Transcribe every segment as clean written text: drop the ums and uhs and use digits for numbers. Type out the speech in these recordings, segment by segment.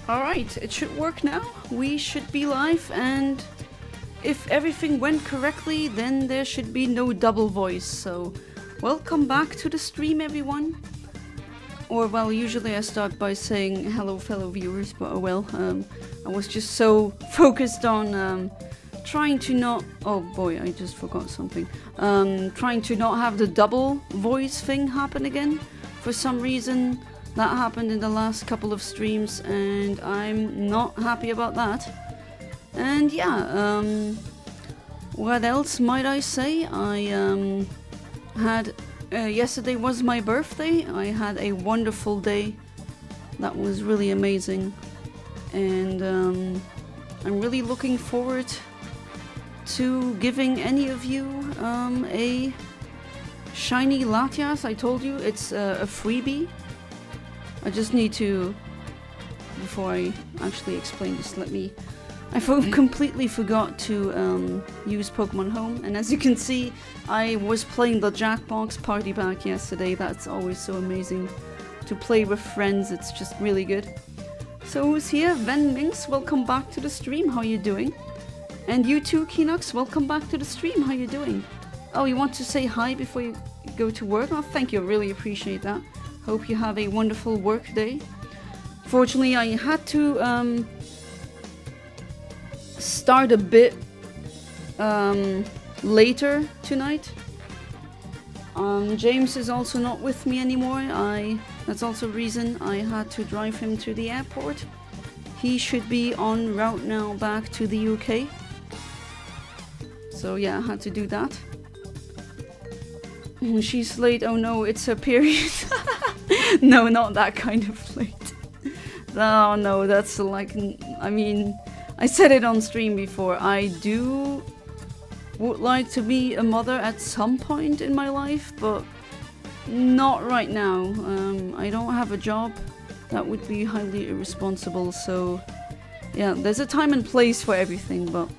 Alright, it should work now. We should be live, and if everything went correctly, then there should be no double voice. So, welcome back to the stream, everyone. Or, well, usually I start by saying hello, fellow viewers, but oh well. I was just so focused on trying to not... Oh boy, I just forgot something. Trying to not have the double voice thing happen again. For some reason, that happened in the last couple of streams, and I'm not happy about that. And yeah, what else might I say? I had... yesterday was my birthday. I had a wonderful day. That was really amazing. And I'm really looking forward to giving any of you a shiny Latias. I told you it's a freebie. I just need to, before I actually explain this, I completely forgot to use Pokemon Home, and as you can see, I was playing the Jackbox Party Pack yesterday. That's always so amazing to play with friends. It's just really good. So who's here? Ven Minx, welcome back to the stream. How you doing? And you too, Kinox, welcome back to the stream. How you doing? Oh, you want to say hi before you go to work? Oh, thank you. I really appreciate that. Hope you have a wonderful work day. Fortunately, I had to start a bit later tonight. James is also not with me anymore. That's also a reason I had to drive him to the airport. He should be en route now back to the UK. So yeah, I had to do that. She's late. Oh no, it's her period. No, not that kind of late. Oh no, that's like... I mean, I said it on stream before. I would like to be a mother at some point in my life, but not right now. I don't have a job. That would be highly irresponsible, so... Yeah, there's a time and place for everything, but...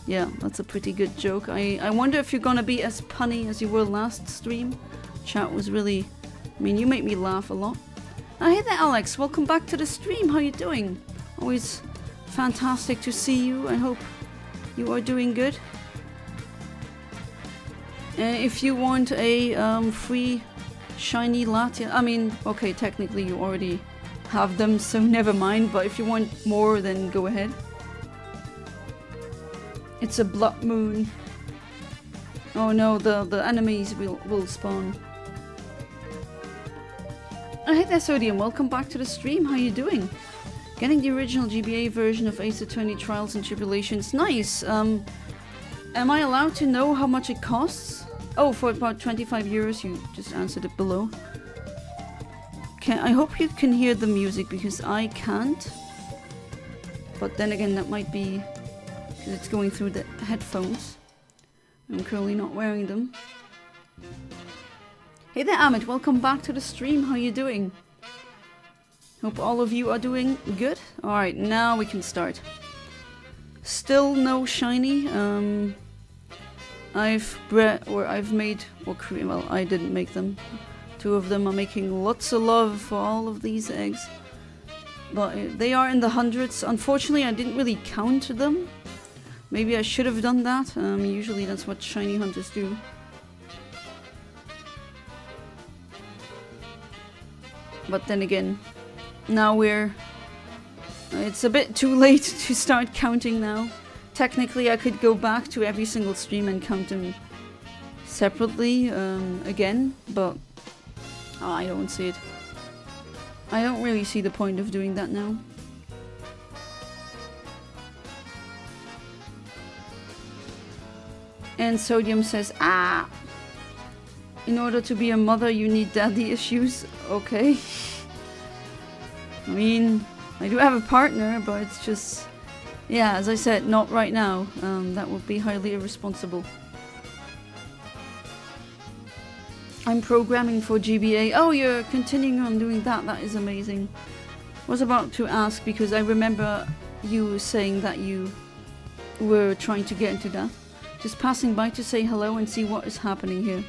Yeah, that's a pretty good joke. I wonder if you're gonna be as punny as you were last stream. Chat was really... I mean, you make me laugh a lot. Hey there, Alex. Welcome back to the stream. How you doing? Always fantastic to see you. I hope you are doing good. If you want a free shiny Latias... I mean, okay, technically you already have them, so never mind. But if you want more, then go ahead. It's a blood moon. Oh no, the enemies will spawn. Oh, hey there, Sodium. Welcome back to the stream. How you doing? Getting the original GBA version of Ace Attorney Trials and Tribulations. Nice. Am I allowed to know how much it costs? Oh, for about 25 euros. You just answered it below. I hope you can hear the music, because I can't. But then again, that might be... because it's going through the headphones. I'm currently not wearing them. Hey there, Amit. Welcome back to the stream. How you doing? Hope all of you are doing good. Alright, now we can start. Still no shiny. I've made... well, I didn't make them. Two of them are making lots of love for all of these eggs. But they are in the hundreds. Unfortunately, I didn't really count them. Maybe I should have done that. Usually that's what shiny hunters do. But then again, now it's a bit too late to start counting now. Technically, I could go back to every single stream and count them separately again, but I don't see it. I don't really see the point of doing that now. And Sodium says, ah! In order to be a mother, you need daddy issues. Okay. I mean, I do have a partner, but it's just... Yeah, as I said, not right now. That would be highly irresponsible. I'm programming for GBA. Oh, you're continuing on doing that. That is amazing. I was about to ask, because I remember you saying that you were trying to get into that. Just passing by to say hello and see what is happening here.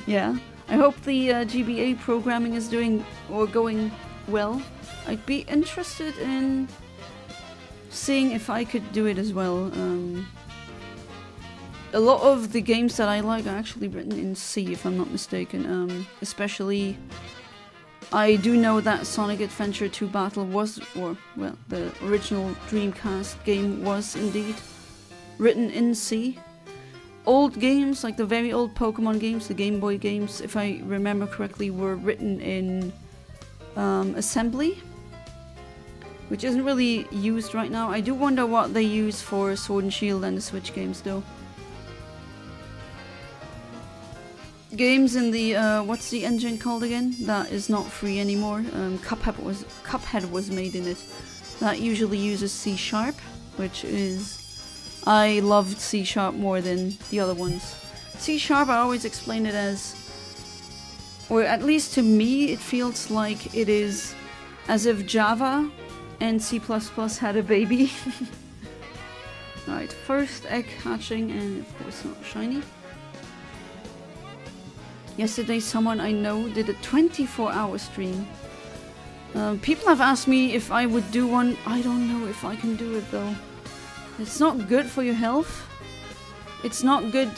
Yeah, I hope the GBA programming is doing or going well, I'd be interested in seeing if I could do it as well. A lot of the games that I like are actually written in C, if I'm not mistaken. Especially, I do know that Sonic Adventure 2 Battle was, or, well, the original Dreamcast game was indeed written in C. Old games, like the very old Pokémon games, the Game Boy games, if I remember correctly, were written in assembly, which isn't really used right now. I do wonder what they use for Sword and Shield and the Switch games, though. Games in the, what's the engine called again? That is not free anymore. Cuphead was made in it. That usually uses C#, which is... I loved C# more than the other ones. C#, I always explain it as... or at least to me, it feels like it is as if Java and C++ had a baby. Alright, first egg hatching, and of course not shiny. Yesterday someone I know did a 24-hour stream. People have asked me if I would do one. I don't know if I can do it though. It's not good for your health. It's not good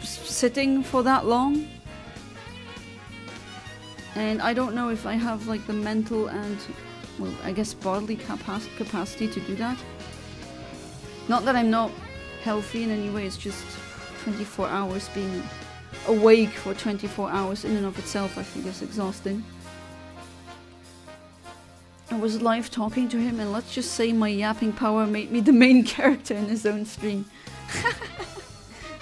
sitting for that long. And I don't know if I have like the mental and, well, I guess bodily capacity to do that. Not that I'm not healthy in any way, it's just 24 hours being awake for 24 hours in and of itself I think is exhausting. I was live talking to him, and let's just say my yapping power made me the main character in his own stream.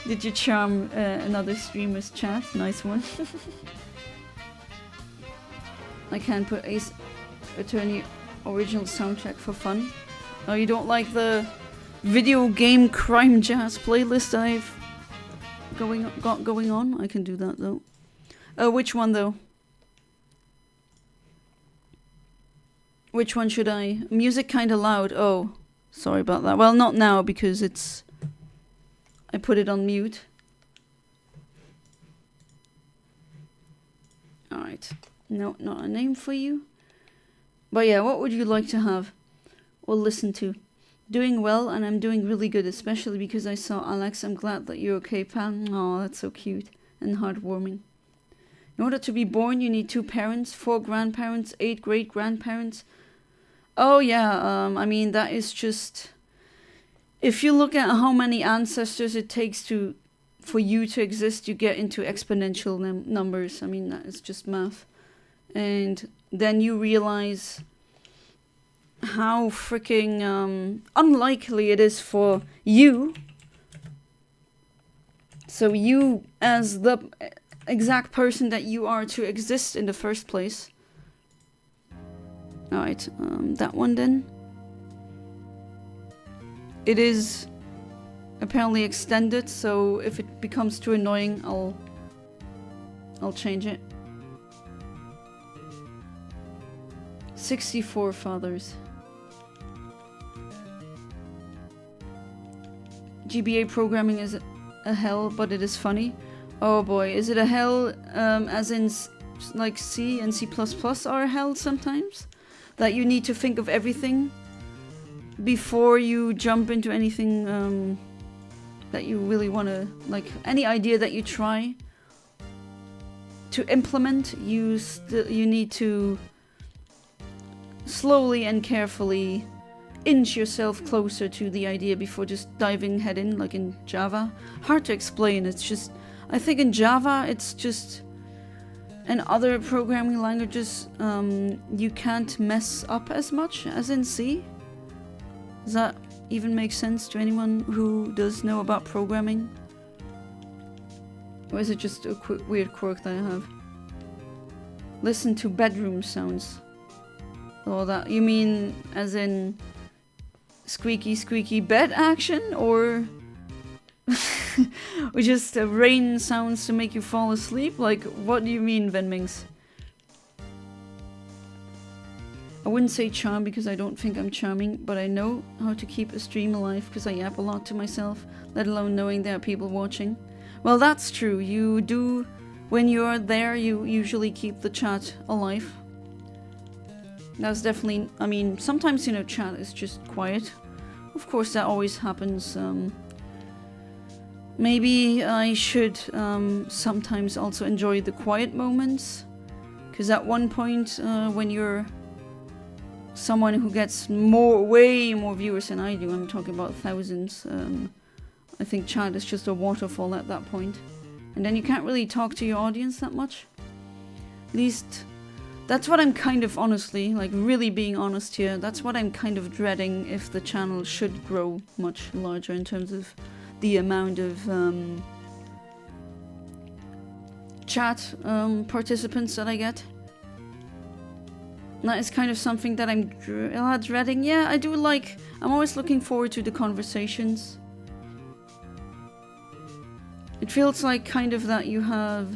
Did you charm another streamer's chat? Nice one. I can put Ace Attorney original soundtrack for fun. Oh, you don't like the video game crime jazz playlist I've got going on? I can do that though. Which one though? Which one should I? Music kinda loud. Oh, sorry about that. Well, not now because it's... I put it on mute. Alright. No, not a name for you. But yeah, what would you like to have? Or listen to? Doing well, and I'm doing really good, especially because I saw Alex. I'm glad that you're okay, pal. Aw, that's so cute and heartwarming. In order to be born, you need 2 parents, 4 grandparents, 8 great-grandparents. Oh yeah, I mean, that is just... If you look at how many ancestors it takes for you to exist, you get into exponential numbers. I mean, that is just math. And then you realize how freaking unlikely it is for you. So you, as the exact person that you are, to exist in the first place. Alright, that one then. It is apparently extended, so if it becomes too annoying, I'll change it. 64 fathers. GBA programming is a hell, but it is funny. Oh boy, is it a hell as in like C and C++ are a hell sometimes? That you need to think of everything before you jump into anything that you really want to, like any idea that you try to implement, you need to slowly and carefully inch yourself closer to the idea before just diving head in, like in Java. Hard to explain, it's just, I think in Java it's just, and other programming languages, you can't mess up as much as in C. Does that even make sense to anyone who does know about programming? Or is it just a weird quirk that I have? Listen to bedroom sounds. Oh, that, you mean as in squeaky squeaky bed action, or or just rain sounds to make you fall asleep? Like, what do you mean, Venmings? I wouldn't say charm because I don't think I'm charming, but I know how to keep a stream alive because I yap a lot to myself, let alone knowing there are people watching. Well, that's true. You do when you're there, you usually keep the chat alive. That's definitely, I mean, sometimes, you know, chat is just quiet. Of course, that always happens. Maybe I should sometimes also enjoy the quiet moments. Because at one point, when you're someone who gets way more viewers than I do, I'm talking about thousands, I think chat is just a waterfall at that point. And then you can't really talk to your audience that much. At least, that's what I'm kind of honestly, like really being honest here, that's what I'm kind of dreading if the channel should grow much larger in terms of the amount of chat participants that I get. That is kind of something that I'm dreading. Yeah, I do like, I'm always looking forward to the conversations. It feels like kind of that you have...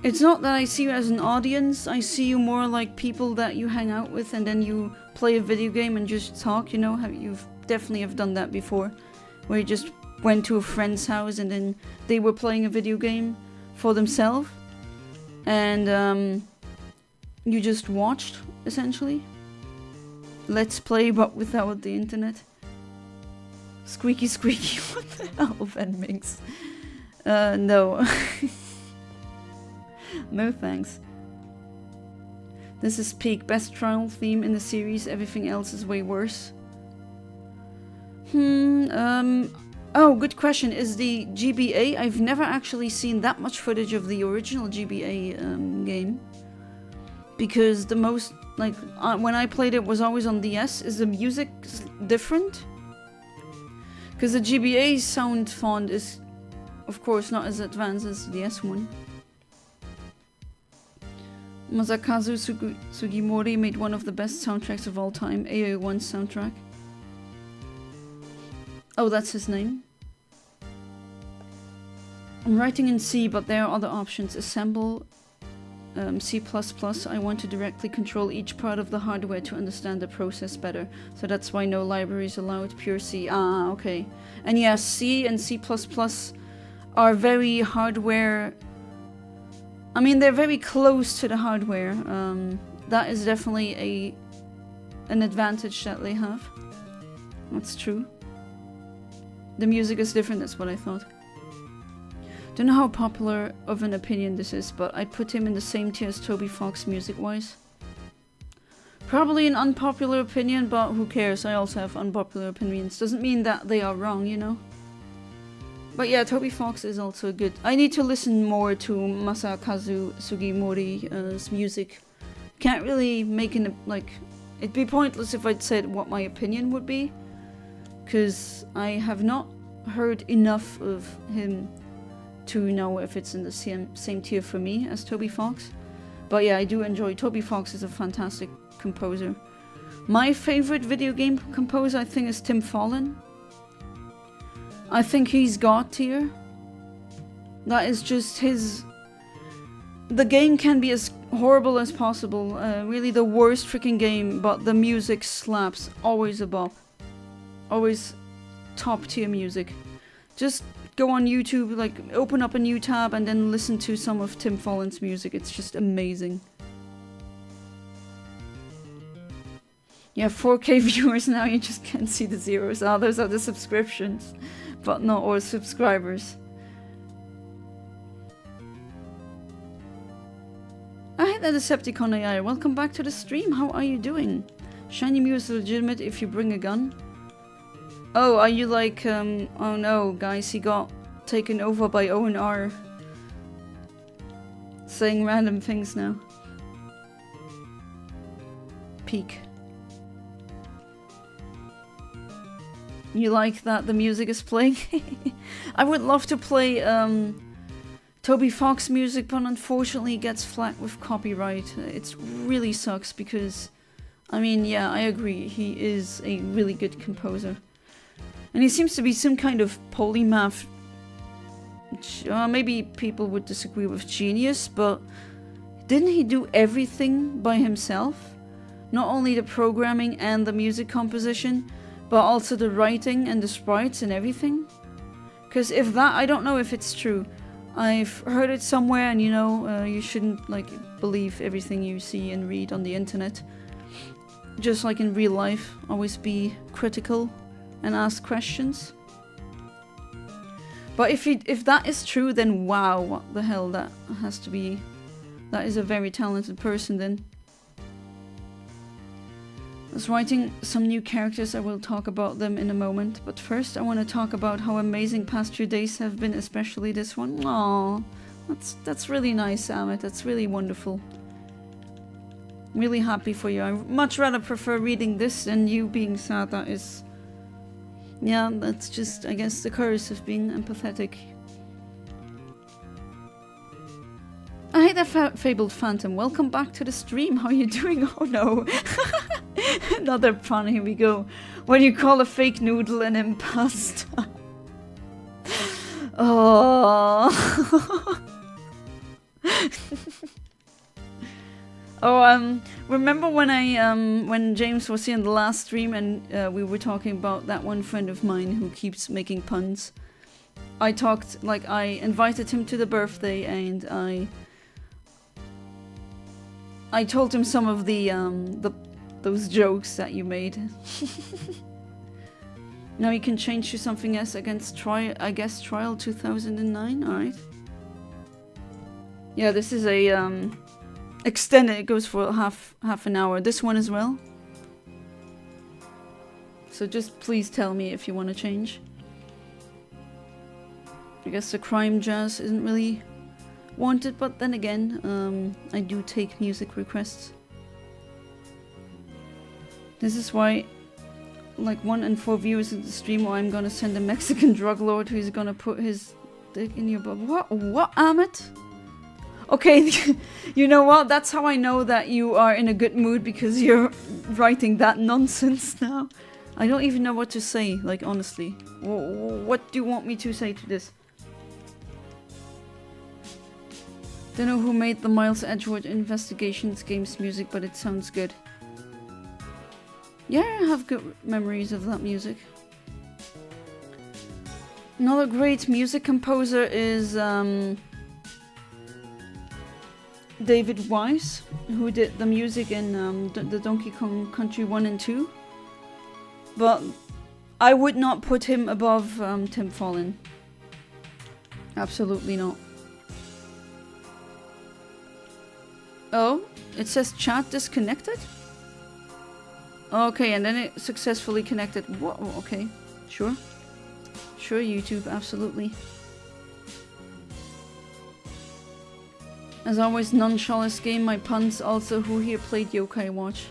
It's not that I see you as an audience, I see you more like people that you hang out with and then you play a video game and just talk, you know? You've definitely have done that before. Where you just went to a friend's house and then they were playing a video game for themselves. And you just watched, essentially. Let's play, but without the internet. Squeaky squeaky, what the hell, Ben Minx? No. No thanks. This is peak best trial theme in the series, everything else is way worse. Oh, good question. Is the GBA? I've never actually seen that much footage of the original GBA game. Because the most, like, when I played it was always on DS. Is the music different? Because the GBA sound font is, of course, not as advanced as the DS one. Masakazu Sugimori made one of the best soundtracks of all time, AO1's soundtrack. Oh, that's his name. I'm writing in C, but there are other options. Assemble, C++. I want to directly control each part of the hardware to understand the process better. So that's why no libraries allowed, pure C. Ah, okay. And yeah, C and C++ are very hardware... I mean, they're very close to the hardware. That is definitely an advantage that they have. That's true. The music is different, that's what I thought. Don't know how popular of an opinion this is, but I'd put him in the same tier as Toby Fox music-wise. Probably an unpopular opinion, but who cares? I also have unpopular opinions. Doesn't mean that they are wrong, you know? But yeah, Toby Fox is also good. I need to listen more to Masakazu Sugimori's music. Can't really make an, like... It'd be pointless if I'd said what my opinion would be. Because I have not heard enough of him to know if it's in the same tier for me as Toby Fox. But yeah, I do enjoy. Toby Fox is a fantastic composer. My favorite video game composer, I think, is Tim Follin. I think he's God tier. That is just his... The game can be as horrible as possible. Really the worst freaking game, but the music slaps. Always above. Always top tier music. Just go on YouTube, like open up a new tab and then listen to some of Tim Follin's music. It's just amazing. Yeah, 4K viewers now, you just can't see the zeros. Ah, those are the subscriptions, but not all subscribers. I hate that Decepticon AI. Welcome back to the stream. How are you doing? Shiny Mew is legitimate if you bring a gun. Oh, are you like, oh no, guys, he got taken over by O&R. Saying random things now. Peak. You like that the music is playing? I would love to play Toby Fox music, but unfortunately it gets flagged with copyright. It really sucks because, I mean, yeah, I agree, he is a really good composer. And he seems to be some kind of polymath. Maybe people would disagree with genius, but didn't he do everything by himself? Not only the programming and the music composition, but also the writing and the sprites and everything? Because if that, I don't know if it's true. I've heard it somewhere, and you know, you shouldn't like believe everything you see and read on the internet. Just like in real life, always be critical and ask questions. But if that is true, then wow, what the hell, that has to be... That is a very talented person then. I was writing some new characters, I will talk about them in a moment. But first I want to talk about how amazing past few days have been, especially this one. Aww, that's really nice, Amit, that's really wonderful. I'm really happy for you. I much rather prefer reading this than you being sad. That is... Yeah, that's just, I guess, the curse of being empathetic. I hate that fabled phantom. Welcome back to the stream. How are you doing? Oh no. Another pun, here we go. What you call a fake noodle an impasta. Oh. Oh, remember when when James was here in the last stream and we were talking about that one friend of mine who keeps making puns? I talked, like, I invited him to the birthday and I told him some of those jokes that you made. Now you can change to something else against trial, I guess trial 2009, alright. Yeah, this is a extended, it goes for half an hour. This one as well. So just please tell me if you want to change. I guess the crime jazz isn't really wanted, but then again, I do take music requests. This is why, like, 1 in 4 viewers in the stream, or I'm gonna send a Mexican drug lord who's gonna put his dick in your butt. What, Amit? Okay, you know what? That's how I know that you are in a good mood, because you're writing that nonsense now. I don't even know what to say, like, honestly. What do you want me to say to this? Don't know who made the Miles Edgeworth Investigations games music, but it sounds good. Yeah, I have good memories of that music. Another great music composer is David Wise, who did the music in the Donkey Kong Country 1 and 2. But I would not put him above Tim Follin. Absolutely not. Oh, it says chat disconnected? Okay, and then it successfully connected. Whoa, okay, sure. Sure, YouTube, absolutely. As always, non-Chalice game, my puns also. Who here played Yokai Watch?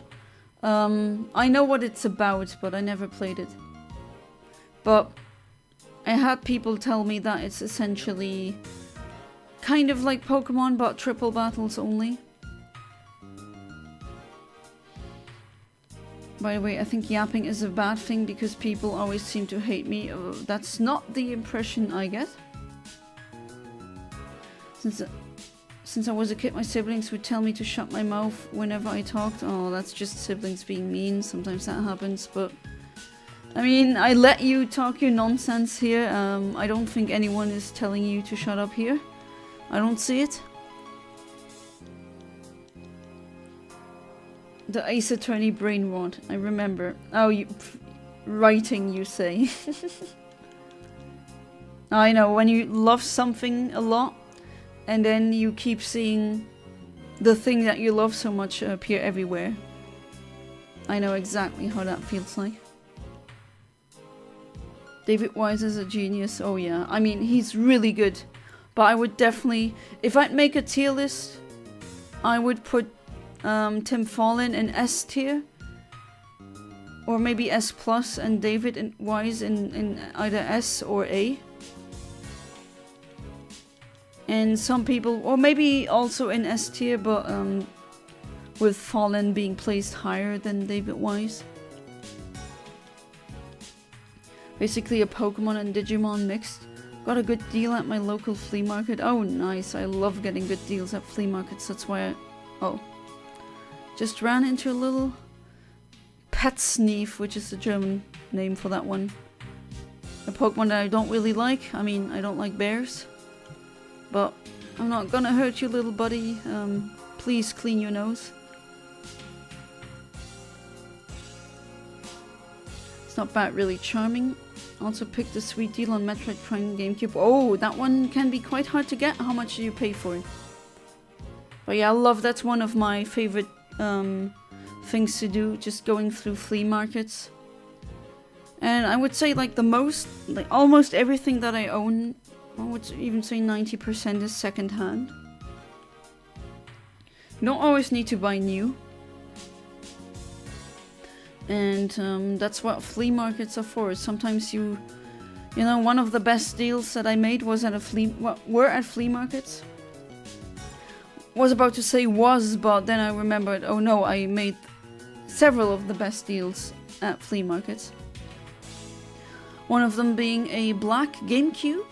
I know what it's about, but I never played it. But I had people tell me that it's essentially kind of like Pokémon, but triple battles only. By the way, I think yapping is a bad thing because people always seem to hate me. That's not the impression I get. Since I was a kid, my siblings would tell me to shut my mouth whenever I talked. Oh, that's just siblings being mean. Sometimes that happens, but... I mean, I let you talk your nonsense here. I don't think anyone is telling you to shut up here. I don't see it. The Ace Attorney brain rot, I remember. Oh, writing, you say. I know, when you love something a lot, and then you keep seeing the thing that you love so much appear everywhere. I know exactly how that feels like. David Wise is a genius, oh yeah. I mean, he's really good. But I would definitely, if I'd make a tier list, I would put Tim Follin in S tier, or maybe S plus, and David Wise in either S or A. And some people, or maybe also in S tier, but with Follin being placed higher than David Wise. Basically a Pokemon and Digimon mixed. Got a good deal at my local flea market. Oh nice, I love getting good deals at flea markets, that's why I... Oh. Just ran into a little pet sneef, which is the German name for that one. A Pokemon that I don't really like. I mean, I don't like bears. But I'm not gonna hurt you, little buddy. Please clean your nose. It's not bad, really charming. Also picked a sweet deal on Metroid Prime GameCube. Oh, that one can be quite hard to get. How much do you pay for it? But yeah, that's one of my favorite things to do, just going through flea markets. And I would say like almost everything that I own, I would even say 90% is secondhand. You don't always need to buy new. And that's what flea markets are for. Sometimes you know, one of the best deals that I made was at were at flea markets. Was about to say was, but then I remembered, oh no, I made several of the best deals at flea markets. One of them being a black GameCube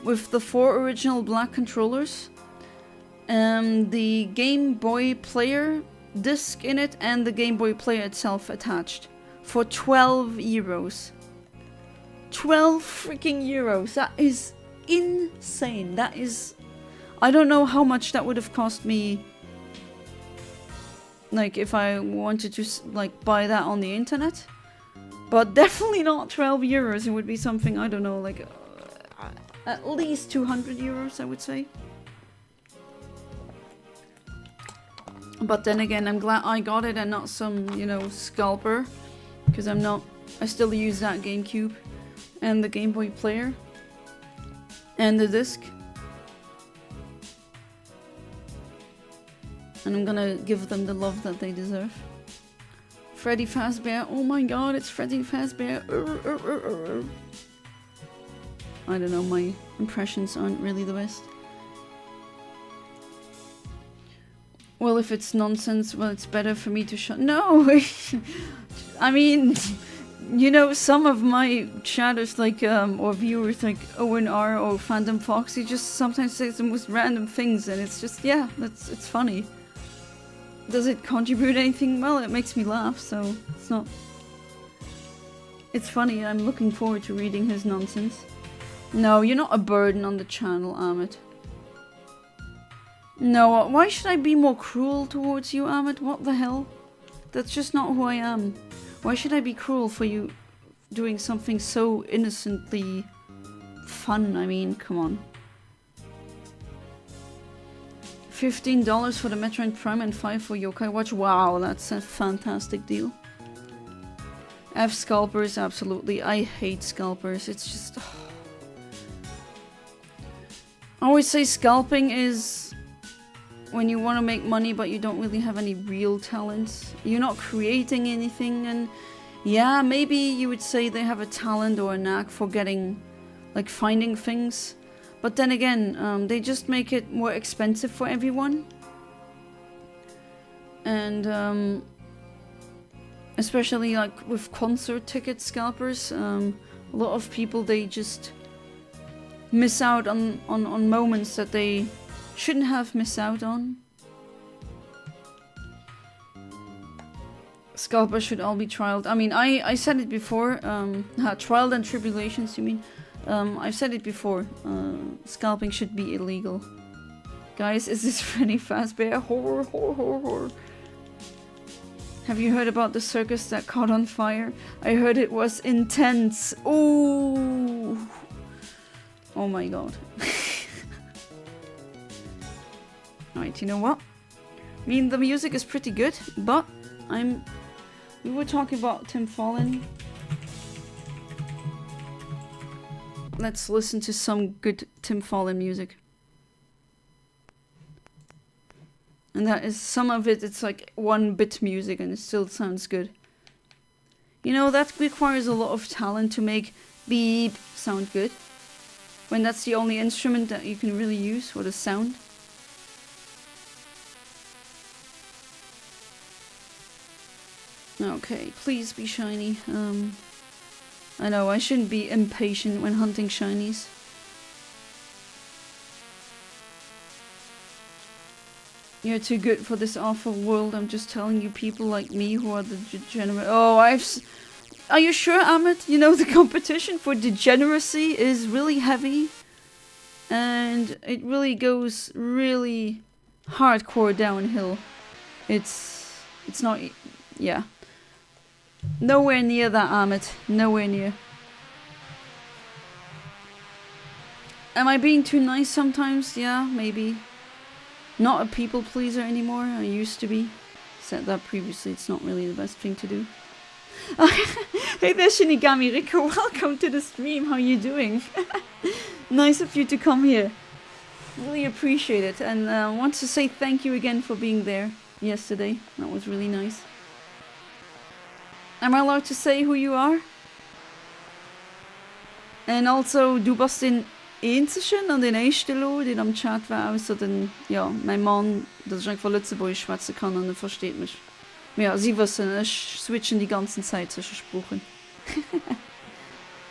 with the 4 original black controllers, the Game Boy player disc in it, and the Game Boy player itself attached for 12 euros. 12 freaking euros. That is insane. That is... I don't know how much that would have cost me, like, if I wanted to, like, buy that on the internet. But definitely not 12 euros. It would be something, I don't know, like, at least 200 euros, I would say. But then again, I'm glad I got it and not some, you know, scalper. Because I still use that GameCube and the Game Boy player and the disc. And I'm gonna give them the love that they deserve. Freddy Fazbear. Oh my god, it's Freddy Fazbear. I don't know, my impressions aren't really the best. Well, if it's nonsense, well, it's better for me to shut... No! I mean, you know, some of my chatters, like, or viewers, like ONR or Fandom Foxy, just sometimes say the most random things, and it's just, yeah, it's funny. Does it contribute anything? Well, it makes me laugh, so it's not... It's funny, I'm looking forward to reading his nonsense. No, you're not a burden on the channel, Ahmed. No, why should I be more cruel towards you, Ahmed? What the hell? That's just not who I am. Why should I be cruel for you doing something so innocently fun? I mean, come on. $15 for the Metroid Prime and $5 for Yokai Watch. Wow, that's a fantastic deal. F scalpers, absolutely. I hate scalpers. It's just... I always say scalping is when you want to make money but you don't really have any real talents. You're not creating anything, and yeah, maybe you would say they have a talent or a knack for getting, like, finding things. But then again, they just make it more expensive for everyone. And especially like with concert ticket scalpers, a lot of people, they just miss out on moments that they shouldn't have missed out on. Scalpers should all be trialed. I mean, I said it before, trialed and tribulations, you mean? I've said it before, scalping should be illegal. Guys, is this Freddy Fazbear? Horror, horror, horror, horror. Have you heard about the circus that caught on fire? I heard it was intense. Ooh. Oh my god. Alright, you know what? I mean, the music is pretty good, but we were talking about Tim Fallon. Let's listen to some good Tim Fallon music. And that is, some of it, it's like 1-bit music and it still sounds good. You know, that requires a lot of talent to make beep sound good. When that's the only instrument that you can really use for the sound. Okay, please be shiny. I know, I shouldn't be impatient when hunting shinies. You're too good for this awful world. I'm just telling you, people like me who are the degenerate. Oh, are you sure, Ahmed? You know, the competition for degeneracy is really heavy. and it really goes really hardcore downhill. It's not, yeah. Nowhere near that, Amit. Nowhere near. Am I being too nice sometimes? Yeah, maybe. Not a people pleaser anymore. I used to be. Said that previously. It's not really the best thing to do. Hey there, Shinigami Rico. Welcome to the stream. How you doing? Nice of you to come here. Really appreciate it. And I want to say thank you again for being there yesterday. That was really nice. Am I allowed to say who you are? En also, du bist den Einzigen an den Eistelo, den am Chat war, außer den, ja, mein Mann, dass ich einfach Lützeburg schwätzen kann und er versteht mich. Ja, sie wissen, ich switchen die ganze Zeit zwischen Sprachen.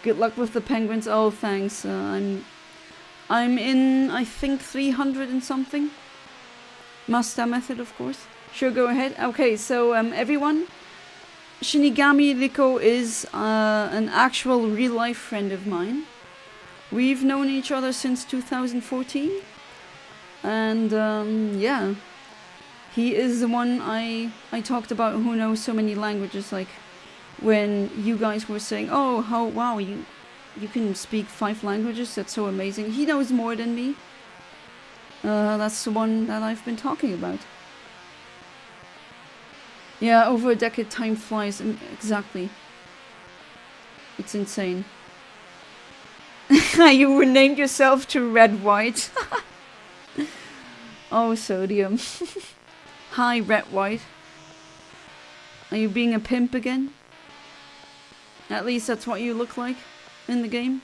Good luck with the penguins. Oh, thanks. I'm in, I think, 300 and something. Masuda Method, of course. Sure, go ahead. Okay, so everyone, Shinigami Rico is an actual real-life friend of mine. We've known each other since 2014. And yeah, he is the one I talked about who knows so many languages. Like when you guys were saying, oh, wow, you can speak 5 languages, that's so amazing. He knows more than me. That's the one that I've been talking about. Yeah, over a decade, time flies. Exactly. It's insane. You renamed yourself to Red White. Oh, Sodium. Hi, Red White. Are you being a pimp again? At least that's what you look like in the game.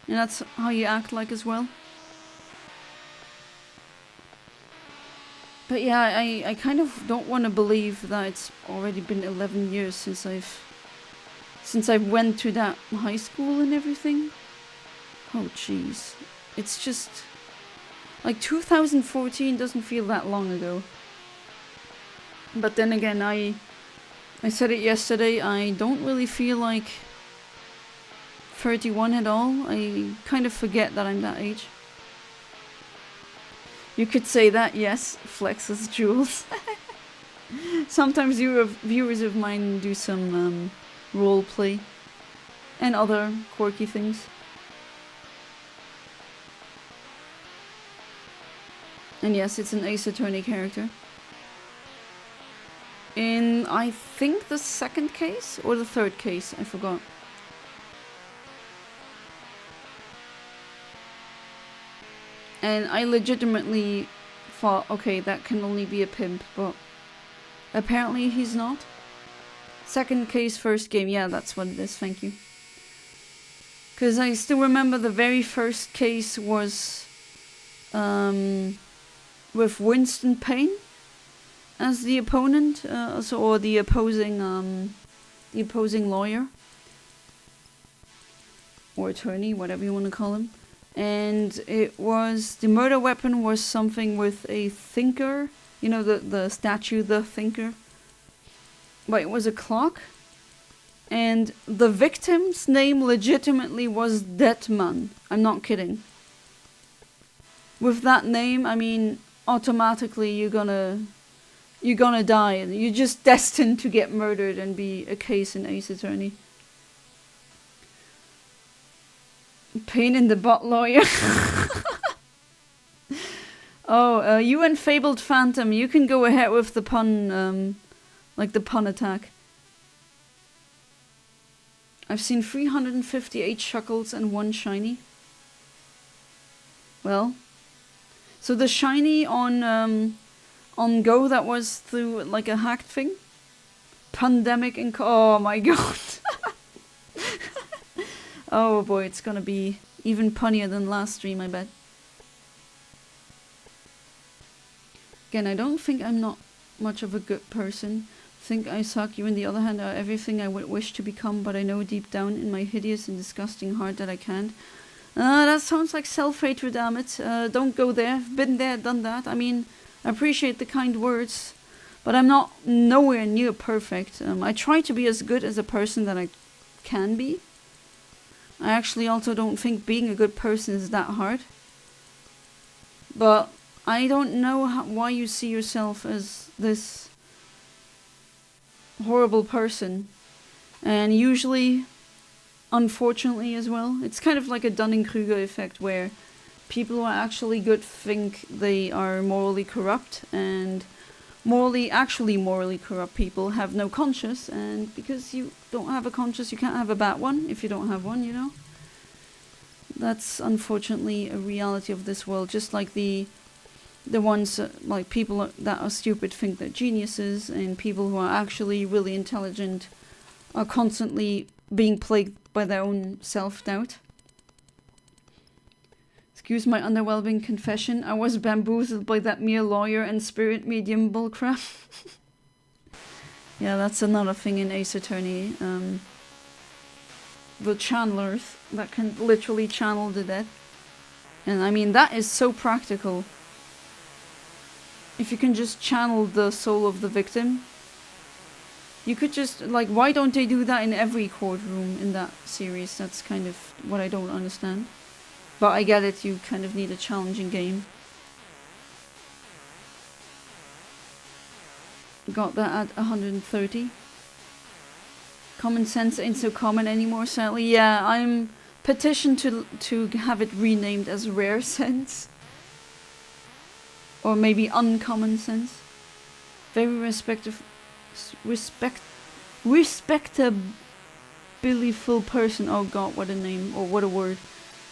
And that's how you act like as well. But yeah, I kind of don't want to believe that it's already been 11 years since I went to that high school and everything. Oh jeez. It's just like 2014 doesn't feel that long ago. But then again, I said it yesterday, I don't really feel like 31 at all. I kind of forget that I'm that age. You could say that, yes, flexes Jules. Sometimes viewers of mine do some role play and other quirky things. And yes, it's an Ace Attorney character. In, I think, the 2nd case or the 3rd case, I forgot. And I legitimately thought, okay, that can only be a pimp, but apparently he's not. 2nd case, 1st game, yeah, that's what it is, thank you. Because I still remember the very first case was with Winston Payne as the opponent, or the opposing lawyer. Or attorney, whatever you want to call him. And it was, the murder weapon was something with a thinker, you know, the statue, the thinker. But it was a clock. And the victim's name legitimately was Deadman. I'm not kidding. With that name, I mean, automatically you're gonna die. You're just destined to get murdered and be a case in Ace Attorney. Pain in the butt lawyer. Oh, you and Fabled Phantom, you can go ahead with the pun, like the pun attack. I've seen 358 shuckles and 1 shiny. Well, so the shiny on Go, that was through like a hacked thing. Pandemic and oh my god. Oh boy, it's gonna be even punnier than last stream, I bet. Again, I don't think I'm not much of a good person. Think I suck. You, on the other hand, are everything I would wish to become, but I know deep down in my hideous and disgusting heart that I can't. That sounds like self-hatred, damn it. Don't go there. I've been there, done that. I mean, I appreciate the kind words, but I'm not nowhere near perfect. I try to be as good as a person that I can be. I actually also don't think being a good person is that hard. But I don't know why you see yourself as this horrible person. And usually, unfortunately as well, it's kind of like a Dunning-Kruger effect where people who are actually good think they are morally corrupt, and actually morally corrupt people have no conscience, and because you don't have a conscience, you can't have a bad one if you don't have one, you know? That's unfortunately a reality of this world, just like the ones, like people that are stupid think they're geniuses, and people who are actually really intelligent are constantly being plagued by their own self-doubt. Excuse my underwhelming confession, I was bamboozled by that mere lawyer and spirit medium bullcrap. Yeah, that's another thing in Ace Attorney. The channelers that can literally channel the dead. And I mean, that is so practical. If you can just channel the soul of the victim, you could just, like, why don't they do that in every courtroom in that series? That's kind of what I don't understand. But I get it, you kind of need a challenging game. Got that at 130. Common sense ain't so common anymore, sadly. Yeah, I'm petitioned to have it renamed as rare sense. Or maybe uncommon sense. Very respectabiliful person. Oh god, what a name, or what a word.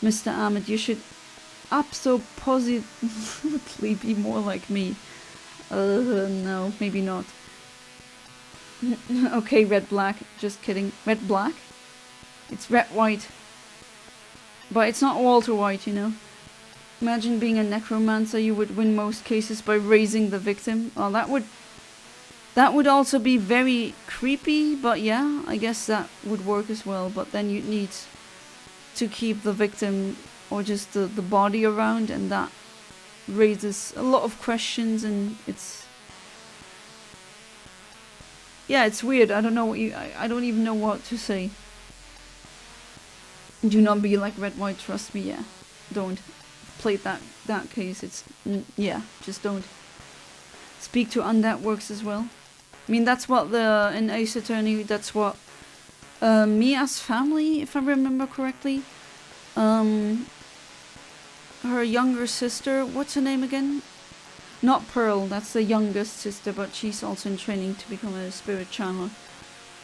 Mr. Ahmed, you should absolutely be more like me. No, maybe not. Okay, red black. Just kidding. Red black? It's red white. But it's not Walter White, you know. Imagine being a necromancer, you would win most cases by raising the victim. Well, that would also be very creepy, but yeah, I guess that would work as well. But then you'd need to keep the victim or just the body around, and that raises a lot of questions, and it's... Yeah, it's weird. I don't know what I don't even know what to say. Do not be like Red White, trust me, yeah. Don't. Play that case, it's... yeah, just don't. Speak to undead works as well. I mean, that's what in Ace Attorney, that's what Mia's family, if I remember correctly. Her younger sister, what's her name again? Not Pearl, that's the youngest sister, but she's also in training to become a spirit channeler.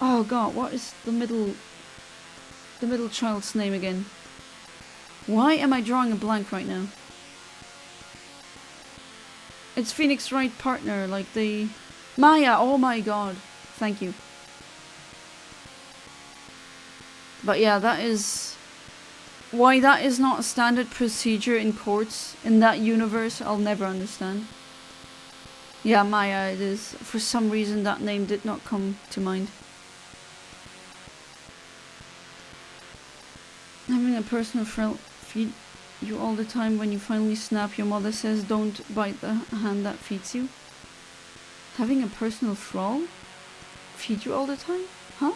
Oh god, what is the middle child's name again? Why am I drawing a blank right now? It's Phoenix Wright partner, like the... Maya, oh my god. Thank you. But yeah, that is... Why that is not a standard procedure in courts in that universe, I'll never understand. Yeah, Maya it is. For some reason that name did not come to mind. Having a personal feed you all the time. When you finally snap, your mother says don't bite the hand that feeds you. Having a personal thrall feed you all the time? Huh?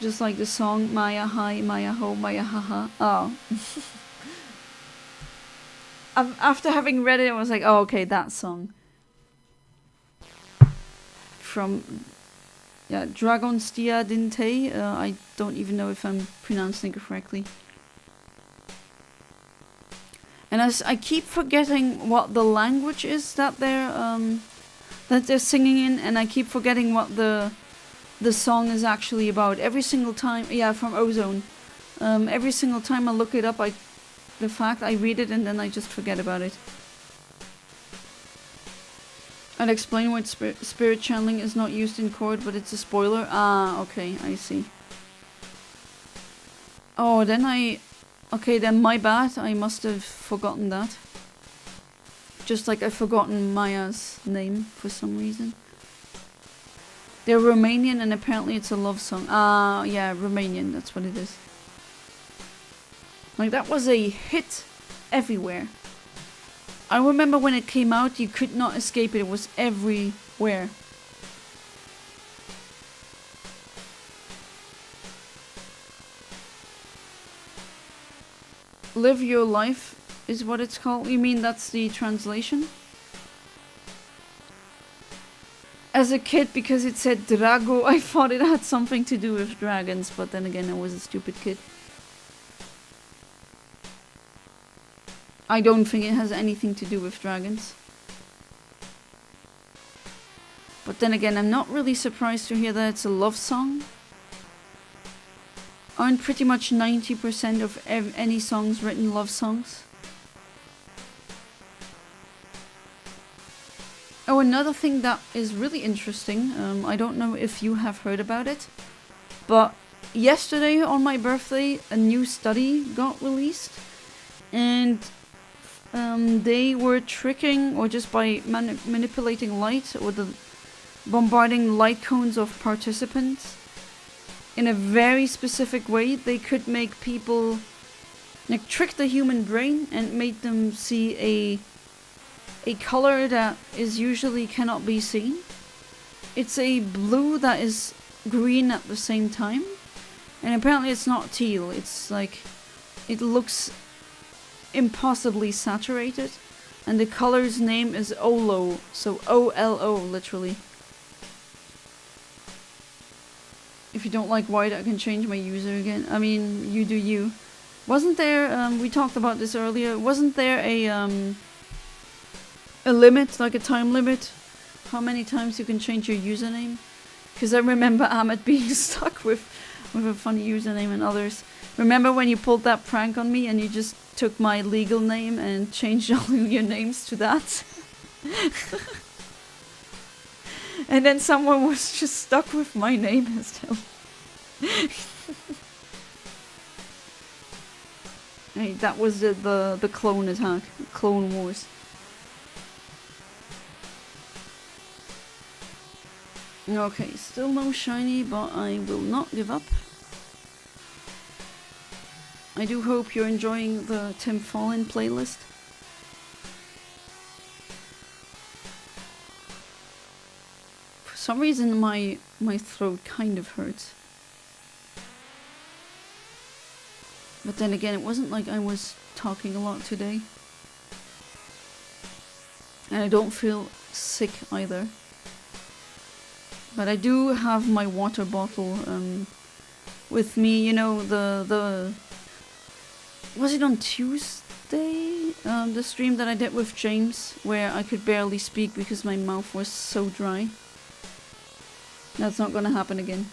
Just like the song Maya hi, Maya ho, Maya haha. Oh. After having read it, I was like, oh okay, that song. From... yeah, Dragonstia Dinte. I don't even know if I'm pronouncing it correctly. And I keep forgetting what the language is that they're singing in, and I keep forgetting what the song is actually about. Every single time, yeah, from Ozone. Every single time I look it up, I read it and then I just forget about it. I'll explain why spirit channeling is not used in court, but it's a spoiler. Ah, okay, I see. Oh, then okay, then my bad. I must have forgotten that. Just like I've forgotten Maya's name for some reason. They're Romanian and apparently it's a love song. Ah, yeah, Romanian, that's what it is. Like, that was a hit everywhere. I remember when it came out, you could not escape it. It was everywhere. Live Your Life is what it's called. You mean that's the translation? As a kid, because it said Drago, I thought it had something to do with dragons, but then again, I was a stupid kid. I don't think it has anything to do with dragons. But then again, I'm not really surprised to hear that it's a love song. Aren't pretty much 90% of any songs written love songs? Oh, another thing that is really interesting, I don't know if you have heard about it, but yesterday on my birthday, a new study got released, and they were tricking, or just by manipulating light, or bombarding light cones of participants in a very specific way, they could make people, like, trick the human brain and make them see a color that is usually cannot be seen. It's a blue that is green at the same time, and apparently it's not teal. It's like, it looks impossibly saturated, and the color's name is OLO, so O-L-O literally. If you don't like white, I can change my user again. I mean, you do you. Wasn't there, we talked about this earlier, wasn't there a limit, like a time limit, how many times you can change your username? Because I remember Ahmed being stuck with a funny username, and others. Remember when you pulled that prank on me and you just took my legal name and changed all your names to that? And then someone was just stuck with my name still. Hey, that was the clone attack, Clone Wars. Okay, still no shiny, but I will not give up. I do hope you're enjoying the Tim Fallen playlist. For some reason my throat kind of hurts. But then again, it wasn't like I was talking a lot today. And I don't feel sick either. But I do have my water bottle with me, you know, the was it on Tuesday? The stream that I did with James, where I could barely speak because my mouth was so dry. That's not gonna happen again.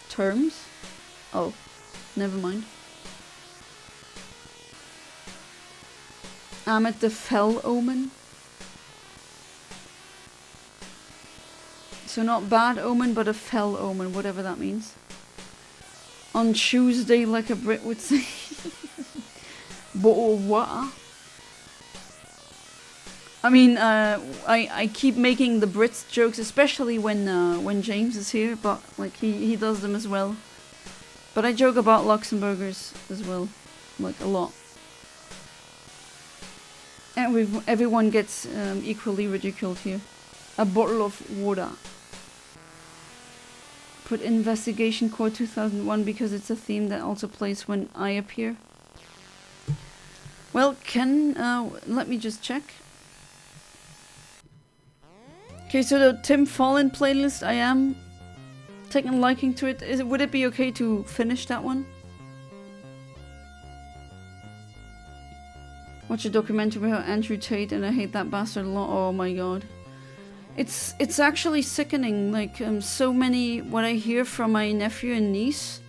Terms? Oh, never mind. I'm at the Fell Omen. So not bad omen, but a fell omen, whatever that means. On Tuesday, like a Brit would say. What? I mean, I keep making the Brits jokes, especially when James is here, but like he does them as well. But I joke about Luxembourgers as well, like a lot. And everyone gets equally ridiculed here. A bottle of water. Put Investigation Core 2001 because it's a theme that also plays when I appear. Well, let me just check. Okay, so the Tim Fallen playlist, I am taking a liking to it. Would it be okay to finish that one? Watch a documentary about Andrew Tate and I hate that bastard a lot. Oh my god. It's actually sickening, like so many, what I hear from my nephew and niece,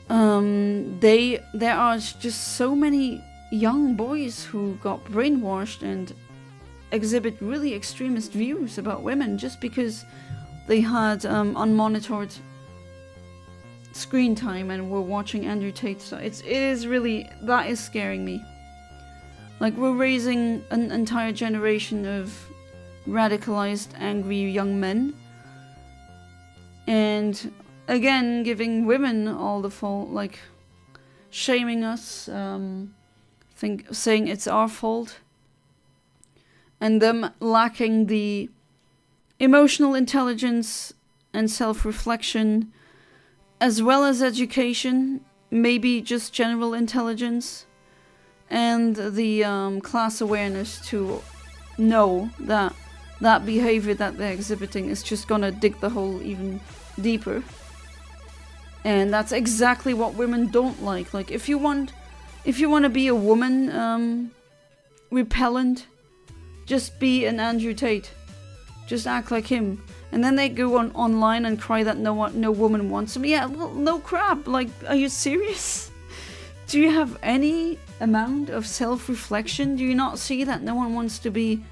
there are just so many young boys who got brainwashed and exhibit really extremist views about women just because they had unmonitored screen time and were watching Andrew Tate. So it is really, that is scaring me. Like, we're raising an entire generation of radicalized, angry young men, and again giving women all the fault, like shaming us, saying it's our fault, and them lacking the emotional intelligence and self-reflection, as well as education maybe just general intelligence and the class awareness to know that that behavior that they're exhibiting is just gonna dig the hole even deeper. And that's exactly what women don't like. Like, if you want to be a woman repellent, just be an Andrew Tate. Just act like him. And then they go online and cry that no woman wants them. Yeah, well, no crap. Like, are you serious? Do you have any amount of self-reflection? Do you not see that no one wants to be...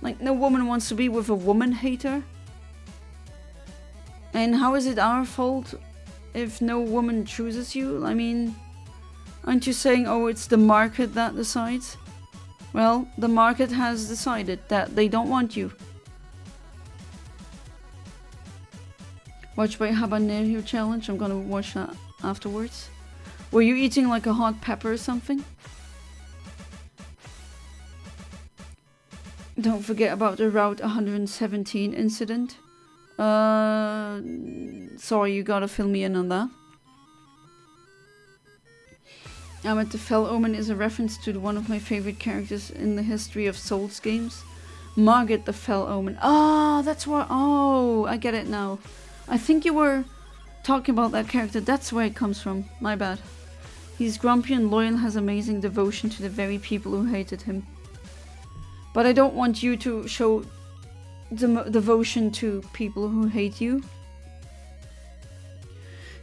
Like, no woman wants to be with a woman hater? And how is it our fault if no woman chooses you? I mean, aren't you saying, oh, it's the market that decides? Well, the market has decided that they don't want you. Watch by Habanero Challenge. I'm gonna watch that afterwards. Were you eating like a hot pepper or something? Don't forget about the Route 117 incident. Sorry, you gotta fill me in on that. Amit the Fell Omen is a reference to one of my favorite characters in the history of Souls games. Margaret the Fell Omen. Ah, that's why. Oh, I get it now. I think you were talking about that character. That's where it comes from. My bad. He's grumpy and loyal, has amazing devotion to the very people who hated him. But I don't want you to show devotion to people who hate you.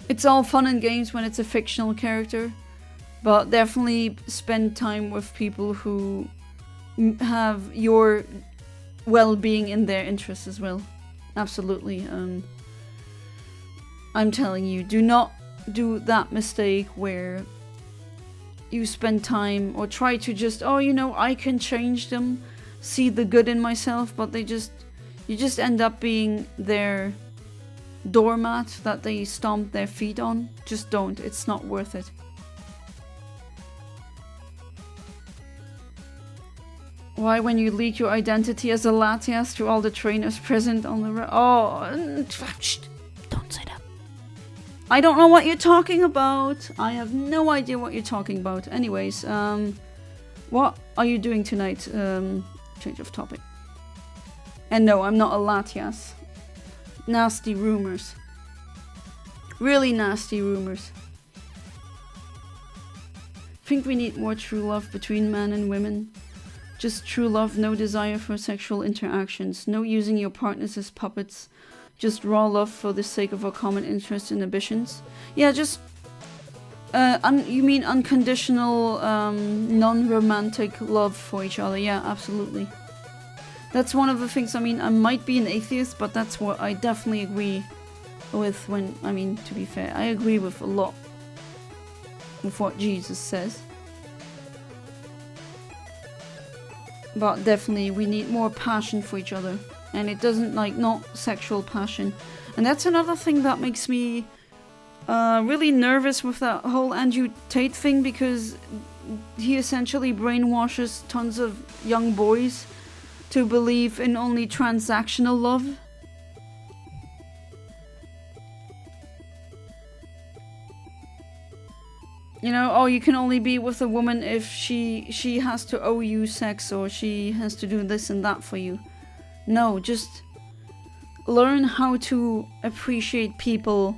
It's all fun and games when it's a fictional character, but definitely spend time with people who have your well-being in their interests as well. Absolutely. I'm telling you, do not do that mistake where you spend time or try to just, oh, you know, I can change them, see the good in myself, but you just end up being their doormat that they stomp their feet on. Just don't. It's not worth it. Why, when you leak your identity as a Latias to all the trainers present on the road? Oh, shh, don't say that. I don't know what you're talking about. I have no idea what you're talking about. Anyways, what are you doing tonight? Change of topic. And no, I'm not a Latias. Nasty rumors. Really nasty rumors. Think we need more true love between men and women. Just true love, no desire for sexual interactions, no using your partners as puppets, just raw love for the sake of our common interests and ambitions. Yeah, just you mean unconditional, non-romantic love for each other. Yeah, absolutely. That's one of the things. I mean, I might be an atheist, but that's what I definitely agree with when, I mean, to be fair, I agree with a lot with what Jesus says. But definitely we need more passion for each other. And it doesn't, like, not sexual passion. And that's another thing that makes me really nervous with that whole Andrew Tate thing, because he essentially brainwashes tons of young boys to believe in only transactional love. You know, oh, you can only be with a woman if she has to owe you sex, or she has to do this and that for you. No, just learn how to appreciate people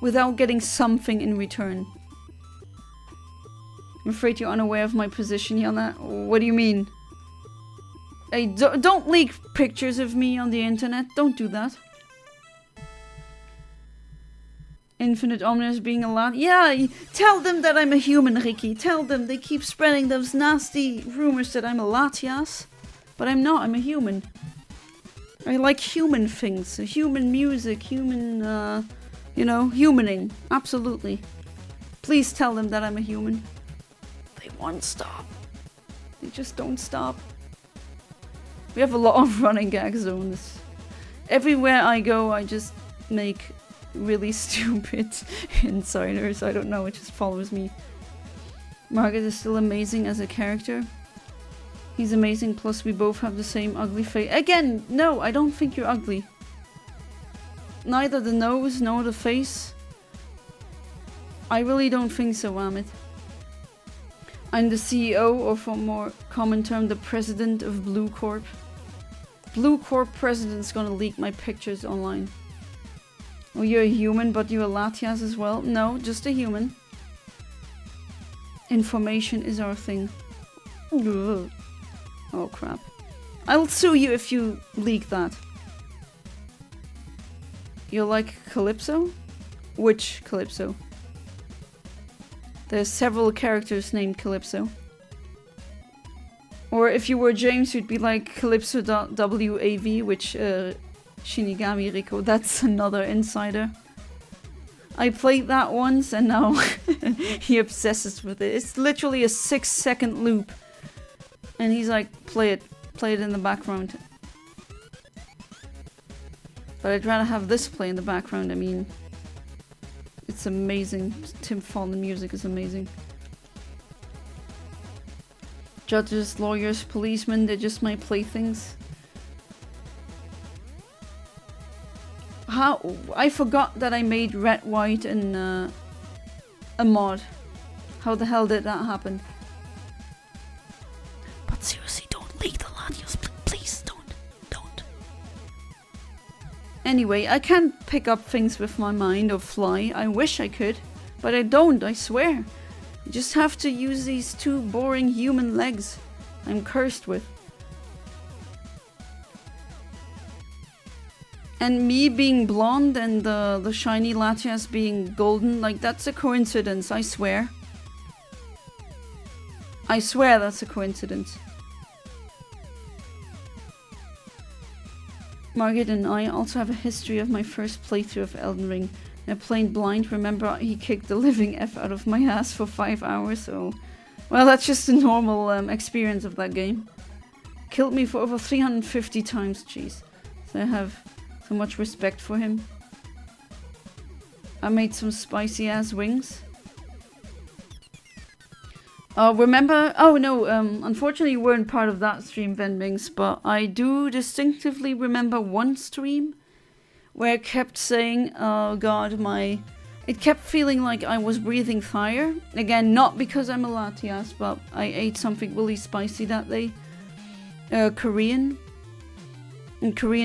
without getting something in return. I'm afraid you're unaware of my position here on that. What do you mean? Hey, don't leak pictures of me on the internet. Don't do that. Infinite Omnis being a lot. Yeah, tell them that I'm a human, Ricky. Tell them. They keep spreading those nasty rumors that I'm a Latias. But I'm not. I'm a human. I like human things. Human music. Human, you know, humaning. Absolutely. Please tell them that I'm a human. They won't stop. They just don't stop. We have a lot of running gags on this. Everywhere I go, I just make really stupid insiders. I don't know, it just follows me. Margaret is still amazing as a character. He's amazing, plus we both have the same ugly face. Again, no, I don't think you're ugly. Neither the nose nor the face. I really don't think so, Amit. I'm the CEO, or for more common term, the president of Blue Corp. Blue Corp president's gonna leak my pictures online. Oh, you're a human, but you're a Latias as well? No, just a human. Information is our thing. Ugh. Oh crap. I'll sue you if you leak that. You're like Calypso? Which Calypso? There's several characters named Calypso. Or if you were James, you'd be like Calypso.wav, which Shinigami Riko. That's another insider. I played that once and now he obsesses with it. It's literally a 6-second loop. And he's like, play it in the background. But I'd rather have this play in the background. I mean, it's amazing. Tim Fallon music is amazing. Judges, lawyers, policemen, they're just my playthings. How? I forgot that I made red, white, and a mod. How the hell did that happen? But seriously, don't leak the Latios. Please, don't. Anyway, I can't pick up things with my mind or fly. I wish I could, but I don't, I swear. You just have to use these two boring human legs I'm cursed with. And me being blonde and the shiny Latias being golden, like that's a coincidence, I swear. I swear that's a coincidence. Margaret and I also have a history of my first playthrough of Elden Ring. I played blind, remember he kicked the living F out of my ass for 5 hours, so... Well, that's just a normal experience of that game. Killed me for over 350 times, jeez. So I have so much respect for him. I made some spicy ass wings. Remember? Oh no, unfortunately you weren't part of that stream, Venmings, but I do distinctively remember one stream where it kept saying, oh god, it kept feeling like I was breathing fire. Again, not because I'm a Latias, but I ate something really spicy that day. Korean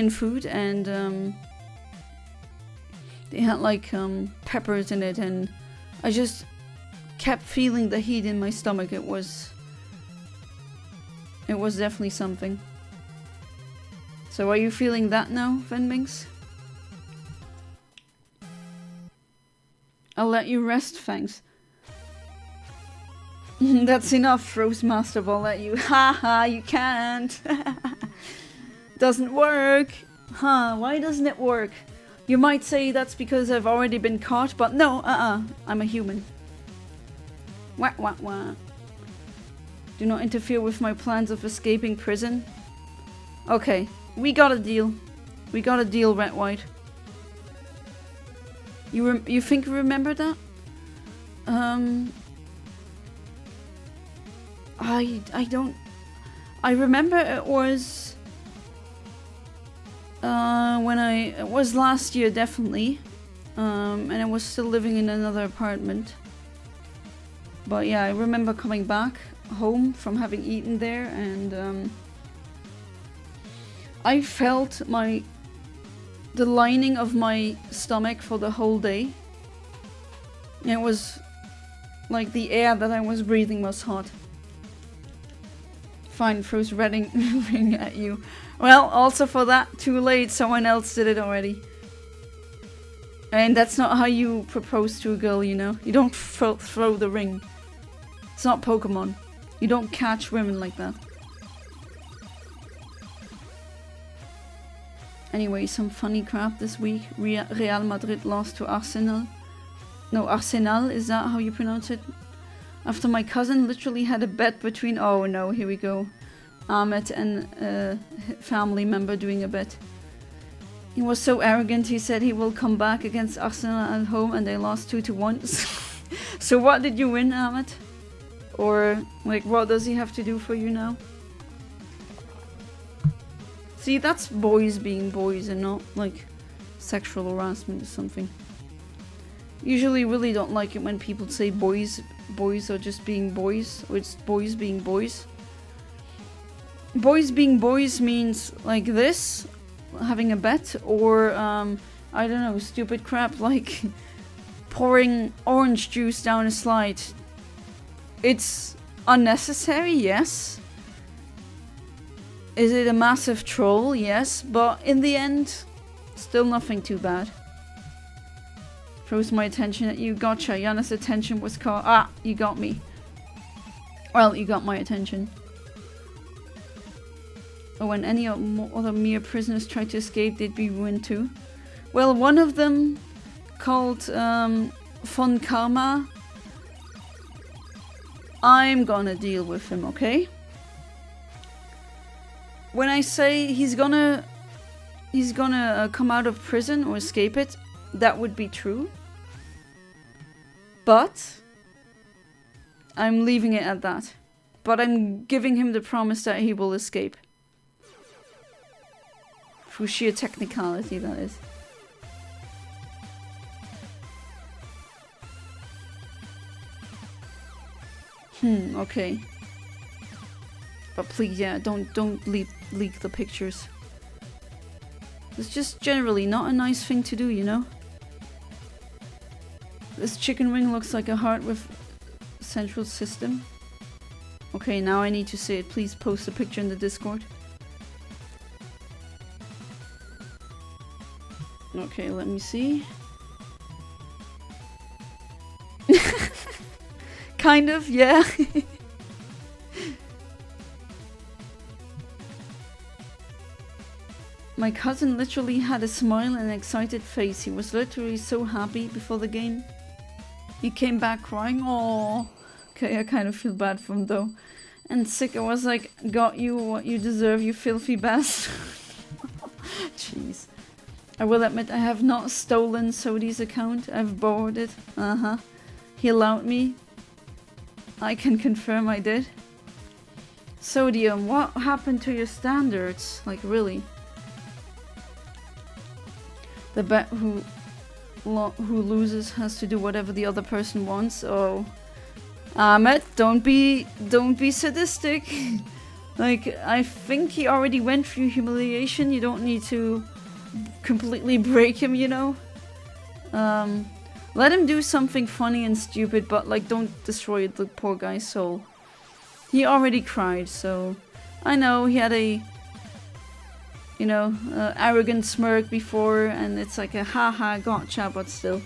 food, and they had like peppers in it, and I just kept feeling the heat in my stomach. It was definitely something. So are you feeling that now, Venmings? I'll let you rest, thanks. That's enough, Rose Master. I'll let you. Haha, you can't. Doesn't work. Huh, why doesn't it work? You might say that's because I've already been caught, but no, I'm a human. Wah wah wah. Do not interfere with my plans of escaping prison. Okay, we got a deal. We got a deal, Red White. You think you remember that? I don't. I remember it was it was last year, definitely, and I was still living in another apartment. But yeah, I remember coming back home from having eaten there, and I felt the lining of my stomach for the whole day. It was like the air that I was breathing was hot. Fine, throws ring at you. Well, also for that, too late, someone else did it already. And that's not how you propose to a girl, you know? You don't throw the ring. It's not Pokémon. You don't catch women like that. Anyway, some funny crap this week. Real Madrid lost to Arsenal. No, Arsenal, is that how you pronounce it? After my cousin literally had a bet between... Oh no, here we go. Ahmed and a family member doing a bet. He was so arrogant, he said he will come back against Arsenal at home, and they lost 2-1. So what did you win, Ahmed? Or, like, what does he have to do for you now? See, that's boys being boys and not, like, sexual harassment or something. Usually really don't like it when people say boys are just being boys, or it's boys being boys. Boys being boys means like this, having a bet, or I don't know, stupid crap like pouring orange juice down a slide. It's unnecessary, yes. Is it a massive troll? Yes, but in the end, still nothing too bad. Throws my attention at you. Gotcha. Yana's attention was caught. Ah, you got me. Well, you got my attention. Oh, when any other mere prisoners tried to escape, they'd be ruined too. Well, one of them, called Von Karma, I'm gonna deal with him, okay? When I say he's gonna come out of prison or escape it, that would be true. But I'm leaving it at that. But I'm giving him the promise that he will escape. Through sheer technicality, that is. Okay. But please, yeah, don't leak the pictures. It's just generally not a nice thing to do, you know? This chicken wing looks like a heart with central system. Okay, now I need to see it. Please post a picture in the Discord. Okay, let me see. Kind of, yeah. My cousin literally had a smile and an excited face. He was literally so happy before the game. He came back crying. Aww. Okay, I kind of feel bad for him though. And sick, I was like, got you what you deserve, you filthy bastard. Jeez. I will admit I have not stolen Sodi's account. I've borrowed it. He allowed me. I can confirm I did. Sodium, what happened to your standards? Like, really? The bet who loses has to do whatever the other person wants. Oh, Ahmed, don't be sadistic. Like, I think he already went through humiliation. You don't need to completely break him, you know. Let him do something funny and stupid, but like, don't destroy the poor guy's soul. He already cried, so I know he had a, you know, arrogant smirk before, and it's like a haha gotcha, but still.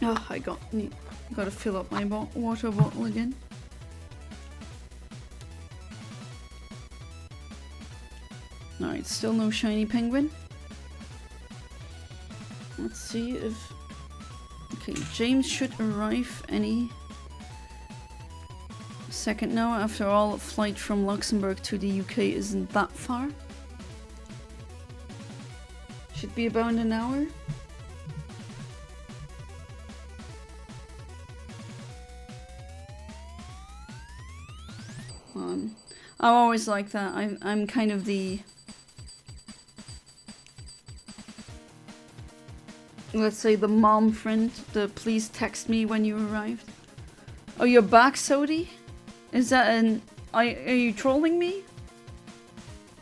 Oh, I gotta fill up my water bottle again. Alright, still no shiny penguin. Let's see if... Okay, James should arrive any second now. After all, a flight from Luxembourg to the UK isn't that far. Should be about an hour. I always like that. I'm kind of the... Let's say the mom friend, the please text me when you arrived. Oh, you're back, Sodi? Is that an... Are you trolling me?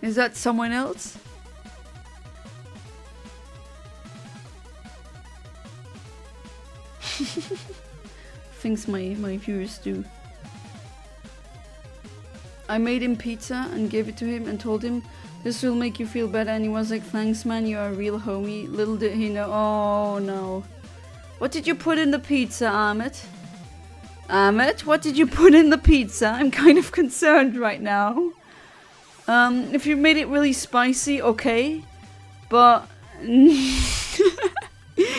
Is that someone else? Things my viewers do. I made him pizza and gave it to him and told him this will make you feel better, and he was like, thanks man, you're a real homie. Little did he know. Oh no. What did you put in the pizza, Ahmed? Ahmed, what did you put in the pizza? I'm kind of concerned right now. If you made it really spicy, okay. But you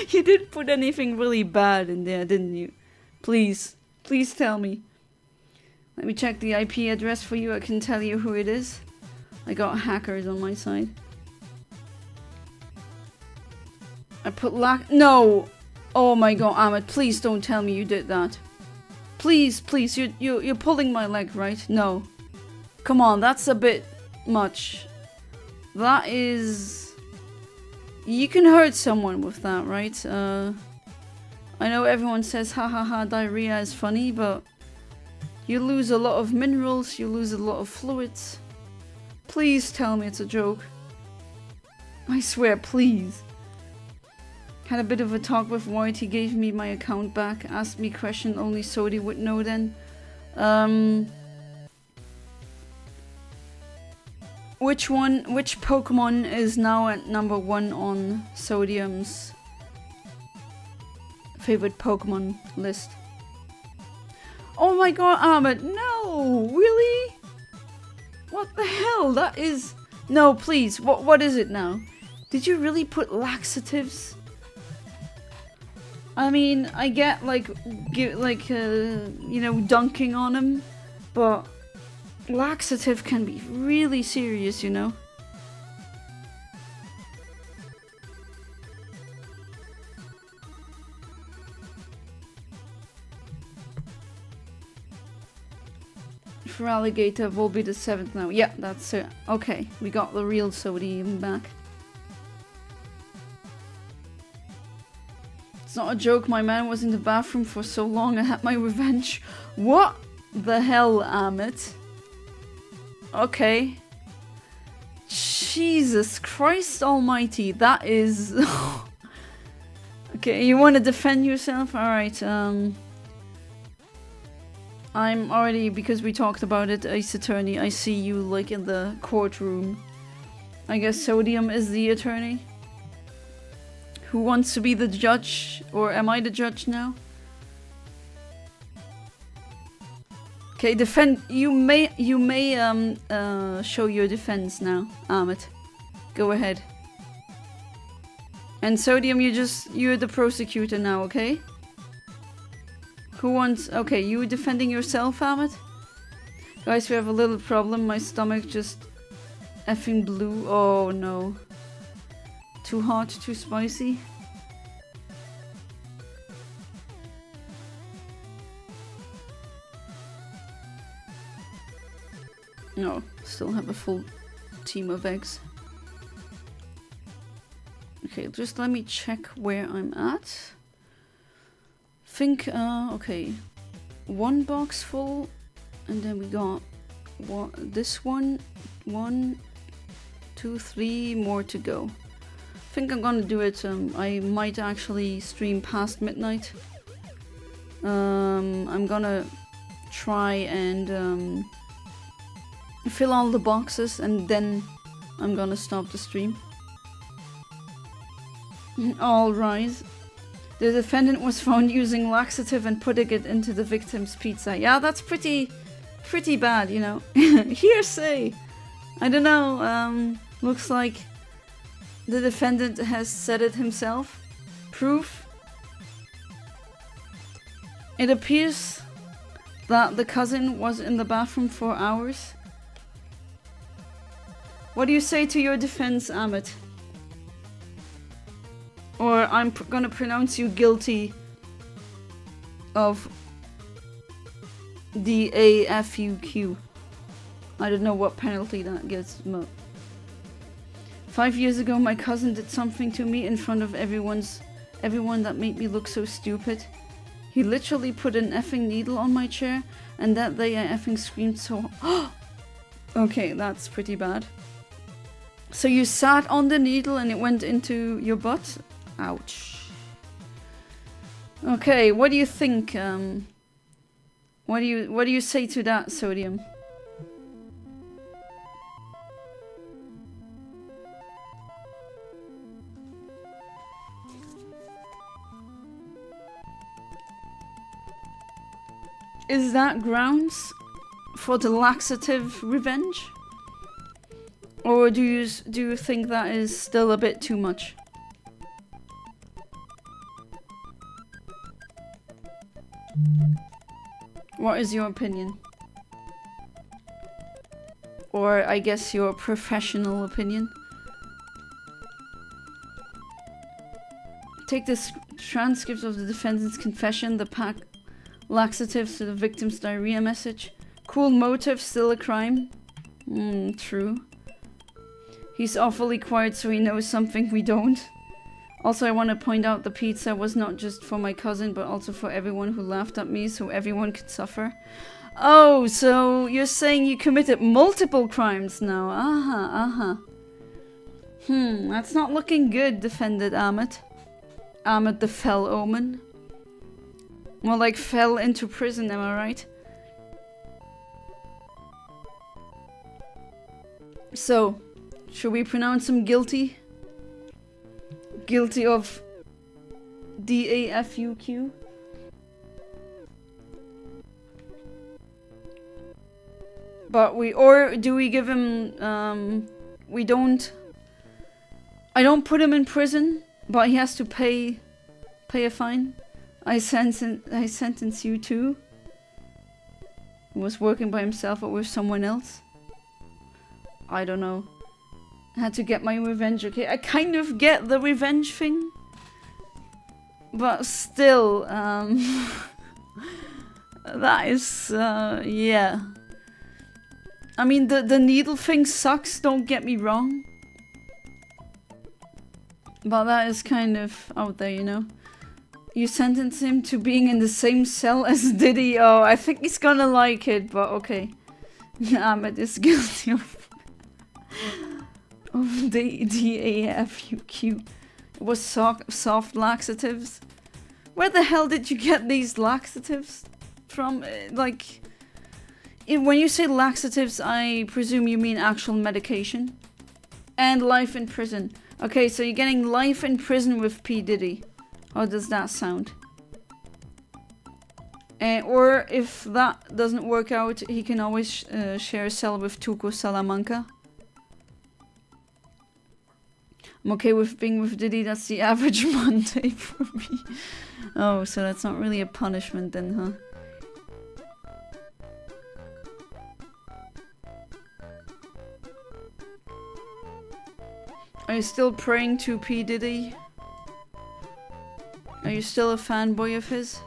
didn't put anything really bad in there, didn't you? Please tell me. Let me check the IP address for you. I can tell you who it is. I got hackers on my side. I put no! Oh my god, Ahmed, please don't tell me you did that. Please, you're pulling my leg, right? No. Come on, that's a bit much. That is... You can hurt someone with that, right? I know everyone says ha ha ha diarrhea is funny, but you lose a lot of minerals, you lose a lot of fluids. Please tell me it's a joke. I swear, please. Had a bit of a talk with White, he gave me my account back, asked me question only Sodi would know then. Which Pokemon is now at number 1 on Sodium's favorite Pokemon list? Oh my god, Ahmed, no! Really? What the hell? That is... No, please, what is it now? Did you really put laxatives? I mean, I get like, you know, dunking on him, but laxative can be really serious, you know? For Alligator will be the 7th now. Yeah, that's it. Okay, we got the real sodium back. It's not a joke, my man was in the bathroom for so long I had my revenge. What the hell, Amit? Okay. Jesus Christ almighty, that is... Okay, you want to defend yourself? Alright, I'm already, because we talked about it, Ace Attorney, I see you like in the courtroom. I guess Sodium is the attorney? Who wants to be the judge? Or am I the judge now? Okay, defend. You may show your defense now, Ahmed. Go ahead. And Sodium, you're the prosecutor now, okay? Who wants... Okay, you defending yourself, Ahmed? Guys, we have a little problem. My stomach just effing blew. Oh no. Too hot, too spicy. No, still have a full team of eggs. Okay, just let me check where I'm at. Think, okay. 1 box full, and then we got this one, 1, 2, 3 more to go. I think I'm gonna do it. I might actually stream past midnight. I'm gonna try and fill all the boxes, and then I'm gonna stop the stream. All rise. The defendant was found using laxative and putting it into the victim's pizza. Yeah, that's pretty bad, you know. Hearsay. I don't know. Looks like the defendant has said it himself. Proof. It appears that the cousin was in the bathroom for hours. What do you say to your defense, Amit? Or I'm gonna pronounce you guilty of the AFUQ. I don't know what penalty that gets. 5 years ago, my cousin did something to me in front of everyone that made me look so stupid. He literally put an effing needle on my chair, and that day I effing screamed so... Okay, that's pretty bad. So you sat on the needle and it went into your butt? Ouch. Okay, what do you think? What do you say to that, Sodium? Is that grounds for the laxative revenge? Or do you think that is still a bit too much? What is your opinion? Or I guess your professional opinion? Take the transcripts of the defendant's confession, the pack laxatives to the victim's diarrhea message. Cool motive, still a crime? True. He's awfully quiet so he knows something we don't. Also, I want to point out the pizza was not just for my cousin, but also for everyone who laughed at me, so everyone could suffer. Oh, so you're saying you committed multiple crimes now? That's not looking good, defended Ahmed. Ahmed the Fell Omen. More like fell into prison, am I right? So, should we pronounce him guilty? Guilty of DAFUQ? But or do we give him, I don't put him in prison, but he has to pay a fine. I sentence you to. He was working by himself or with someone else. I don't know. I had to get my revenge, okay? I kind of get the revenge thing. But still, that is, yeah. I mean, the needle thing sucks, don't get me wrong. But that is kind of out there, you know? You sentence him to being in the same cell as Diddy. Oh, I think he's gonna like it, but okay. Ahmed is guilty of the DAFUQ. It was soft laxatives. Where the hell did you get these laxatives from? Like, when you say laxatives, I presume you mean actual medication. And life in prison. Okay, so you're getting life in prison with P. Diddy. How does that sound? Or if that doesn't work out, he can always share a cell with Tuco Salamanca. I'm okay with being with Diddy, that's the average Monday for me. Oh, so that's not really a punishment then, huh? Are you still praying to P. Diddy? Are you still a fanboy of his?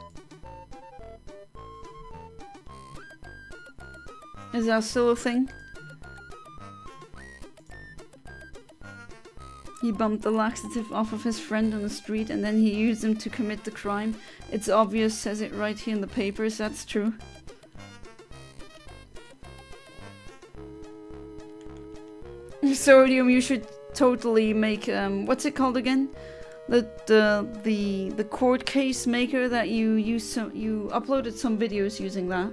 Is that still a thing? He bumped the laxative off of his friend on the street and then he used them to commit the crime. It's obvious, says it right here in the papers, that's true. Sodium, you should totally make, what's it called again? The court case maker that you use, you uploaded some videos using that.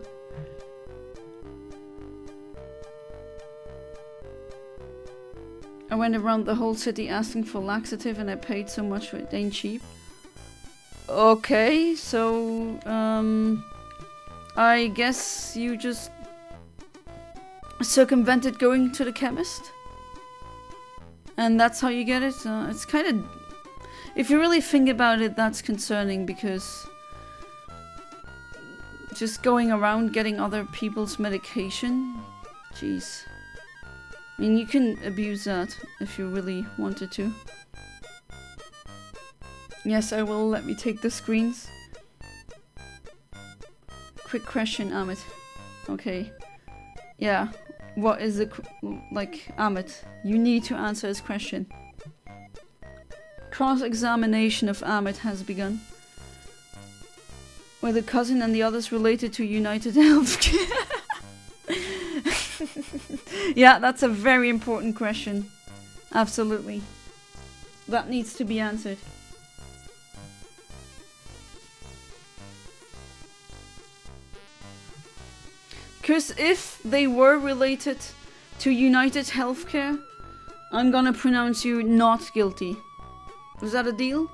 I went around the whole city asking for laxative and I paid so much for it, ain't cheap. Okay, so I guess you just circumvented going to the chemist? And that's how you get it? It's kind of... If you really think about it, that's concerning because... Just going around getting other people's medication? Jeez. I mean, you can abuse that if you really wanted to. Yes, I will. Let me take the screens. Quick question, Ahmed. Okay. Yeah. What is the... Like, Ahmed, you need to answer his question. Cross-examination of Ahmed has begun. Were the cousin and the others related to United Healthcare? Yeah, that's a very important question. Absolutely. That needs to be answered. Because if they were related to United Healthcare, I'm gonna pronounce you not guilty. Is that a deal?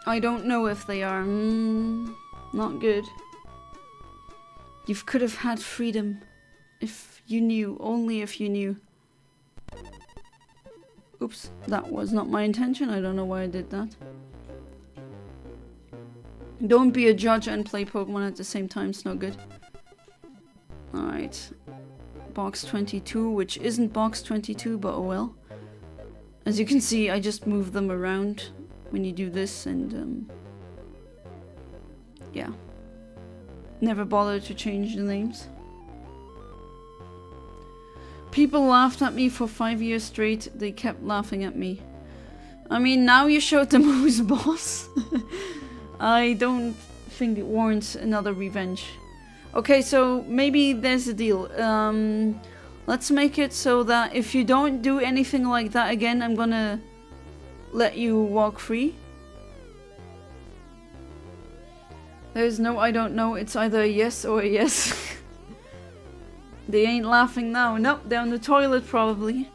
I don't know if they are. Not good. You could have had freedom if you knew, only if you knew. Oops, that was not my intention. I don't know why I did that. Don't be a judge and play Pokemon at the same time, it's not good. Alright. Box 22, which isn't box 22, but oh well. As you can see, I just move them around when you do this and yeah. Never bother to change the names. People laughed at me for 5 years straight. They kept laughing at me. I mean, now you showed them who's boss. I don't think it warrants another revenge. Okay, so maybe there's a deal. Let's make it so that if you don't do anything like that again, I'm gonna let you walk free. There's no I don't know, it's either a yes or a yes. They ain't laughing now. Nope, they're on the toilet probably.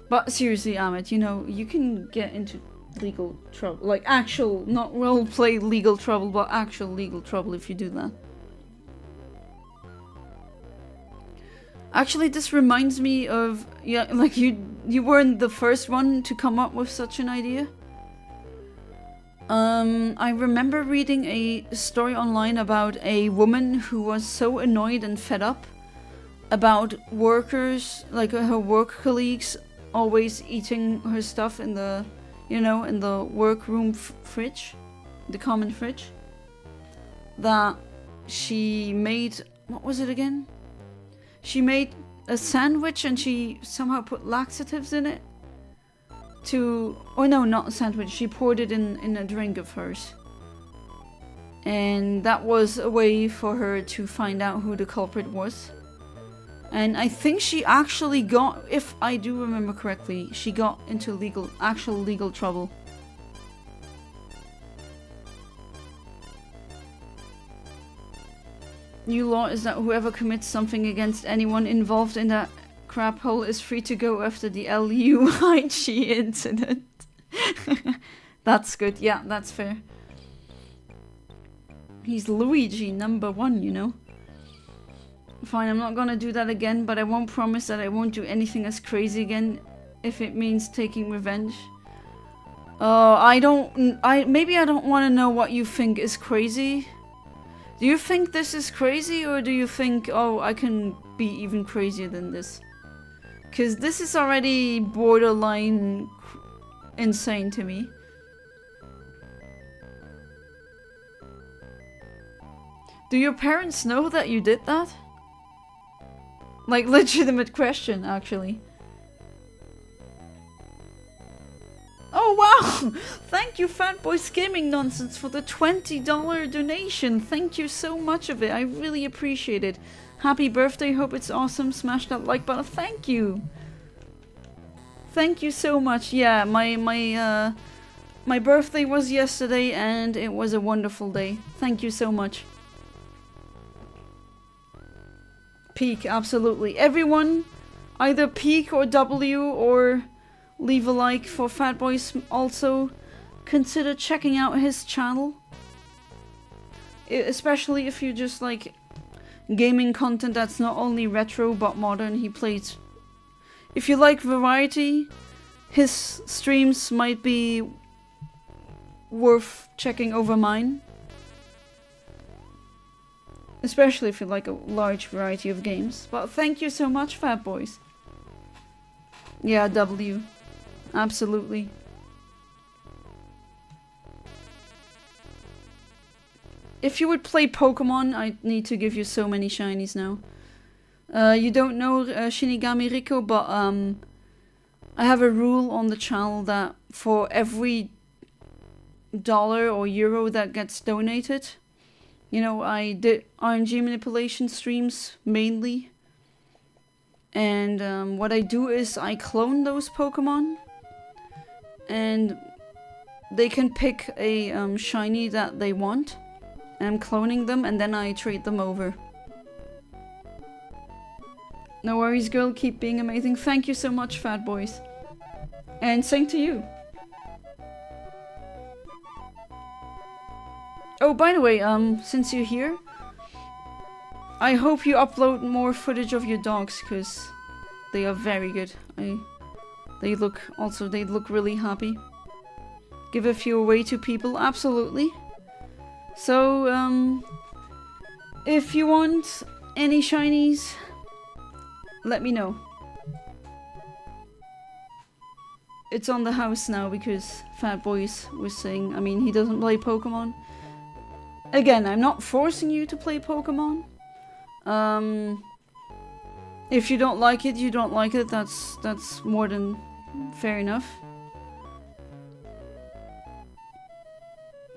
But seriously, Ahmed, you know, you can get into legal trouble. Like actual, not roleplay legal trouble, but actual legal trouble if you do that. Actually, this reminds me of, yeah, like you weren't the first one to come up with such an idea. I remember reading a story online about a woman who was so annoyed and fed up about workers, like her work colleagues, always eating her stuff in the, you know, in the workroom fridge, the common fridge, that she made, what was it again? She made a sandwich and she somehow put laxatives in it. Oh no, not a sandwich, she poured it in a drink of hers. And that was a way for her to find out who the culprit was. And I think she actually got, if I do remember correctly, she got into actual legal trouble. New law is that whoever commits something against anyone involved in that crap hole is free to go after the LUIG incident. That's good. Yeah, that's fair. He's Luigi #1, you know. Fine, I'm not gonna do that again, but I won't promise that I won't do anything as crazy again if it means taking revenge. Maybe I don't want to know what you think is crazy. Do you think this is crazy, or do you think, oh, I can be even crazier than this? Because this is already borderline insane to me. Do your parents know that you did that? Like, legitimate question, actually. Oh wow! Thank you, Fatboy's Gaming Nonsense, for the $20 donation. Thank you so much of it. I really appreciate it. Happy birthday. Hope it's awesome. Smash that like button. Thank you. Thank you so much. Yeah, my birthday was yesterday and it was a wonderful day. Thank you so much. Peak, absolutely. Everyone, either peak or W or leave a like for Fatboy. Also, consider checking out his channel. Especially if you just like gaming content that's not only retro but modern. He plays... If you like variety, his streams might be worth checking over mine. Especially if you like a large variety of games. But thank you so much, Fatboys. Yeah, W. Absolutely. If you would play Pokémon, I need to give you so many shinies now. You don't know Shinigami Rico, but I have a rule on the channel that for every dollar or euro that gets donated, you know, I did RNG manipulation streams mainly. And what I do is I clone those Pokemon. And they can pick a shiny that they want. And I'm cloning them and then I trade them over. No worries, girl. Keep being amazing. Thank you so much, Fatboys. And same to you. Oh, by the way, since you're here, I hope you upload more footage of your dogs, because they are very good. They look really happy. Give a few away to people, absolutely. So, if you want any shinies, let me know. It's on the house now because Fatboys was saying, I mean, he doesn't play Pokemon. Again, I'm not forcing you to play Pokemon. If you don't like it, you don't like it. That's more than fair enough.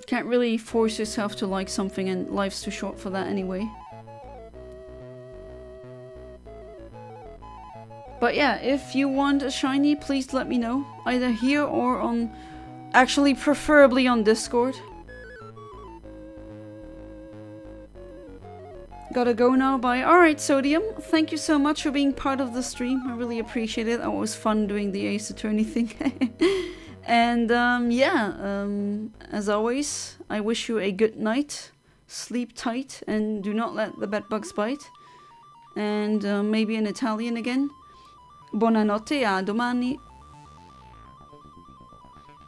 Can't really force yourself to like something, and life's too short for that anyway. But yeah, if you want a shiny, please let me know. Either here or on... Actually, preferably on Discord. Gotta go now, bye. Alright, Sodium, thank you so much for being part of the stream. I really appreciate it. It was fun doing the Ace Attorney thing. And yeah, as always, I wish you a good night. Sleep tight and do not let the bedbugs bite. And maybe in Italian again. Buonanotte, a domani.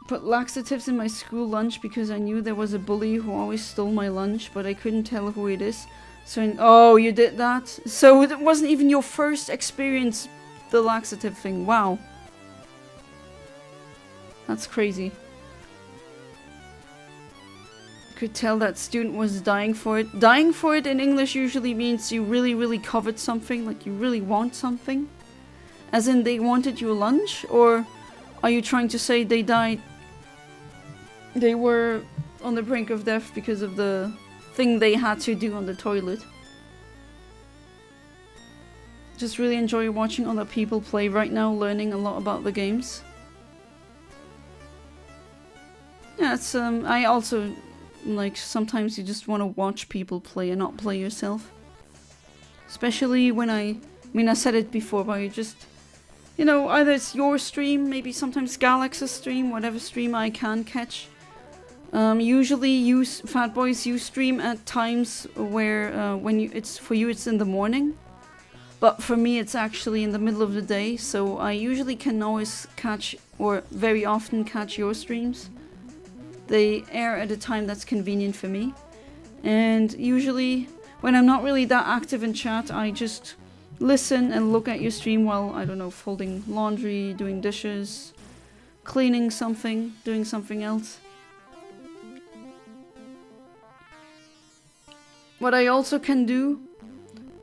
Put laxatives in my school lunch because I knew there was a bully who always stole my lunch, but I couldn't tell who it is. So, oh, you did that? So it wasn't even your first experience, the laxative thing. Wow. That's crazy. Could tell that student was dying for it. Dying for it in English usually means you really, really coveted something, like you really want something. As in they wanted your lunch? Or are you trying to say they died? They were on the brink of death because of the thing they had to do on the toilet. Just really enjoy watching other people play right now, learning a lot about the games. Yeah, it's I also like sometimes you just want to watch people play and not play yourself. Especially when I mean I said it before, but you just, you know, either it's your stream, maybe sometimes Galax's stream, whatever stream I can catch. Usually you fat boys, you stream at times where when it's for you it's in the morning, but for me it's actually in the middle of the day, so I usually can always catch, or very often catch, your streams. They air at a time that's convenient for me, and usually when I'm not really that active in chat, I just listen and look at your stream while, I don't know, folding laundry, doing dishes, cleaning something, doing something else. What I also can do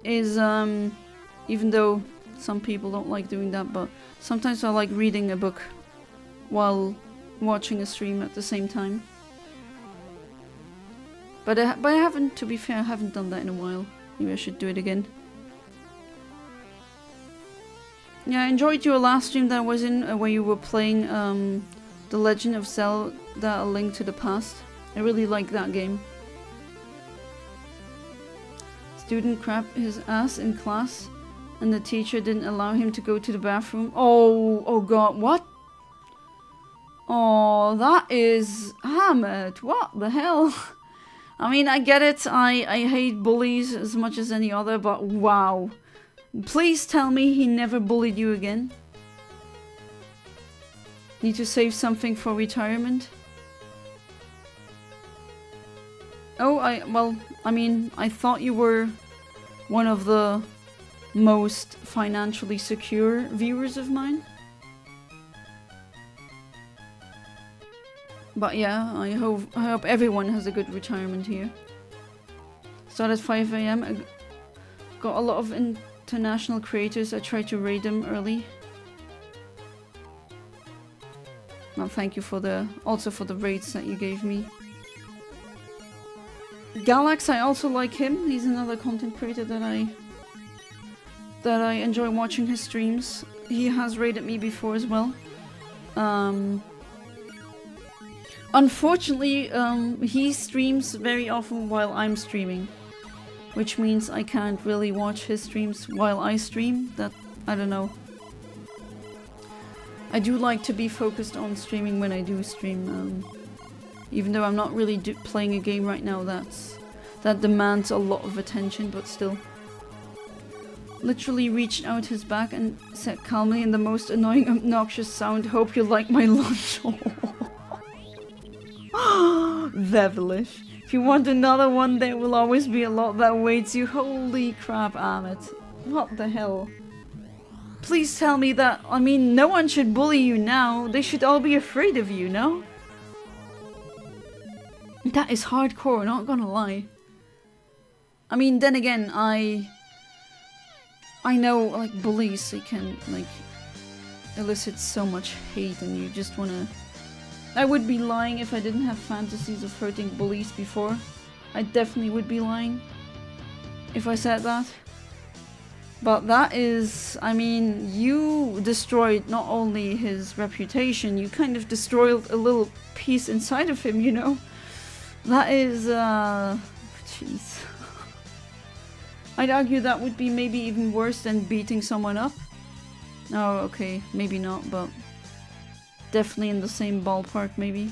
is, even though some people don't like doing that, but sometimes I like reading a book while watching a stream at the same time. But I haven't, to be fair, I haven't done that in a while. Maybe I should do it again. Yeah, I enjoyed your last stream that I was in, where you were playing The Legend of Zelda: A Link to the Past. I really liked that game. Student crapped his ass in class and the teacher didn't allow him to go to the bathroom. Oh god, what? Oh, that is Ahmed. What the hell? I mean, I get it. I hate bullies as much as any other, but wow. Please tell me he never bullied you again. Need to save something for retirement? Oh, I mean, I thought you were one of the most financially secure viewers of mine. But yeah, I hope everyone has a good retirement here. Start at 5 AM. Got a lot of international creators. I tried to raid them early. Well, thank you for also for the raids that you gave me. Galax, I also like him. He's another content creator that I enjoy watching his streams. He has raided me before as well. Unfortunately, he streams very often while I'm streaming, which means I can't really watch his streams while I stream. That, I don't know. I do like to be focused on streaming when I do stream. Even though I'm not really playing a game right now that demands a lot of attention, but still. Literally reached out his back and said calmly in the most annoying, obnoxious sound, "Hope you like my lunch." Devilish. If you want another one, there will always be a lot that waits you. Holy crap, Ahmed. What the hell? Please tell me that, I mean, no one should bully you now. They should all be afraid of you, no? That is hardcore, not gonna lie. I mean, then again, I know, like, bullies, they can, like, elicit so much hate and you just wanna... I would be lying if I didn't have fantasies of hurting bullies before. I definitely would be lying if I said that. But that is, I mean, you destroyed not only his reputation, you kind of destroyed a little piece inside of him, you know? That is, jeez. I'd argue that would be maybe even worse than beating someone up. Oh, okay, maybe not, but definitely in the same ballpark, maybe.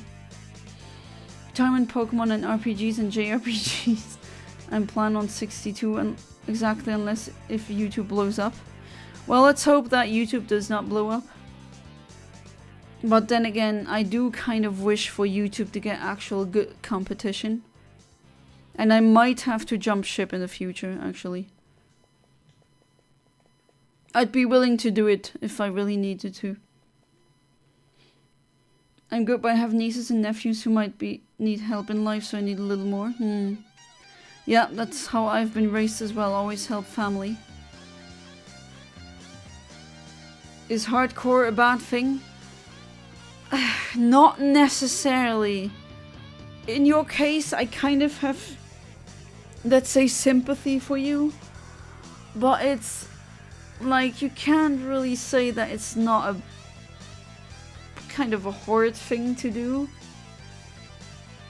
Time in Pokemon and RPGs and JRPGs. I'm planning on 62 and exactly, unless if YouTube blows up. Well, let's hope that YouTube does not blow up. But then again, I do kind of wish for YouTube to get actual good competition. And I might have to jump ship in the future, actually. I'd be willing to do it if I really needed to. I'm good, but I have nieces and nephews who might need help in life, so I need a little more. Yeah, that's how I've been raised as well, always help family. Is hardcore a bad thing? Not necessarily. In your case, I kind of have, let's say, sympathy for you. But it's like, you can't really say that it's not a kind of a horrid thing to do.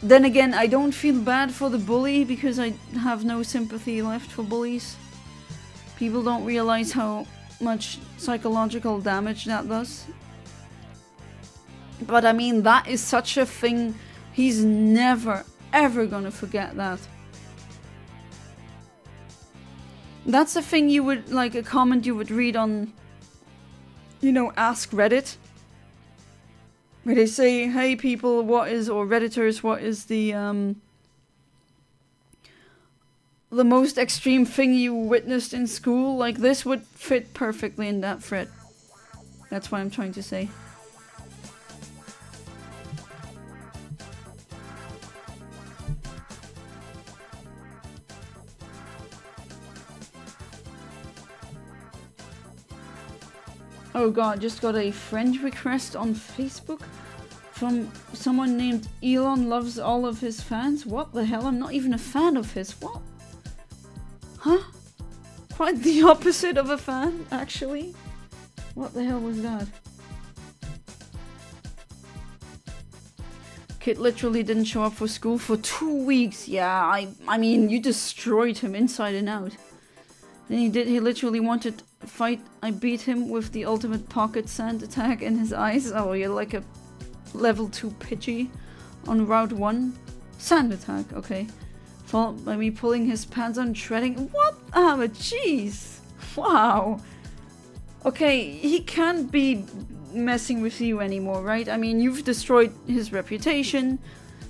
Then again, I don't feel bad for the bully because I have no sympathy left for bullies. People don't realize how much psychological damage that does. But I mean, that is such a thing. He's never ever gonna forget that. That's a thing you would, like, a comment you would read on, you know, Ask Reddit. Where they say, hey people, what is, or Redditors, what is the most extreme thing you witnessed in school? Like, this would fit perfectly in that thread. That's what I'm trying to say. Oh god, just got a friend request on Facebook from someone named Elon loves all of his fans. What the hell? I'm not even a fan of his. What? Huh? Quite the opposite of a fan, actually. What the hell was that? Kid literally didn't show up for school for 2 weeks. Yeah, I mean, you destroyed him inside and out. Then he literally wanted to fight. I beat him with the ultimate pocket sand attack in his eyes. Oh, you're like a level 2 Pidgey on Route 1. Sand attack, okay. Followed by me pulling his pants on, shredding. What? Ah, but jeez. Wow. Okay, he can't be messing with you anymore, right? I mean, you've destroyed his reputation,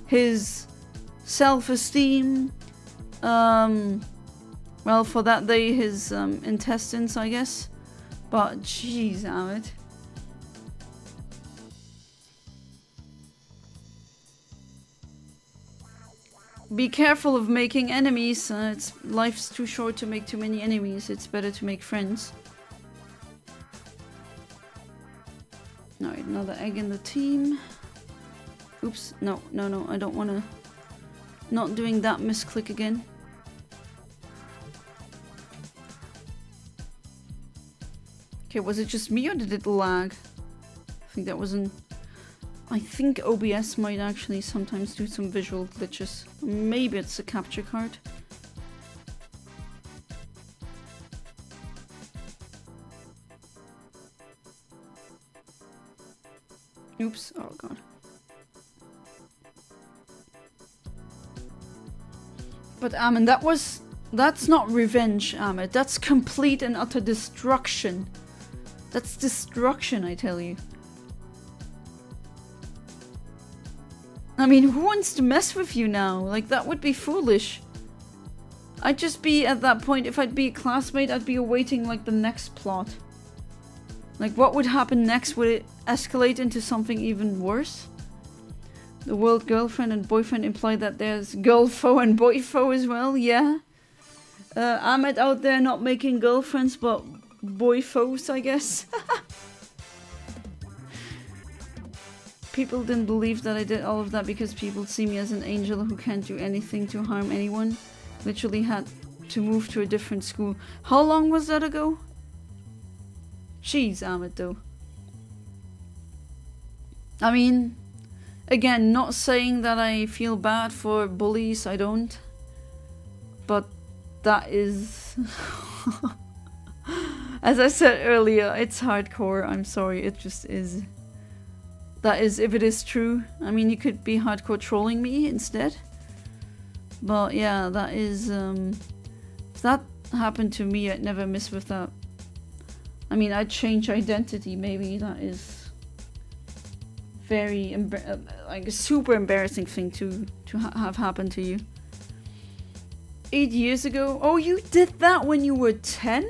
his self-esteem, well, for that day, his intestines, I guess. But jeez, Amit. Be careful of making enemies. Life's too short to make too many enemies. It's better to make friends. Alright, another egg in the team. Oops, no, I don't wanna... Not doing that misclick again. Okay, was it just me or did it lag? I think that was an... I think OBS might actually sometimes do some visual glitches. Maybe it's a capture card. Oops, oh god. But Amin, that's not revenge, Amit. That's complete and utter destruction. That's destruction, I tell you. I mean, who wants to mess with you now? Like, that would be foolish. I'd just be, at that point, if I'd be a classmate, I'd be awaiting, like, the next plot. Like, what would happen next? Would it escalate into something even worse? The word girlfriend and boyfriend imply that there's girlfo and boyfo as well, yeah? Ahmed out there not making girlfriends, but boy foes, I guess. People didn't believe that I did all of that because people see me as an angel who can't do anything to harm anyone. Literally had to move to a different school. How long was that ago? Jeez, Ahmed, though. I mean, again, not saying that I feel bad for bullies, I don't. But that is... As I said earlier, it's hardcore. I'm sorry, it just is. That is, if it is true. I mean, you could be hardcore trolling me instead. But yeah, that is, if that happened to me, I'd never miss with that. I mean, I'd change identity, maybe. That is very, like a super embarrassing thing to have happen to you. 8 years ago? Oh, you did that when you were 10?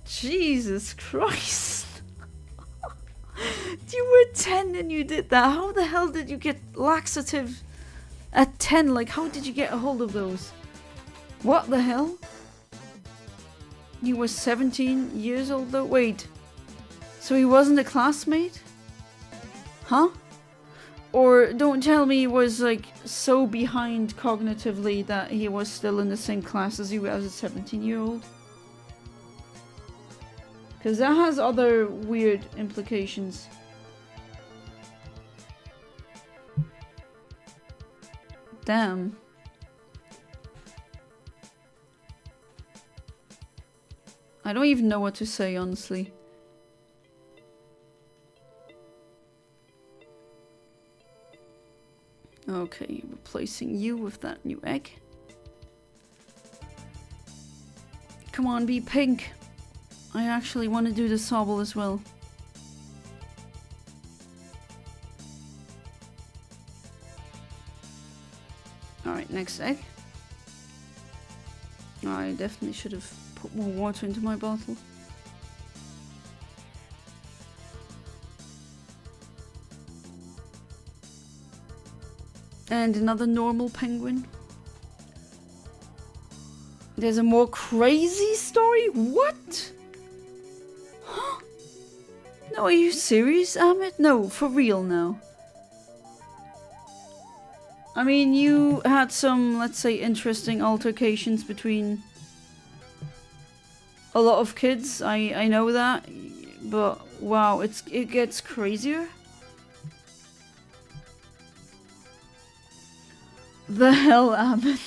Jesus Christ. You were 10 and you did that. How the hell did you get laxative at 10? Like, how did you get a hold of those? What the hell? You were 17 years old though? Wait. So he wasn't a classmate? Huh? Or don't tell me he was like so behind cognitively that he was still in the same class as you as a 17-year-old? Because that has other weird implications. Damn. I don't even know what to say, honestly. Okay, replacing you with that new egg. Come on, be pink. I actually want to do the Sobble as well. Alright, next egg. I definitely should have put more water into my bottle. And another normal penguin. There's a more crazy story? What? No, are you serious, Ahmed? No, for real now. I mean, you had some, let's say, interesting altercations between a lot of kids. I know that, but wow, it gets crazier. The hell, Ahmed?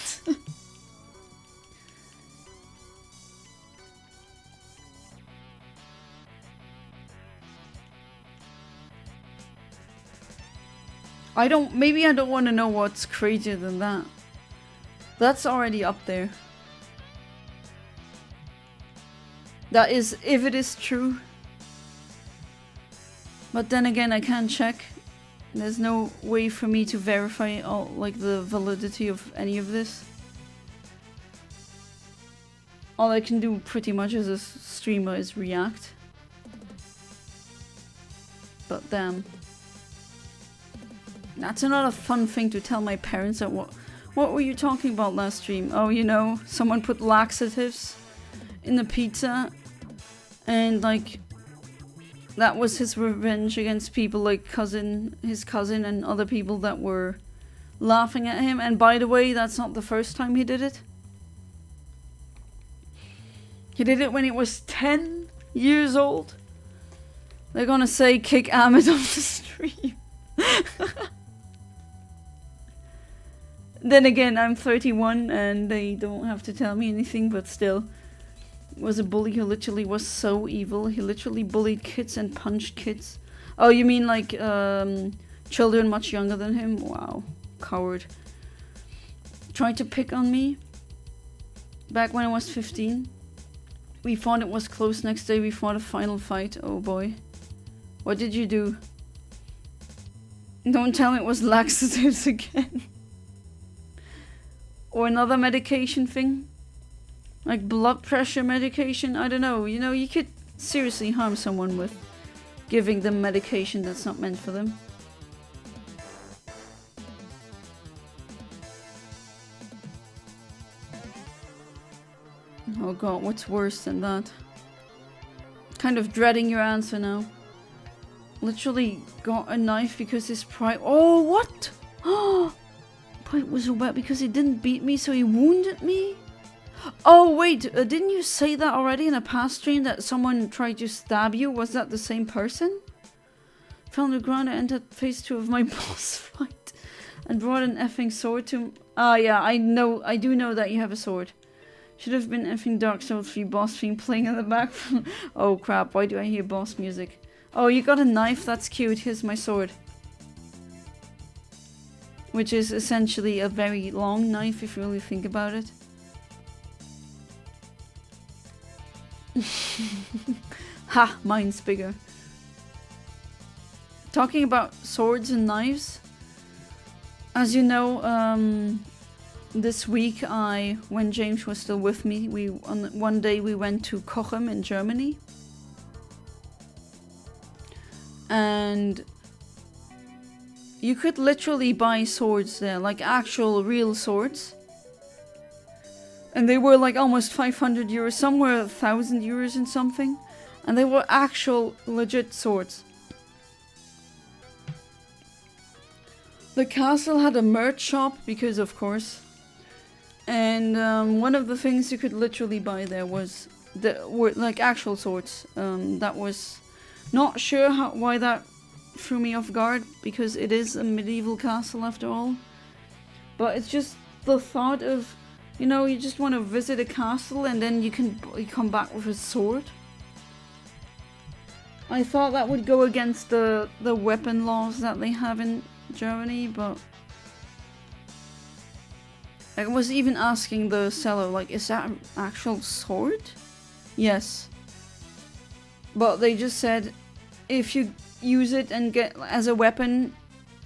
Maybe I don't want to know what's crazier than that. That's already up there. That is, if it is true. But then again, I can't check. There's no way for me to verify all, like, the validity of any of this. All I can do pretty much as a streamer is react. But damn. That's not a fun thing to tell my parents. That what were you talking about last stream? Oh, you know, someone put laxatives in the pizza, and like that was his revenge against people like his cousin and other people that were laughing at him. And by the way, that's not the first time he did it. He did it when he was 10 years old. They're gonna say kick Ahmed off the stream. Then again, I'm 31 and they don't have to tell me anything, but still. Was a bully who literally was so evil. He literally bullied kids and punched kids. Oh, you mean like children much younger than him? Wow, coward. Tried to pick on me back when I was 15. We thought it was close. Next day we fought a final fight. Oh boy. What did you do? Don't tell me it was laxatives again. Or another medication thing. Like blood pressure medication. I don't know. You know, you could seriously harm someone with giving them medication that's not meant for them. Oh god, what's worse than that? Kind of dreading your answer now. Literally got a knife because his pride. Oh, what? Oh, but it was wet because he didn't beat me, so he wounded me? Oh, wait, didn't you say that already in a past stream that someone tried to stab you? Was that the same person? Fell on the ground and entered phase 2 of my boss fight and brought an effing sword to. Ah, yeah, I do know that you have a sword. Should have been effing Dark Souls 3 boss theme playing in the background. Oh crap, why do I hear boss music? Oh, you got a knife? That's cute. Here's my sword. Which is essentially a very long knife if you really think about it. Ha! Mine's bigger. Talking about swords and knives. As you know, this week when James was still with me, one day we went to Cochem in Germany. And you could literally buy swords there, like actual real swords. And they were like almost 500 euros, some were 1,000 euros and something. And they were actual legit swords. The castle had a merch shop, because of course. And one of the things you could literally buy there were like actual swords. That was not sure why that threw me off guard, because it is a medieval castle after all. But it's just the thought of, you know, you just want to visit a castle and then you come back with a sword. I thought that would go against the weapon laws that they have in Germany, but I was even asking the seller, like, is that an actual sword? Yes. But they just said, if you use it and get as a weapon,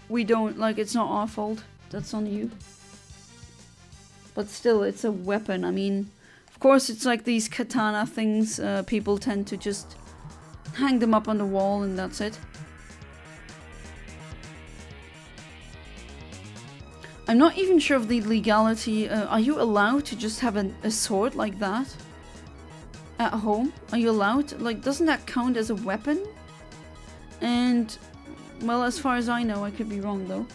we don't, like, it's not our fault. That's on you. But still, it's a weapon. I mean, of course, it's like these katana things. People tend to just hang them up on the wall and that's it. I'm not even sure of the legality. Are you allowed to just have a sword like that at home? Are you allowed? Like, doesn't that count as a weapon? And, well, as far as I know, I could be wrong though.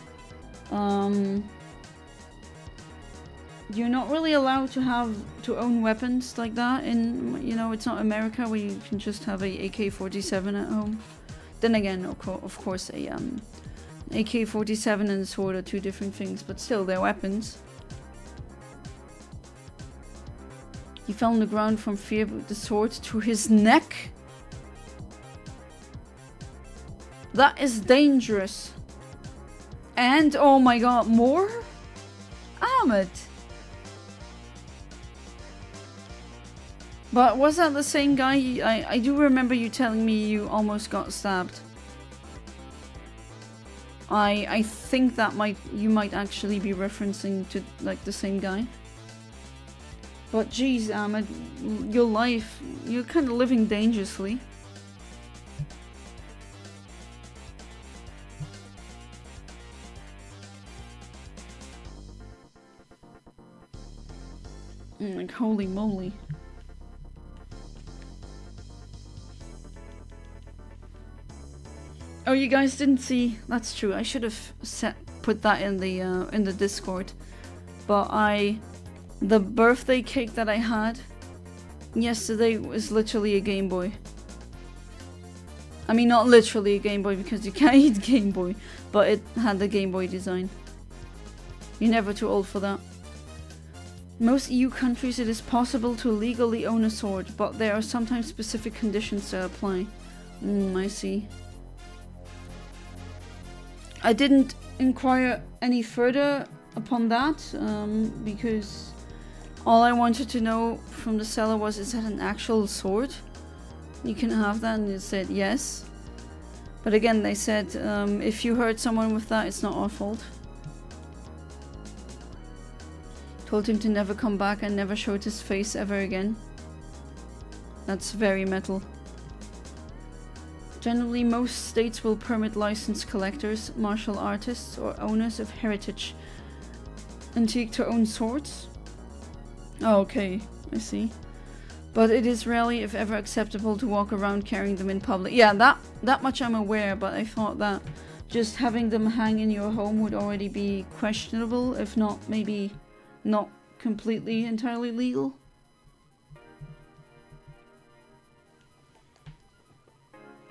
You're not really allowed to own weapons like that in, you know, it's not America where you can just have a AK-47 at home. Then again, of course, a AK-47 and a sword are two different things, but still, they're weapons. He fell on the ground from fear with the sword to his neck. That is dangerous. And, oh my god, more? Ahmed. But was that the same guy? I do remember you telling me you almost got stabbed. I think that you might actually be referencing to like the same guy. But geez, Ahmed, your life, you're kind of living dangerously. Like holy moly. Oh, you guys didn't see? That's true. I should have put that in the Discord. But the birthday cake that I had yesterday was literally a Game Boy. I mean, not literally a Game Boy because you can't eat Game Boy, but it had the Game Boy design. You're never too old for that. Most EU countries it is possible to legally own a sword, but there are sometimes specific conditions that apply. I see. I didn't inquire any further upon that, because all I wanted to know from the seller was, is that an actual sword? You can have that, and it said yes. But again, they said, if you hurt someone with that, it's not our fault. Told him to never come back and never showed his face ever again. That's very metal. Generally, most states will permit licensed collectors, martial artists, or owners of heritage antique to own swords. Oh, okay, I see. But it is rarely, if ever, acceptable to walk around carrying them in public. Yeah, that much I'm aware, but I thought that just having them hang in your home would already be questionable, if not maybe not completely entirely legal.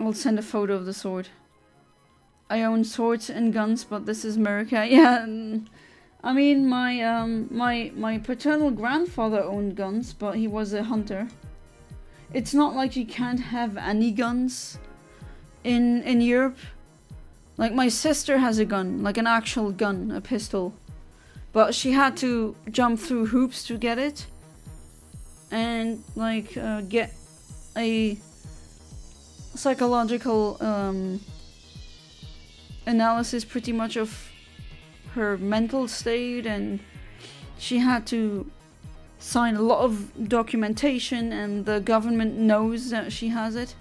I'll send a photo of the sword. I own swords and guns, but this is America. Yeah, I mean, my paternal grandfather owned guns, but he was a hunter. It's not like you can't have any guns in Europe. Like, my sister has a gun, like an actual gun, a pistol. But she had to jump through hoops to get it. And, like, get a psychological analysis pretty much of her mental state, and she had to sign a lot of documentation, and the government knows that she has it.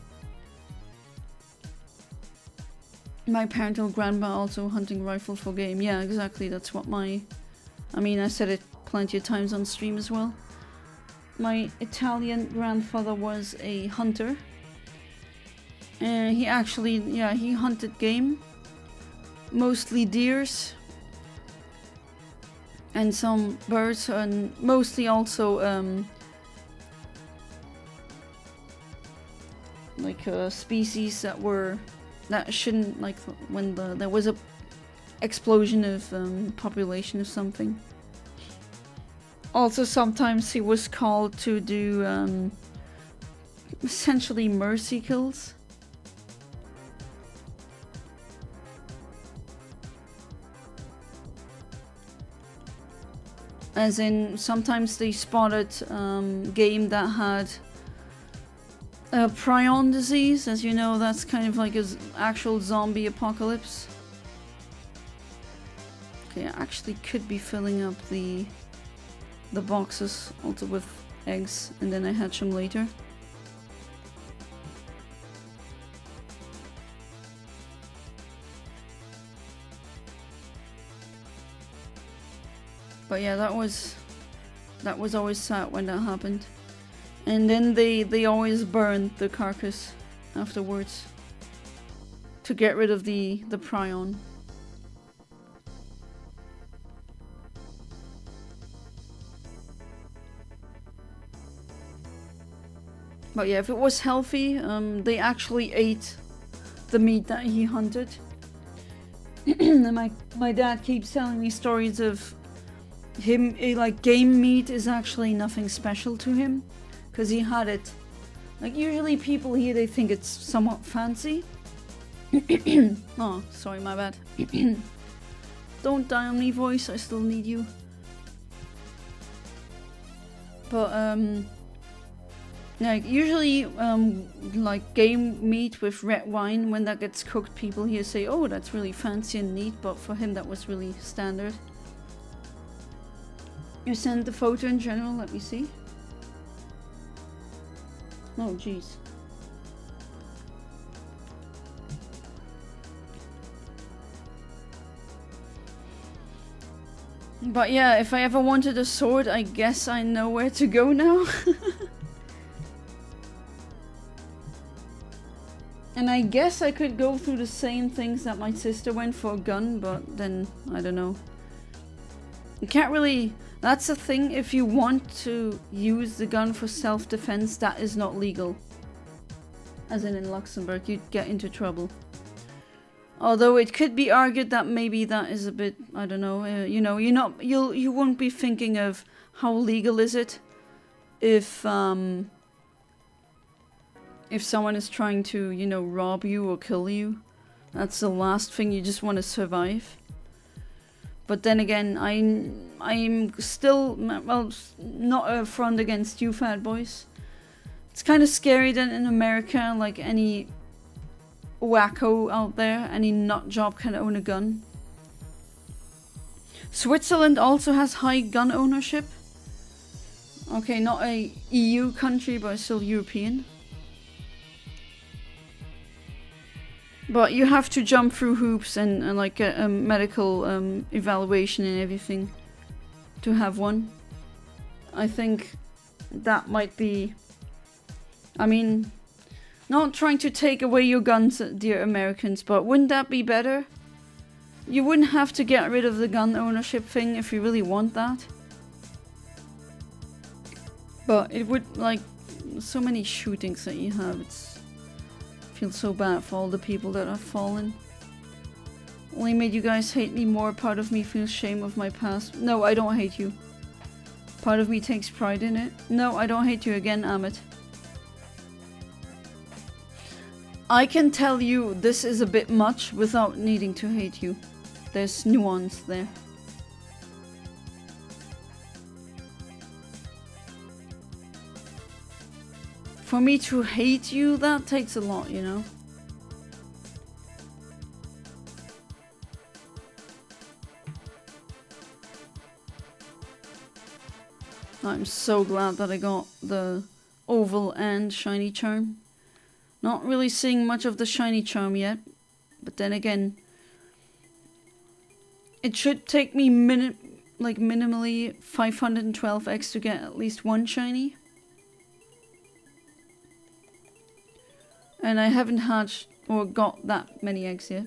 My parental grandpa also hunting rifle for game. Yeah, exactly, that's what I mean, I said it plenty of times on stream as well. My Italian grandfather was a hunter. And he actually, yeah, he hunted game. Mostly deers. And some birds, and mostly also like species that shouldn't, like when there was a explosion of population or something. Also sometimes he was called to do essentially mercy kills. As in, sometimes they spotted game that had prion disease. As you know, that's kind of like an actual zombie apocalypse. Okay, I actually could be filling up the boxes also with eggs, and then I hatch them later. But yeah, that was always sad when that happened. And then they always burned the carcass afterwards to get rid of the prion. But yeah, if it was healthy, they actually ate the meat that he hunted. And my dad keeps telling me stories of him, like, game meat is actually nothing special to him, because he had it. Like, usually people here, they think it's somewhat fancy. Oh, sorry, my bad. Don't die on me, voice, I still need you. But like, usually like game meat with red wine, when that gets cooked, people here say, oh, that's really fancy and neat, but for him that was really standard. You sent the photo in general, let me see. Oh, jeez. But yeah, if I ever wanted a sword, I guess I know where to go now. And I guess I could go through the same things that my sister went for a gun, but then, I don't know. You can't really... That's the thing, if you want to use the gun for self-defense, that is not legal. As in Luxembourg, you'd get into trouble. Although it could be argued that maybe that is a bit, I don't know, you know, you won't be thinking of how legal is it if someone is trying to, you know, rob you or kill you. That's the last thing, you just want to survive. But then again, I'm still, well, not a front against you fat boys. It's kind of scary that in America, like, any wacko out there, any nut job can own a gun. Switzerland also has high gun ownership. Okay, not a EU country, but still European. But you have to jump through hoops and like a medical evaluation and everything to have one. I think that might be I mean, not trying to take away your guns, dear Americans, but wouldn't that be better? You wouldn't have to get rid of the gun ownership thing if you really want that. But it would, like, so many shootings that you have, I feel so bad for all the people that have fallen. Only made you guys hate me more. Part of me feels shame of my past. No, I don't hate you. Part of me takes pride in it. No, I don't hate you again, Amit. I can tell you this is a bit much without needing to hate you. There's nuance there. For me to hate you, that takes a lot, you know? I'm so glad that I got the oval and shiny charm. Not really seeing much of the shiny charm yet, but then again, it should take me minimally 512x to get at least one shiny. And I haven't hatched or got that many eggs yet.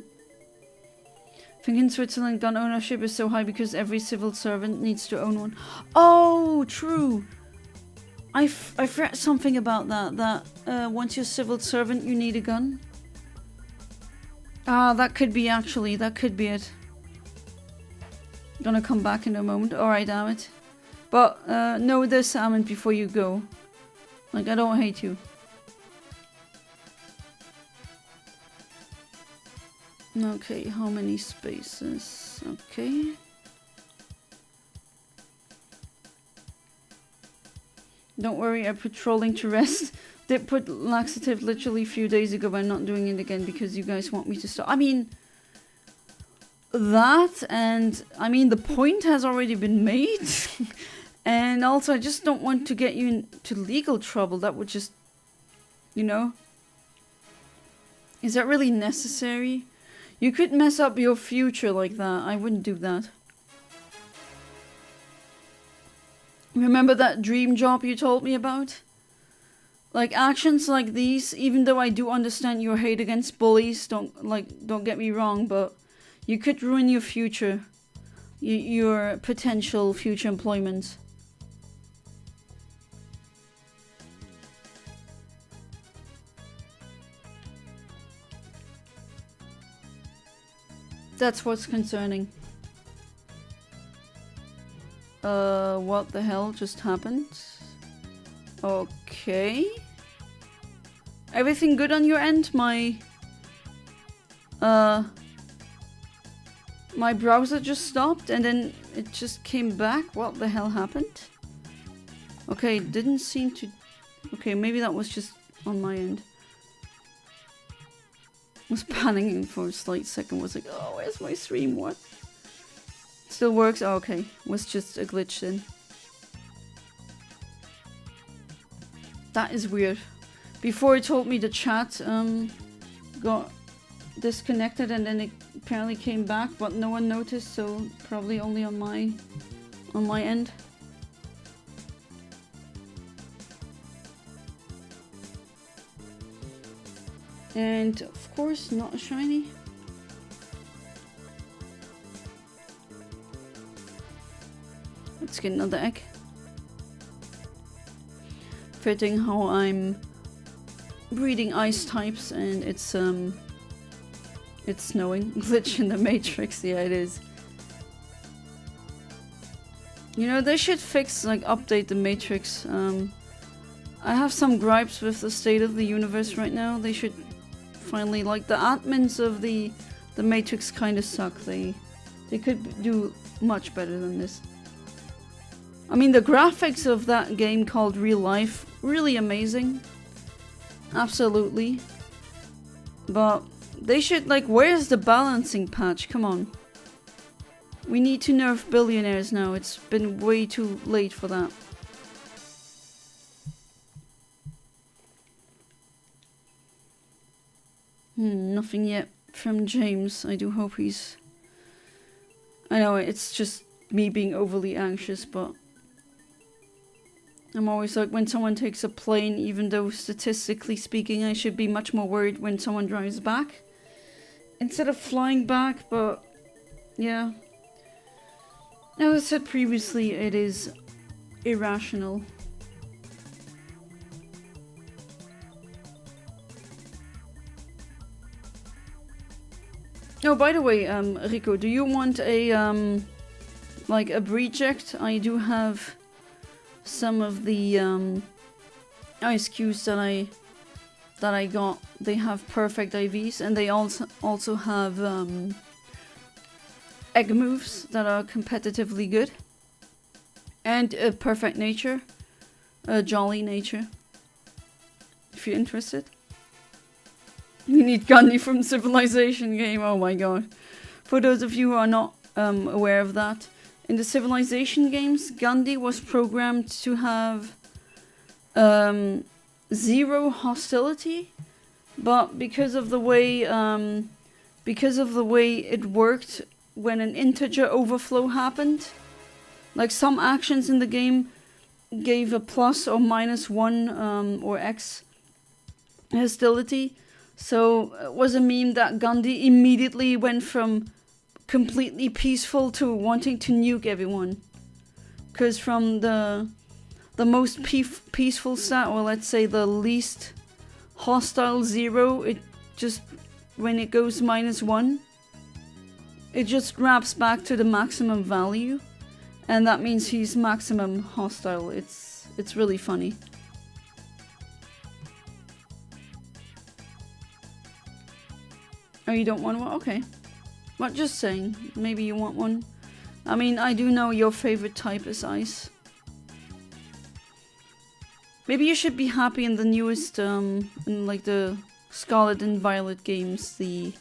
I think in Switzerland gun ownership is so high because every civil servant needs to own one. Oh, true. I've read something about that once you're a civil servant you need a gun. Ah, that could be actually, that could be it. Gonna come back in a moment. Alright, damn it. But know this, Ammon, before you go. Like, I don't hate you. Okay, how many spaces? Okay. Don't worry, I'm patrolling to rest. Did put laxative literally a few days ago, but I'm not doing it again because you guys want me to stop. I mean, that, and I mean, the point has already been made. And also, I just don't want to get you into legal trouble. That would just, you know. Is that really necessary? You could mess up your future like that. I wouldn't do that. Remember that dream job you told me about? Like, actions like these, even though I do understand your hate against bullies, don't get me wrong, but you could ruin your future. Your potential future employment. That's what's concerning. What the hell just happened? Okay. Everything good on your end? My browser just stopped and then it just came back. What the hell happened? Okay, didn't seem to... Okay, maybe that was just on my end. I was panicking for a slight second. Was like, oh, where's my stream? What? Still works? Oh, okay. Was just a glitch then. That is weird. Before it told me the chat got disconnected and then it apparently came back, but no one noticed, so probably only on my end. And of course, not a shiny. Let's get another egg. Fitting how I'm breeding ice types and it's snowing. Glitch in the matrix, yeah it is. You know, they should fix, like, update the matrix. I have some gripes with the state of the universe right now. They should finally, like, the admins of the matrix kind of suck. They could do much better than this. I mean, the graphics of that game called Real Life, really amazing. Absolutely. But they should, like, where's the balancing patch? Come on. We need to nerf billionaires now. It's been way too late for that. Nothing yet from James. I do hope he's... I know, it's just me being overly anxious, but... I'm always like, when someone takes a plane, even though statistically speaking I should be much more worried when someone drives back instead of flying back, but yeah. As I said previously, it is irrational. Oh, by the way, Rico, do you want a, like a reject? I do have some of the, ice cubes that I got. They have perfect IVs, and they also have, egg moves that are competitively good. And a perfect nature. A jolly nature. If you're interested. You need Gandhi from Civilization game, oh my god. For those of you who are not aware of that, in the Civilization games, Gandhi was programmed to have 0 hostility, but because of the way it worked when an integer overflow happened, like some actions in the game gave a plus or minus 1 or X hostility. So it was a meme that Gandhi immediately went from completely peaceful to wanting to nuke everyone. Because from the most peaceful stat, or let's say the least hostile 0, it just, when it goes -1, it just wraps back to the maximum value. And that means he's maximum hostile. It's really funny. Oh, you don't want one? Okay. But just saying, maybe you want one. I mean, I do know your favorite type is ice. Maybe you should be happy in the newest, in like the Scarlet and Violet games, the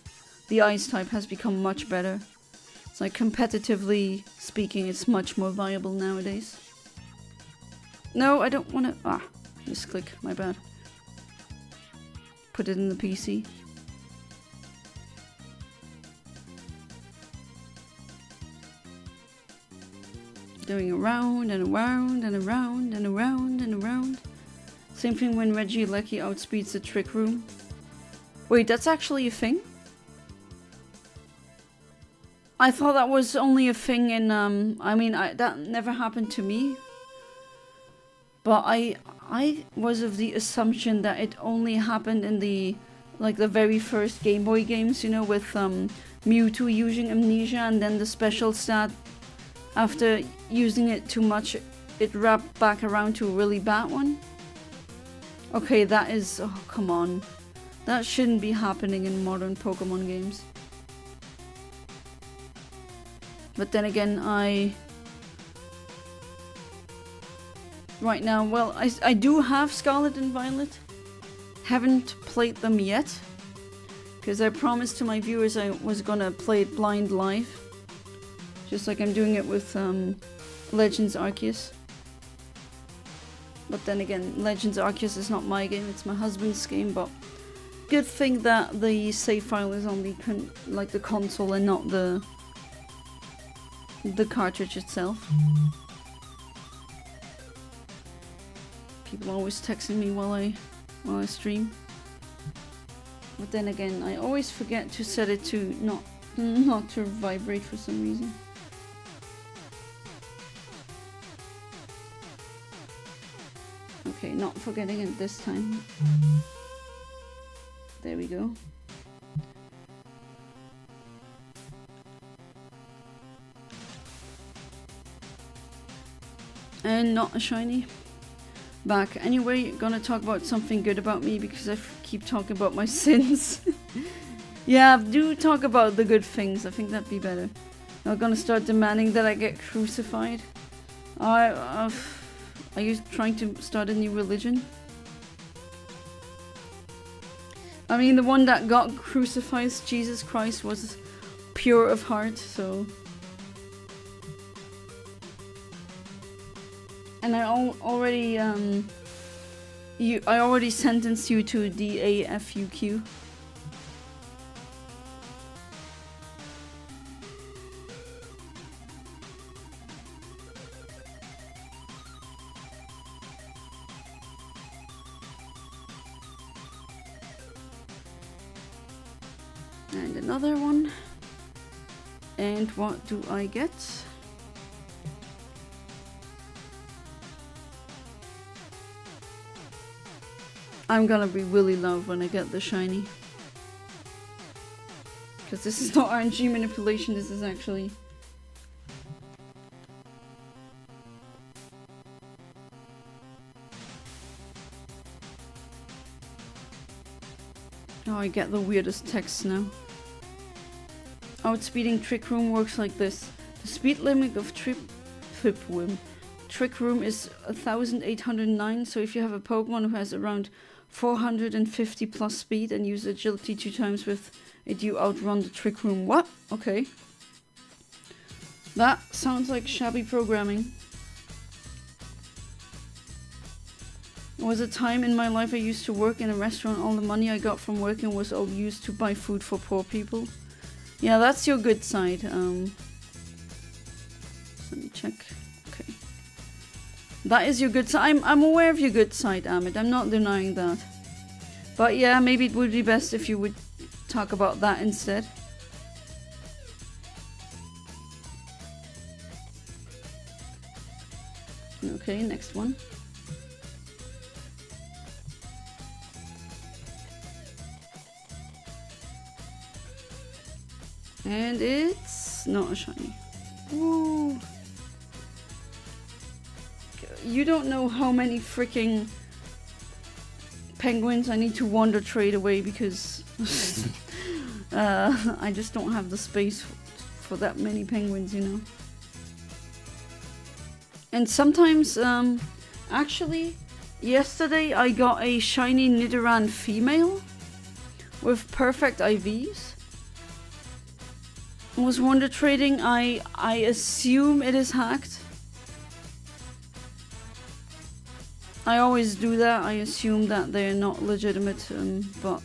ice type has become much better. It's like, competitively speaking, it's much more viable nowadays. No, I don't want to... misclick, my bad. Put it in the PC. Doing around and around and around and around and around. Same thing when Reggie Lecky outspeeds the Trick Room. Wait, that's actually a thing? I thought that was only a thing in, I mean, that never happened to me. But I was of the assumption that it only happened in the, like, the very first Game Boy games, you know, with Mewtwo using Amnesia, and then the special stat, after using it too much, it wrapped back around to a really bad one. Okay, that is... oh, come on. That shouldn't be happening in modern Pokemon games. But then again, right now, well, I do have Scarlet and Violet. Haven't played them yet. Because I promised to my viewers I was gonna play it blind live. Just like I'm doing it with Legends Arceus. But then again, Legends Arceus is not my game, it's my husband's game, but good thing that the save file is on the like the console and not the cartridge itself. People are always texting me while I stream. But then again, I always forget to set it to not to vibrate for some reason. Okay, not forgetting it this time. There we go. And not a shiny. Back. Anyway, gonna talk about something good about me because I keep talking about my sins. Yeah, do talk about the good things. I think that'd be better. Not gonna start demanding that I get crucified. Are you trying to start a new religion? I mean, the one that got crucified, Jesus Christ, was pure of heart, so... And I already, I already sentenced you to DAFUQ. And another one. And what do I get? I'm gonna be really loud when I get the shiny. Because this is not RNG manipulation, this is actually... Oh, I get the weirdest text now. Outspeeding Trick Room works like this. The speed limit of Trick Room is 1809, so if you have a Pokemon who has around 450 plus speed and use agility 2 times with it, you outrun the Trick Room. What? Okay. That sounds like shabby programming. There was a time in my life I used to work in a restaurant. All the money I got from working was all used to buy food for poor people. Yeah, that's your good side. Let me check. Okay. That is your good side. I'm aware of your good side, Amit. I'm not denying that. But yeah, maybe it would be best if you would talk about that instead. Okay, next one. And it's not a shiny. Woo! You don't know how many freaking penguins I need to wander trade away because I just don't have the space for that many penguins, you know. And sometimes, actually, yesterday I got a shiny Nidoran female with perfect IVs. I was wonder trading. I assume it is hacked. I always do that. I assume that they're not legitimate, but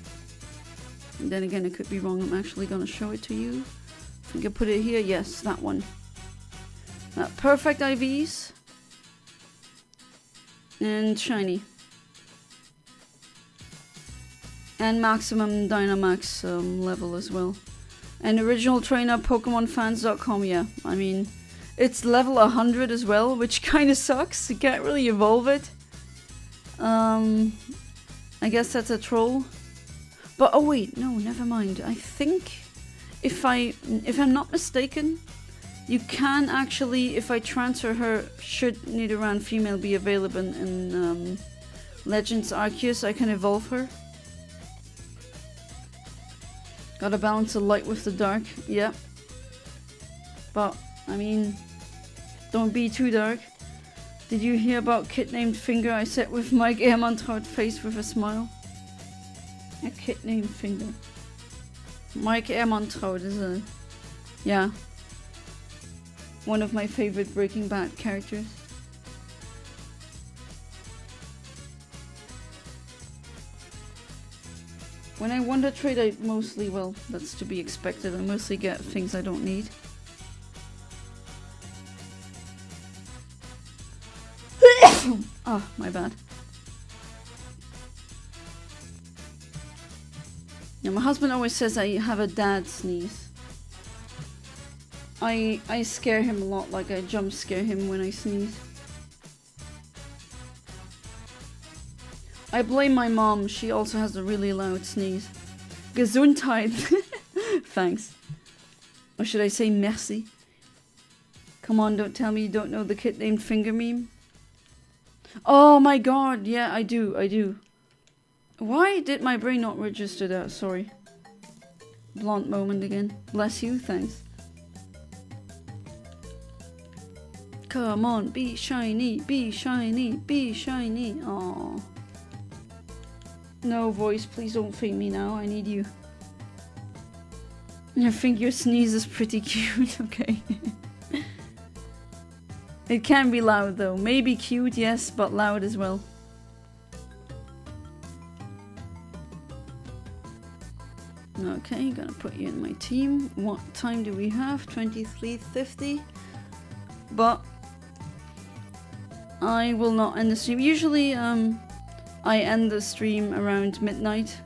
then again, I could be wrong. I'm actually gonna show it to you. I think I put it here. Yes, that one. That perfect IVs and shiny and maximum Dynamax level as well. And original trainer PokemonFans.com, yeah. I mean, it's level 100 as well, which kind of sucks. You can't really evolve it. I guess that's a troll. But oh wait, no, never mind. I think if I'm not mistaken, you can actually, if I transfer her, should Nidoran female be available in Legends Arceus, I can evolve her. Gotta balance the light with the dark, yeah. But, I mean, don't be too dark. Did you hear about kid named Finger I set with Mike Ehrmantraut face with a smile? A kid named Finger. Mike Ehrmantraut is a... yeah. One of my favorite Breaking Bad characters. When I wonder trade, I mostly, well, that's to be expected. I mostly get things I don't need. Oh, my bad. Yeah, my husband always says I have a dad sneeze. I scare him a lot, like I jump scare him when I sneeze. I blame my mom, she also has a really loud sneeze. Gesundheit. Thanks. Or should I say merci? Come on, don't tell me you don't know the kid named Finger meme. Oh my god, yeah, I do. Why did my brain not register that? Sorry. Blunt moment again. Bless you, thanks. Come on, be shiny, be shiny, be shiny. Aww. No, voice, please don't fake me now. I need you. I think your sneeze is pretty cute, okay. It can be loud though. Maybe cute, yes, but loud as well. Okay, gonna put you in my team. What time do we have? 23:50. But I will not end the stream. Usually, I end the stream around midnight,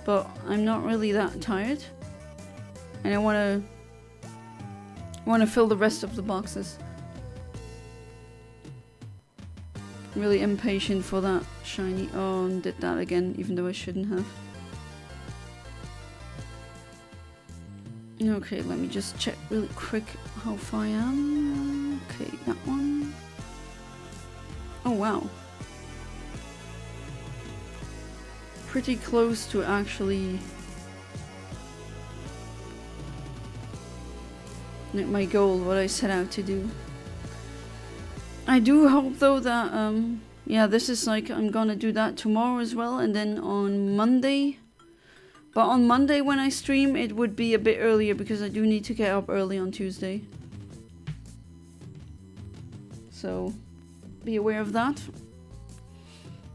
but I'm not really that tired. And I want to fill the rest of the boxes. Really impatient for that shiny. Oh, and did that again, even though I shouldn't have. Okay, let me just check really quick how far I am. Okay, that one. Oh wow. Pretty close to actually my goal, what I set out to do. I do hope though that yeah, this is like I'm gonna do that tomorrow as well, and then on Monday. But on Monday when I stream, it would be a bit earlier because I do need to get up early on Tuesday. So be aware of that.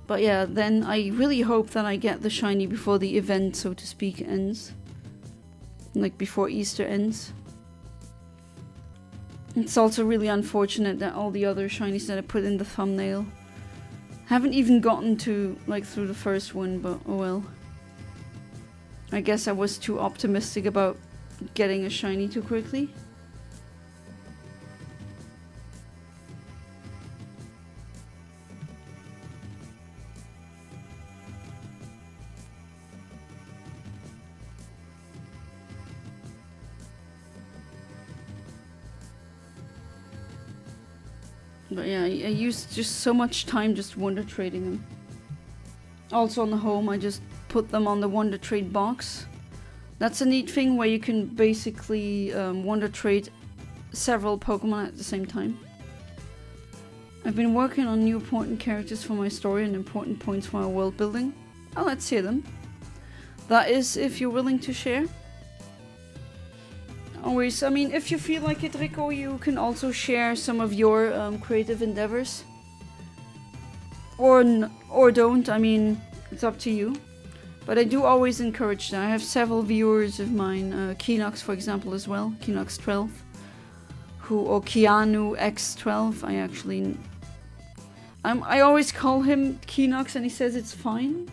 But yeah, then I really hope that I get the shiny before the event, so to speak, ends. Like before Easter ends. It's also really unfortunate that all the other shinies that I put in the thumbnail haven't even gotten to, like, through the first one, but oh well. I guess I was too optimistic about getting a shiny too quickly. But yeah, I used just so much time just wonder trading them. Also on the home, I just put them on the Wonder Trade box. That's a neat thing where you can basically Wonder Trade several Pokemon at the same time. I've been working on new important characters for my story and important points for my world building. Oh, let's hear them. That is if you're willing to share. Always, I mean, if you feel like it, Rico, you can also share some of your creative endeavors. Or don't, I mean, it's up to you. But I do always encourage that. I have several viewers of mine, Keenox for example as well, Keenox12, or Keanu X12, I always call him Keenox and he says it's fine.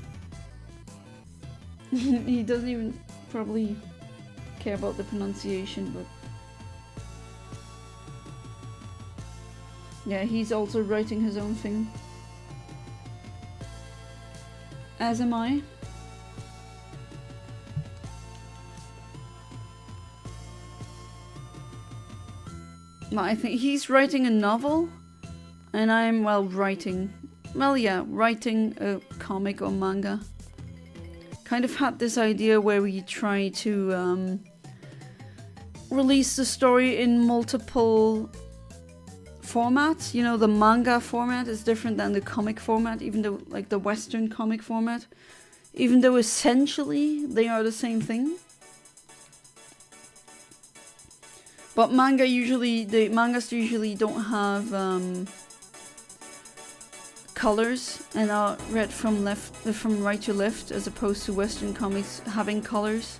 He doesn't even probably care about the pronunciation, but yeah, he's also writing his own thing. As am I. Well, I think he's writing a novel, and I'm, well, writing a comic or manga. Kind of had this idea where we try to release the story in multiple formats. You know, the manga format is different than the comic format, even though, like, the Western comic format, even though essentially they are the same thing. But mangas usually don't have colors and are read from right to left, as opposed to Western comics having colors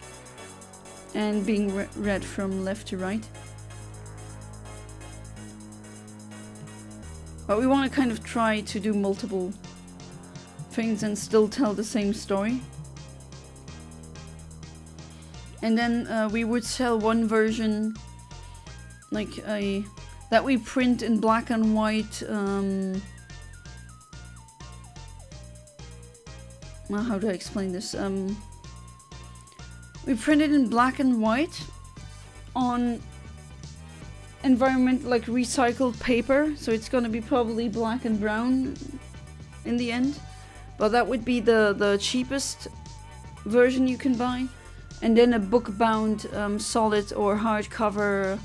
and being read from left to right. But we want to kind of try to do multiple things and still tell the same story. And then we would sell one version, like that we print in black and white. Well, how do I explain this? We print it in black and white on like recycled paper, so it's gonna be probably black and brown in the end. But that would be the cheapest version you can buy, and then a book-bound solid or hardcover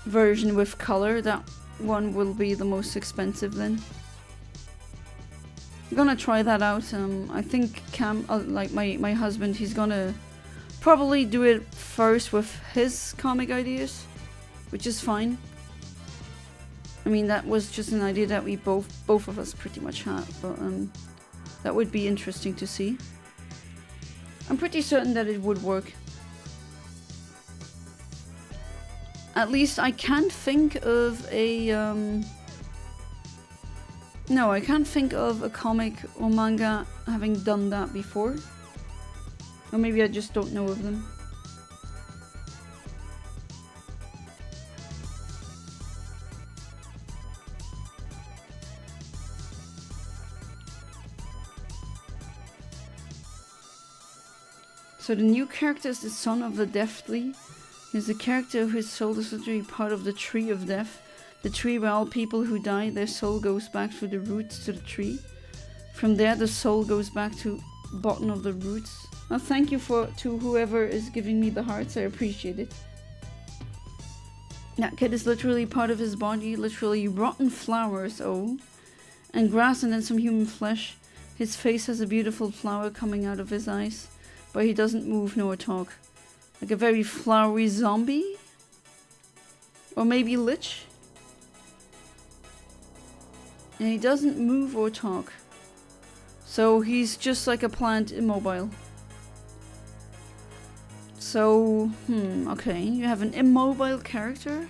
version with color. That one will be the most expensive then. I'm gonna try that out. I think Cam, like my husband, he's gonna probably do it first with his comic ideas, which is fine. I mean, that was just an idea that we both of us pretty much had, but that would be interesting to see. I'm pretty certain that it would work. At least I can't think of a no, I can't think of a comic or manga having done that before. Or maybe I just don't know of them. So the new character is the son of the Deathly. He's a character whose soul is literally part of the tree of death. The tree where all people who die, their soul goes back through the roots to the tree. From there the soul goes back to bottom of the roots. Well, thank you to whoever is giving me the hearts, I appreciate it. That kid is literally part of his body, literally rotten flowers, oh. And grass and then some human flesh. His face has a beautiful flower coming out of his eyes. But he doesn't move nor talk. Like a very flowery zombie? Or maybe lich? And he doesn't move or talk. So he's just like a plant, immobile. So, okay. You have an immobile character.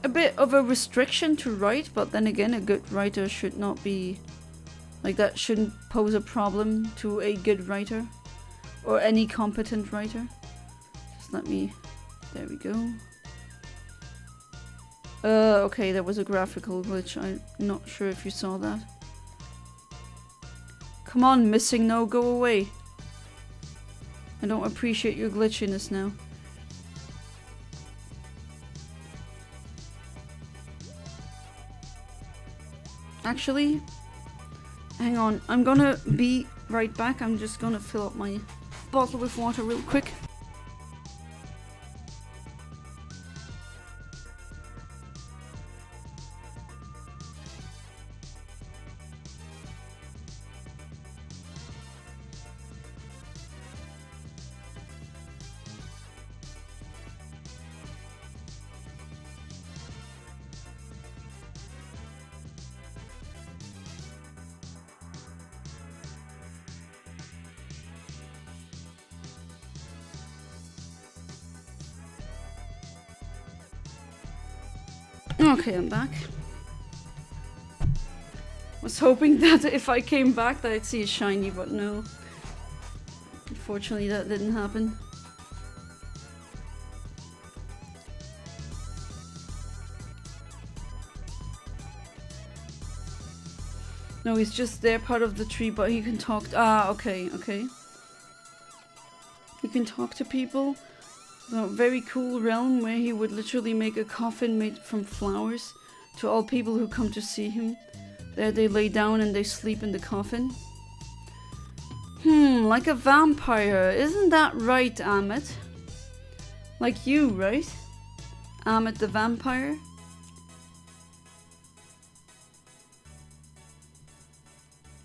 A bit of a restriction to write, but then again, a good writer should not be... Like, that shouldn't pose a problem to a good writer. Or any competent writer. Just let me... There we go. Okay, there was a graphical glitch. I'm not sure if you saw that. Come on, missing no, go away. I don't appreciate your glitchiness now. Actually... Hang on, I'm gonna be right back. I'm just gonna fill up my bottle with water real quick. Okay, I'm back. Was hoping that if I came back that I'd see a shiny, but no. Unfortunately, that didn't happen. No, he's just there, part of the tree, but he can talk. Okay, okay. He can talk to people. A very cool realm where he would literally make a coffin made from flowers to all people who come to see him. There they lay down and they sleep in the coffin. Like a vampire. Isn't that right, Amit? Like you, right? Amit the vampire?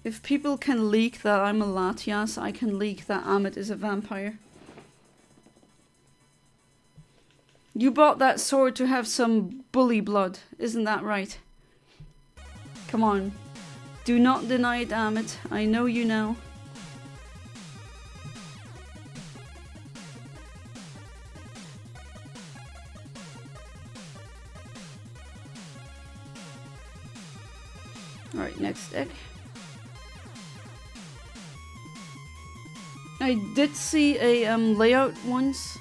If people can leak that I'm a Latias, I can leak that Amit is a vampire. You bought that sword to have some bully blood, isn't that right? Come on. Do not deny it, Amit. I know you now. Alright, next deck. I did see a layout once.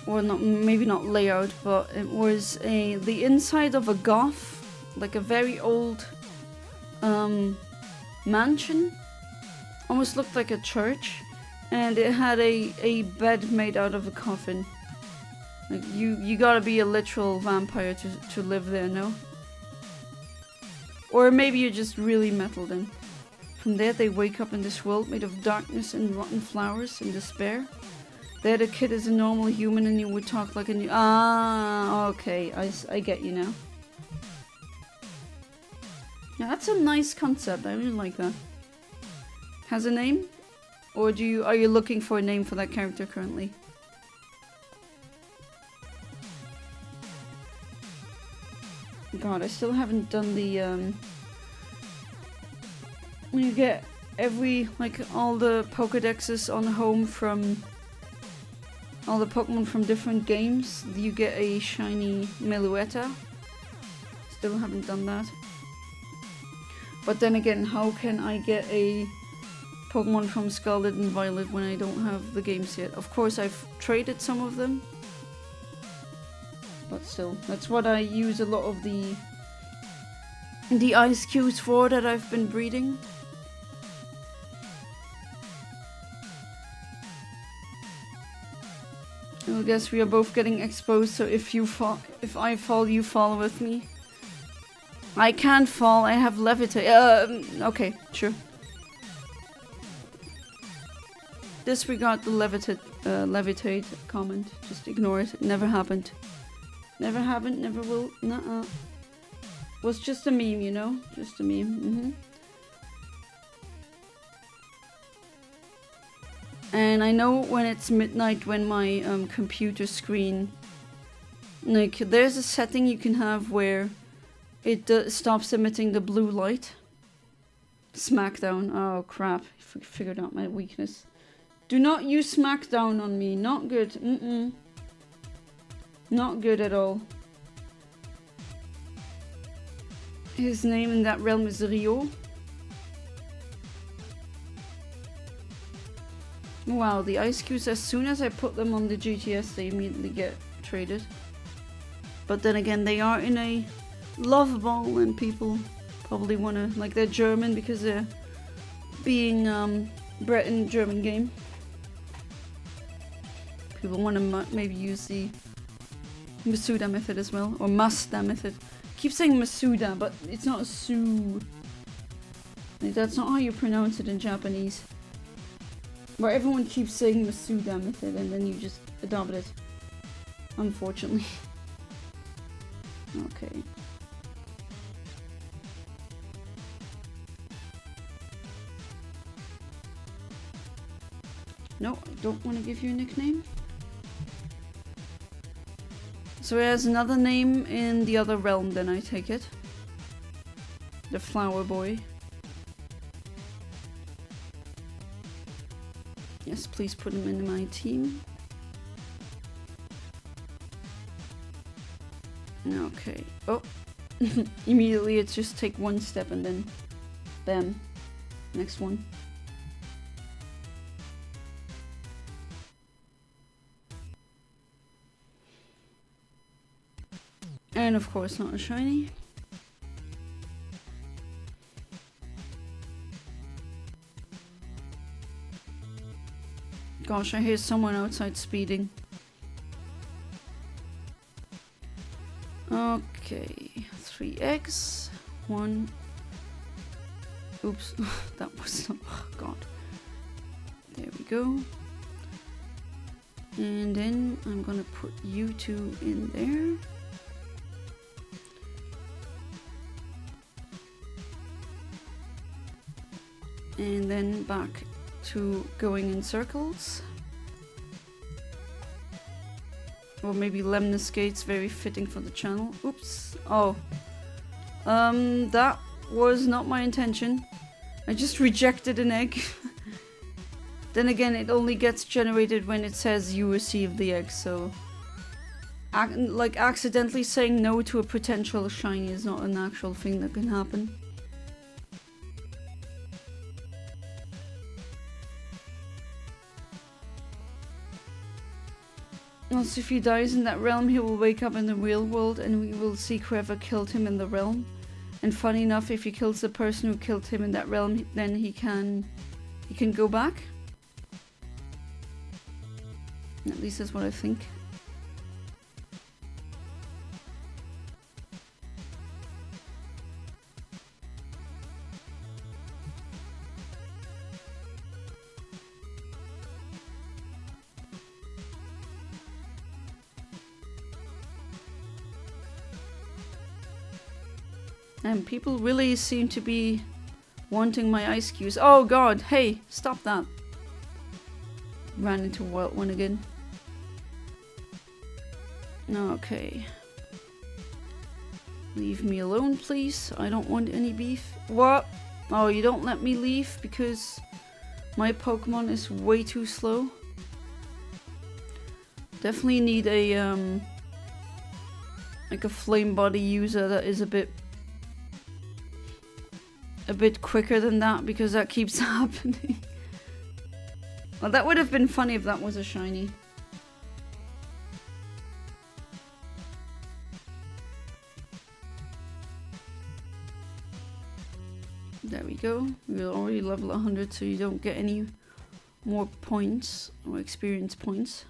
Or not, maybe not layout, but it was the inside of a goth, like a very old mansion. Almost looked like a church, and it had a bed made out of a coffin. Like you gotta be a literal vampire to live there, no? Or maybe you're just really metal then. From there they wake up in this world made of darkness and rotten flowers and despair. There the kid is a normal human and you would talk like a new... okay, I get you now. Yeah, that's a nice concept, I really like that. Has a name? Or are you looking for a name for that character currently? God, I still haven't done the when you get all the Pokédexes on home from all the Pokemon from different games, you get a shiny Meluetta. Still haven't done that. But then again, how can I get a Pokemon from Scarlet and Violet when I don't have the games yet. Of course, I've traded some of them. But still, that's what I use a lot of the ice cubes for that I've been breeding. I guess we are both getting exposed, so if I fall, you fall with me. I can't fall, I have levitate. Okay, sure. Disregard the levitate comment. Just ignore it. It never happened. Never happened, never will. Nuh-uh. Was just a meme, you know? Just a meme. And I know when it's midnight when my computer screen... Like, there's a setting you can have where it stops emitting the blue light. Smackdown. Oh, crap. I figured out my weakness. Do not use Smackdown on me. Not good. Not good at all. His name in that realm is Rio. Wow, the ice cubes, as soon as I put them on the GTS, they immediately get traded. But then again, they are in a love ball and people probably want to... Like, they're German because they're being bred in a German game. People want to maybe use the Masuda Method as well. Or Masuda Method. I keep saying Masuda, but it's not a Su. Like, that's not how you pronounce it in Japanese. Where everyone keeps saying Masuda Method and then you just adopt it. Unfortunately. Okay. No, I don't want to give you a nickname. So he has another name in the other realm, then I take it. The Flower Boy. Yes, please put him in my team. Okay. Oh. Immediately it's just take one step and then bam. Next one. And of course not a shiny. Gosh, I hear someone outside speeding. Okay, 3 eggs. 1. Oops, that was not. Oh God. There we go. And then I'm gonna put you two in there. And then back to going in circles. Or maybe Lemniscate's very fitting for the channel. Oops. Oh. That was not my intention. I just rejected an egg. Then again, it only gets generated when it says you received the egg, so... like, accidentally saying no to a potential shiny is not an actual thing that can happen. Also, if he dies in that realm, he will wake up in the real world and we will see whoever killed him in the realm. And funny enough, if he kills the person who killed him in that realm, then he can go back. At least that's what I think. And people really seem to be wanting my ice cubes. Oh God, hey, stop that. Ran into Wild One again. Okay. Leave me alone, please. I don't want any beef. What? Oh, you don't let me leave because my Pokemon is way too slow. Definitely need a like a flame body user that is a bit quicker than that, because that keeps happening. Well, that would have been funny if that was a shiny. There we go. We're already level 100, so you don't get any more points or experience points.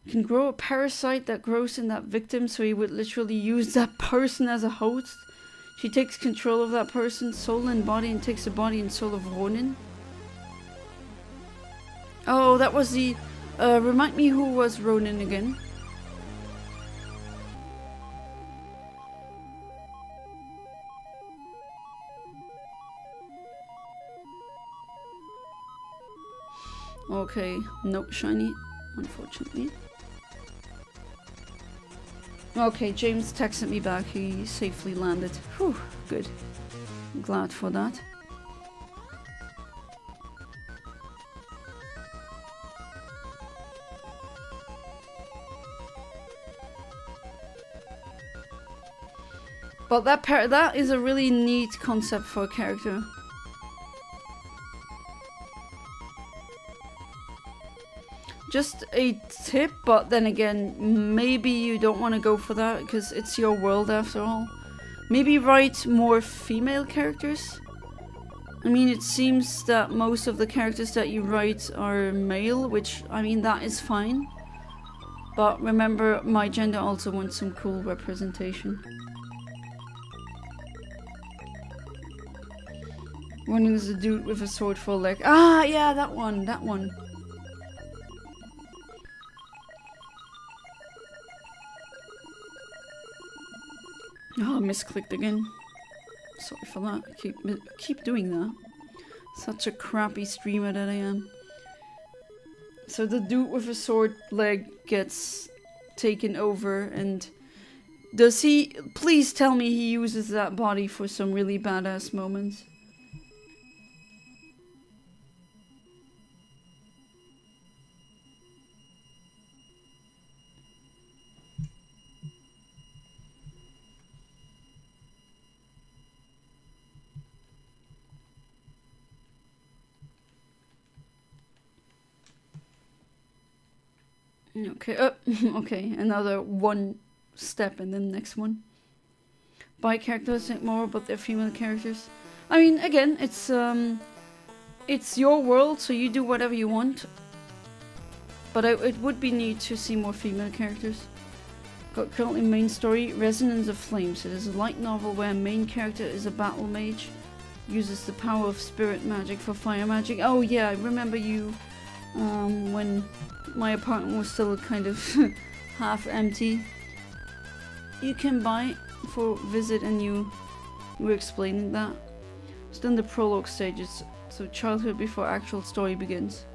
You can grow a parasite that grows in that victim, so he would literally use that person as a host. She takes control of that person's soul and body and takes the body and soul of Ronin. Oh, that was the... remind me who was Ronin again. Okay, no shiny, unfortunately. Okay, James texted me back. He safely landed. Whew, good. I'm glad for that. But that is a really neat concept for a character. Just a tip, but then again, maybe you don't want to go for that because it's your world after all. Maybe write more female characters. I mean, it seems that most of the characters that you write are male, which, I mean, that is fine. But remember, my gender also wants some cool representation. Running is a dude with a sword for a leg. Ah, yeah, that one, that one. Oh, I misclicked again. Sorry for that. I keep doing that. Such a crappy streamer that I am. So the dude with a sword leg gets taken over, and does he... Please tell me he uses that body for some really badass moments. Okay, okay, another one step and then next one. Bi characters think more about their female characters. I mean, again, it's your world, so you do whatever you want. But it would be neat to see more female characters. Got currently main story, Resonance of Flames. It is a light novel where main character is a battle mage. Uses the power of spirit magic for fire magic. Oh yeah, I remember you when my apartment was still kind of half empty. You can buy for visit and you were explaining that. Still in the prologue stages, so childhood before actual story begins.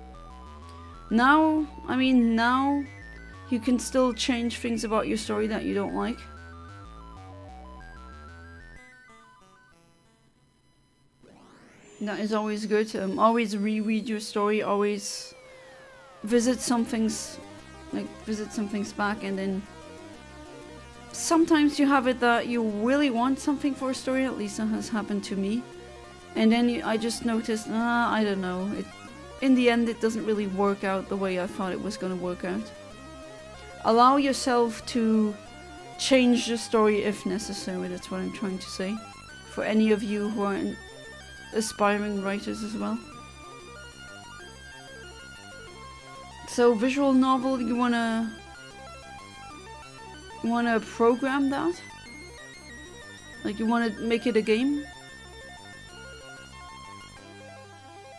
Now, I mean now, you can still change things about your story that you don't like. That is always good. Always reread your story, always visit some things back, and then sometimes you have it that you really want something for a story, at least that has happened to me. And then I just noticed, I don't know, in the end it doesn't really work out the way I thought it was going to work out. Allow yourself to change the story if necessary, that's what I'm trying to say. For any of you who are aspiring writers as well. So visual novel, you wanna program that? Like you wanna make it a game?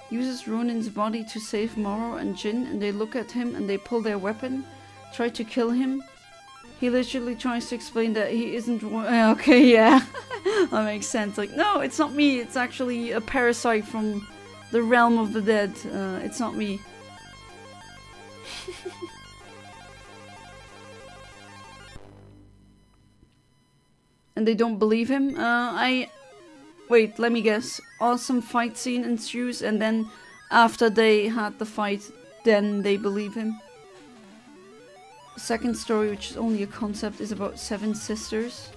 Uses Ronin's body to save Moro and Jin, and they look at him and they pull their weapon, try to kill him. He literally tries to explain that he isn't... Okay, yeah. That makes sense. Like, no, it's not me. It's actually a parasite from the realm of the dead. It's not me. And they don't believe him. Wait, let me guess. Awesome fight scene ensues, and then after they had the fight, then they believe him. Second story, which is only a concept, is about 7 sisters.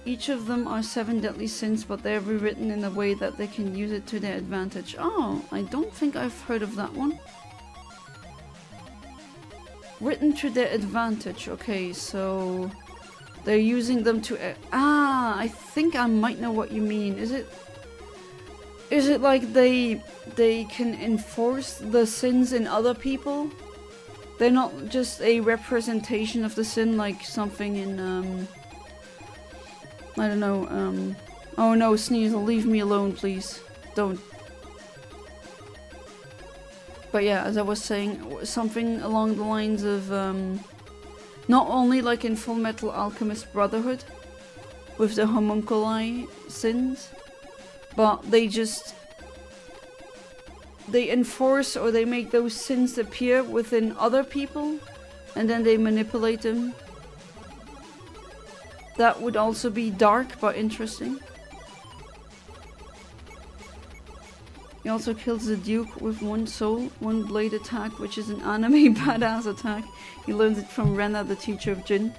Each of them are 7 deadly sins, but they're rewritten in a way that they can use it to their advantage. Oh, I don't think I've heard of that one. Written to their advantage. Okay, so they're using them to... I think I might know what you mean. Is it like they can enforce the sins in other people? They're not just a representation of the sin, like something in, I don't know, oh no, Sneasel, leave me alone, please. Don't. But yeah, as I was saying, something along the lines of, not only like in Full Metal Alchemist Brotherhood, with the homunculi sins, but they enforce or they make those sins appear within other people, and then they manipulate them. That would also be dark, but interesting. He also kills the Duke with one soul, one blade attack, which is an anime badass attack. He learns it from Rena, the teacher of Jin.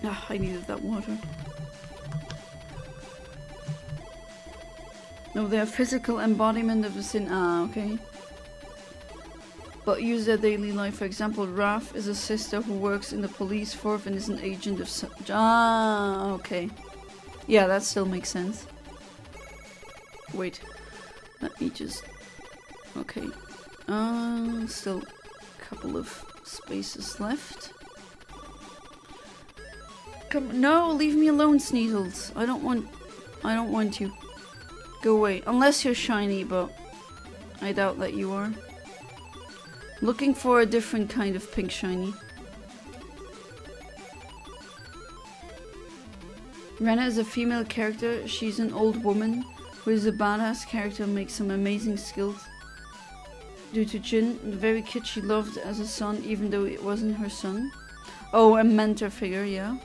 Ah, I needed that water. No, they're physical embodiment of the sin. Ah, okay. But use their daily life. For example, Raph is a sister who works in the police force and is an agent of... okay. Yeah, that still makes sense. Wait. Let me just... Okay. Still a couple of spaces left. Come... No, leave me alone, Sneasels. I don't want you. Go away. Unless you're shiny, but I doubt that you are. Looking for a different kind of pink shiny. Rena is a female character. She's an old woman who is a badass character and makes some amazing skills. Due to Jin, the very kid she loved as a son, even though it wasn't her son. Oh, a mentor figure, yeah.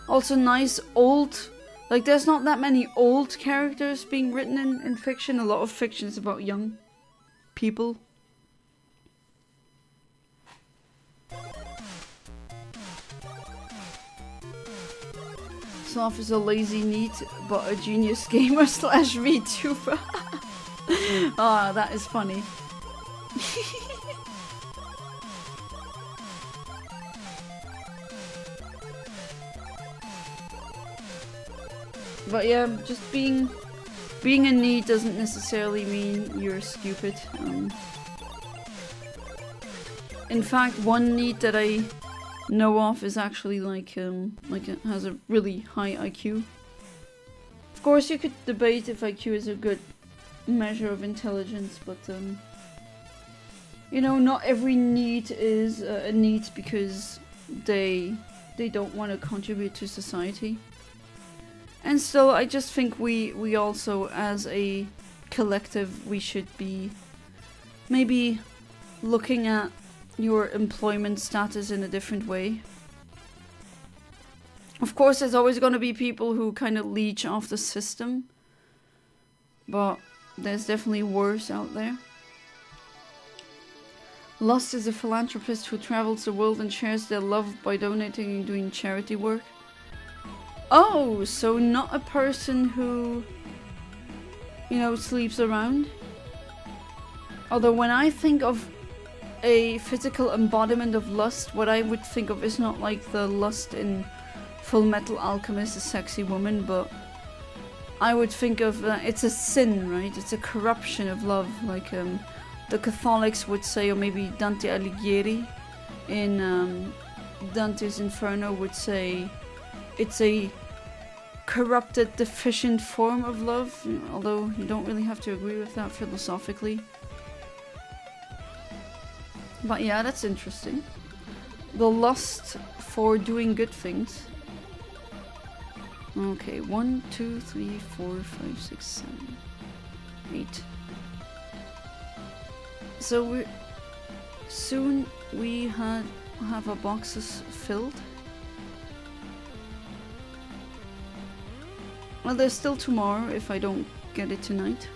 Also nice old... Like, there's not that many old characters being written in fiction. A lot of fiction is about young people. Sloth is a lazy neat, but a genius gamer slash VTuber. Ah, that is funny. But yeah, just being a need doesn't necessarily mean you're stupid. In fact, one need that I know of is actually like it has a really high IQ. Of course, you could debate if IQ is a good measure of intelligence, but you know, not every need is a need because they don't want to contribute to society. And still, I just think we also, as a collective, we should be maybe looking at your employment status in a different way. Of course, there's always going to be people who kind of leech off the system, but there's definitely worse out there. Lust is a philanthropist who travels the world and shares their love by donating and doing charity work. Oh, so not a person who, you know, sleeps around. Although when I think of a physical embodiment of lust, what I would think of is not like the lust in Full Metal Alchemist, a sexy woman, but I would think of, it's a sin, right? It's a corruption of love, like the Catholics would say, or maybe Dante Alighieri in Dante's Inferno would say, it's a corrupted, deficient form of love, although you don't really have to agree with that philosophically. But yeah, that's interesting. The lust for doing good things. Okay, 1, 2, 3, 4, 5, 6, 7, 8. So soon we have our boxes filled. Well, there's still tomorrow if I don't get it tonight.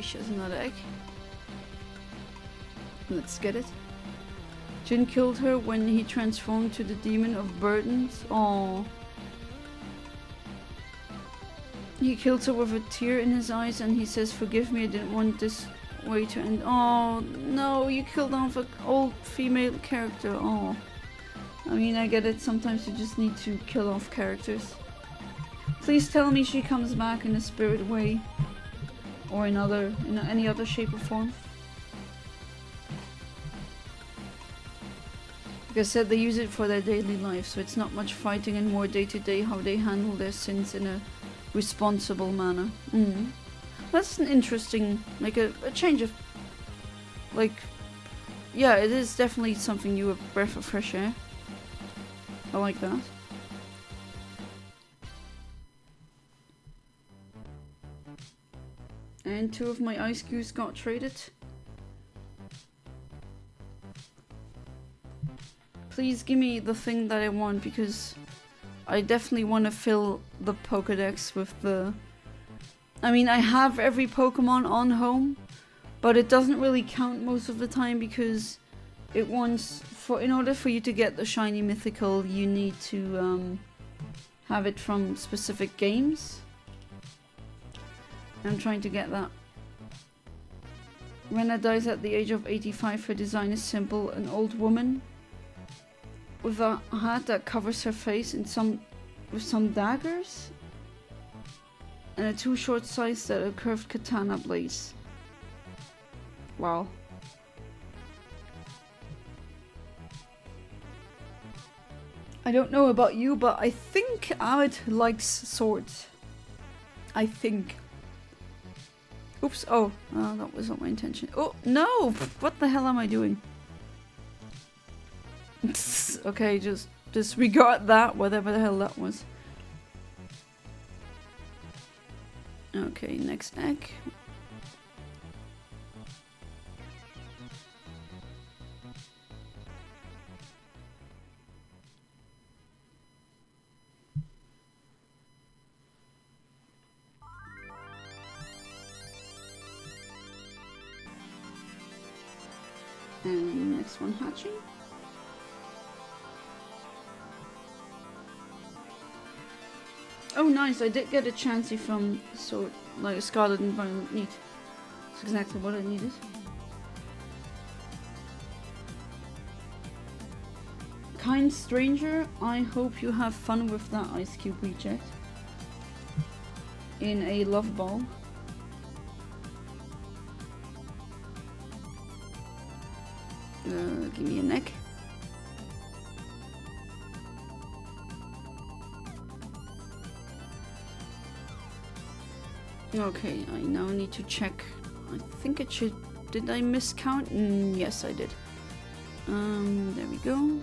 Okay, she has another egg. Let's get it. Jin killed her when he transformed to the demon of burdens. Oh. He kills her with a tear in his eyes and he says, "Forgive me, I didn't want this way to end." Oh, no, you killed off an old female character. Oh. I mean, I get it. Sometimes you just need to kill off characters. Please tell me she comes back in a spirit way. Or in any other shape or form. Like I said, they use it for their daily life, so it's not much fighting and more day-to-day how they handle their sins in a responsible manner. That's an interesting, like a change of, like, yeah, it is definitely something new, a breath of fresh air. I like that. And 2 of my ice cubes got traded. Please give me the thing that I want, because I definitely want to fill the Pokédex with the... I mean, I have every Pokemon on home, but it doesn't really count most of the time because it wants... in order for you to get the shiny mythical, you need to have it from specific games. I'm trying to get that. Rena dies at the age of 85. Her design is simple. An old woman with a hat that covers her face and with some daggers. And a 2 short scythes that are curved katana blades. Wow. I don't know about you, but I think Ahmed likes swords. I think. Oops, oh, that was not my intention. Oh, no! What the hell am I doing? Okay, just disregard that, whatever the hell that was. Okay, next egg. And next one hatching. Oh nice, I did get a Chansey from like a Scarlet Environment. Neat. That's exactly what I needed. Kind stranger, I hope you have fun with that ice cube reject. In a love ball. Give me a neck. Okay, I now need to check. I think it should... Did I miscount? Yes, I did. There we go.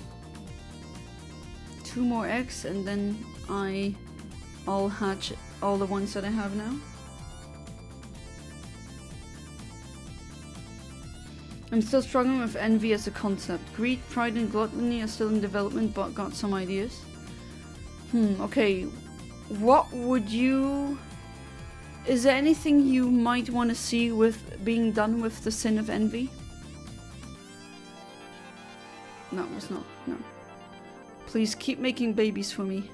2 more eggs and then I'll hatch all the ones that I have now. I'm still struggling with envy as a concept. Greed, pride and gluttony are still in development, but got some ideas. Okay. What would you... Is there anything you might want to see with being done with the sin of envy? No, it's not. No. Please keep making babies for me.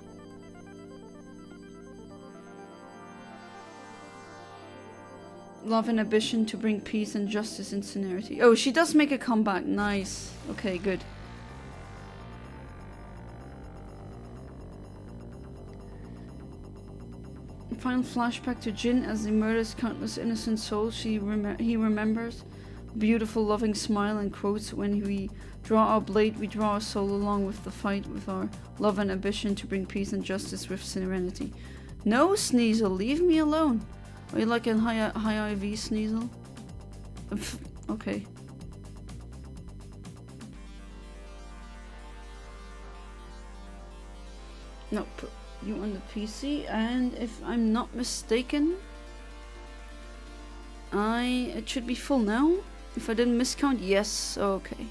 Love and ambition to bring peace and justice and sincerity. Oh, she does make a comeback. Nice. Okay, good. Final flashback to Jin as he murders countless innocent souls. He remembers beautiful loving smile and quotes, "When we draw our blade, we draw our soul along with the fight with our love and ambition to bring peace and justice with serenity." No, Sneasel, leave me alone. Are you like a high IV Sneasel? Okay. No, put you on the PC, and if I'm not mistaken, it should be full now. If I didn't miscount, yes, okay.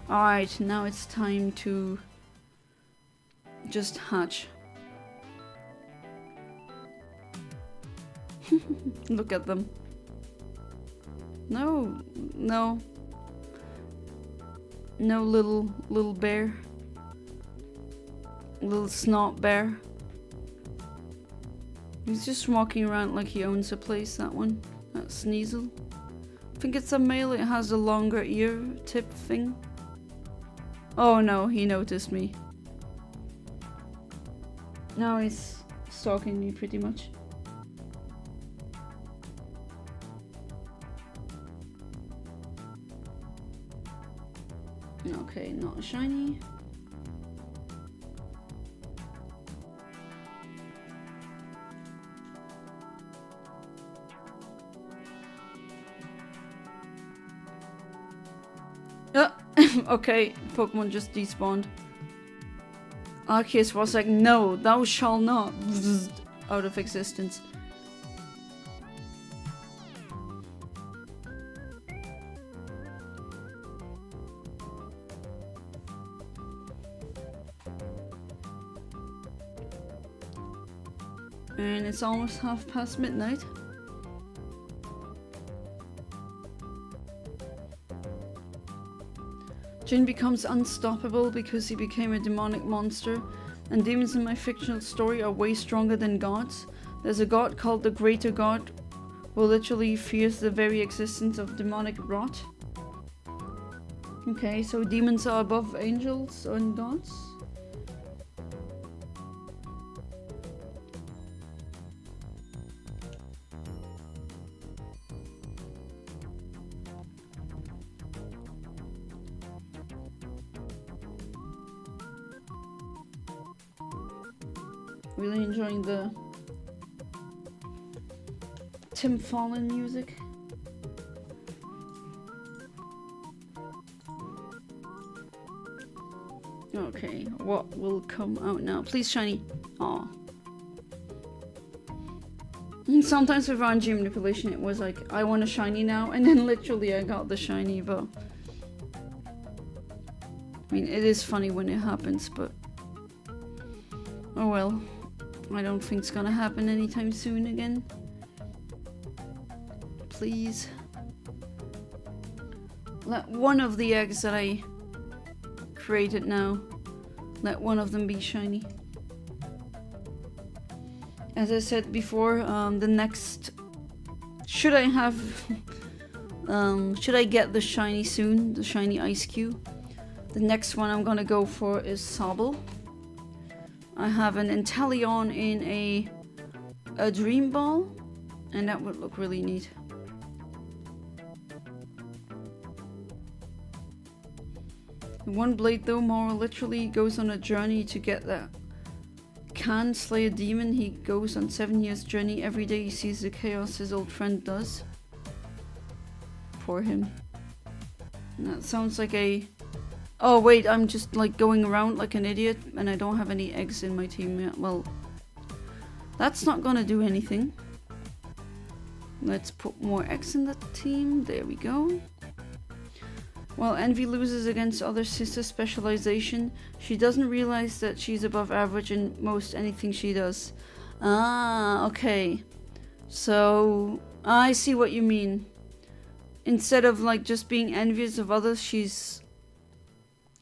Alright, now it's time to just hatch. Look at them. No, no. No little bear. Little snot bear. He's just walking around like he owns a place, that one. That Sneasel. I think it's a male, it has a longer ear tip thing. Oh no, he noticed me. Now he's stalking me pretty much. Okay, not a shiny. Okay, Pokemon just despawned. Arceus was like, no, thou shall not. Out of existence. And it's almost midnight. Jin becomes unstoppable because he became a demonic monster, and demons in my fictional story are way stronger than gods. There's a god called the Greater God, who literally fears the very existence of demonic rot. Okay, so demons are above angels and gods? Really enjoying the Tim Fallon music. Okay, what will come out now? Please, shiny. Aw. Sometimes with RNG manipulation, it was like, I want a shiny now, and then literally I got the shiny, but I mean, it is funny when it happens, but oh well. I don't think it's gonna happen anytime soon again. Please. Let one of the eggs that I created now, let one of them be shiny. As I said before, the next... Should I have... should I get the shiny soon? The shiny Ice Cube? The next one I'm gonna go for is Sobble. I have an Inteleon in a Dream Ball, and that would look really neat. One Blade though, Mora literally goes on a journey to get that can slay a demon. He goes on 7 years journey. Every day he sees the chaos his old friend does. Poor him. And that sounds like a... Oh wait, I'm just like going around like an idiot and I don't have any eggs in my team yet. Well, that's not gonna do anything. Let's put more eggs in the team. There we go. While Envy loses against other sister specialization, she doesn't realize that she's above average in most anything she does. Ah, okay. So, I see what you mean. Instead of like just being envious of others, she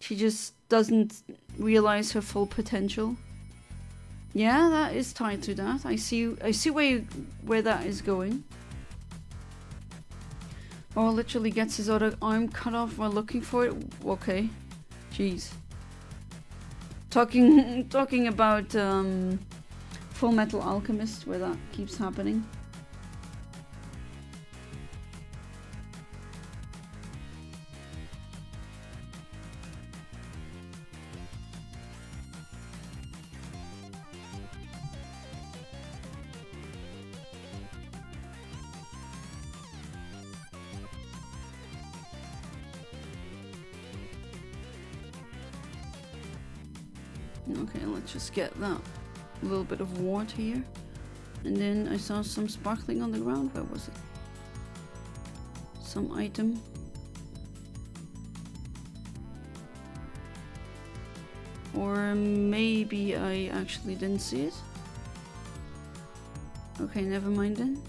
just doesn't realize her full potential. Yeah, that is tied to that. I see where that is going. Oh, literally gets his other arm cut off while looking for it. Okay, jeez. Talking about Full Metal Alchemist, where that keeps happening. Okay, let's just get that little bit of water here. And then I saw some sparkling on the ground. Where was it? Some item. Or maybe I actually didn't see it. Okay, never mind then.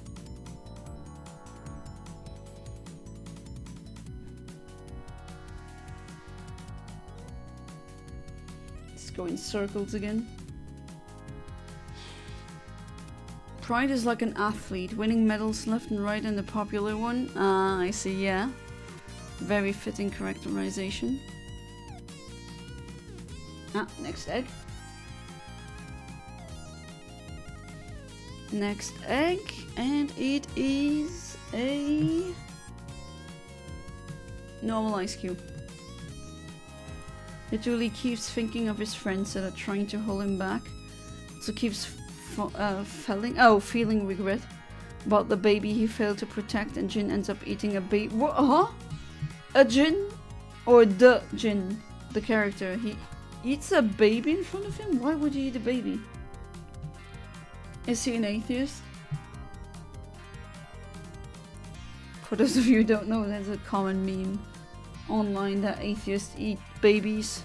just go in circles again. Pride is like an athlete, winning medals left and right and the popular one. Ah, I see, yeah. Very fitting characterization. Ah, next egg. Next egg, and it is a normal ice cube. Literally keeps thinking of his friends that are trying to hold him back. So keeps feeling regret about the baby he failed to protect, and Jin ends up eating a baby. What? Huh? A Jin? Or the Jin, the character. He eats a baby in front of him? Why would he eat a baby? Is he an atheist? For those of you who don't know, that's a common meme online that atheists eat babies.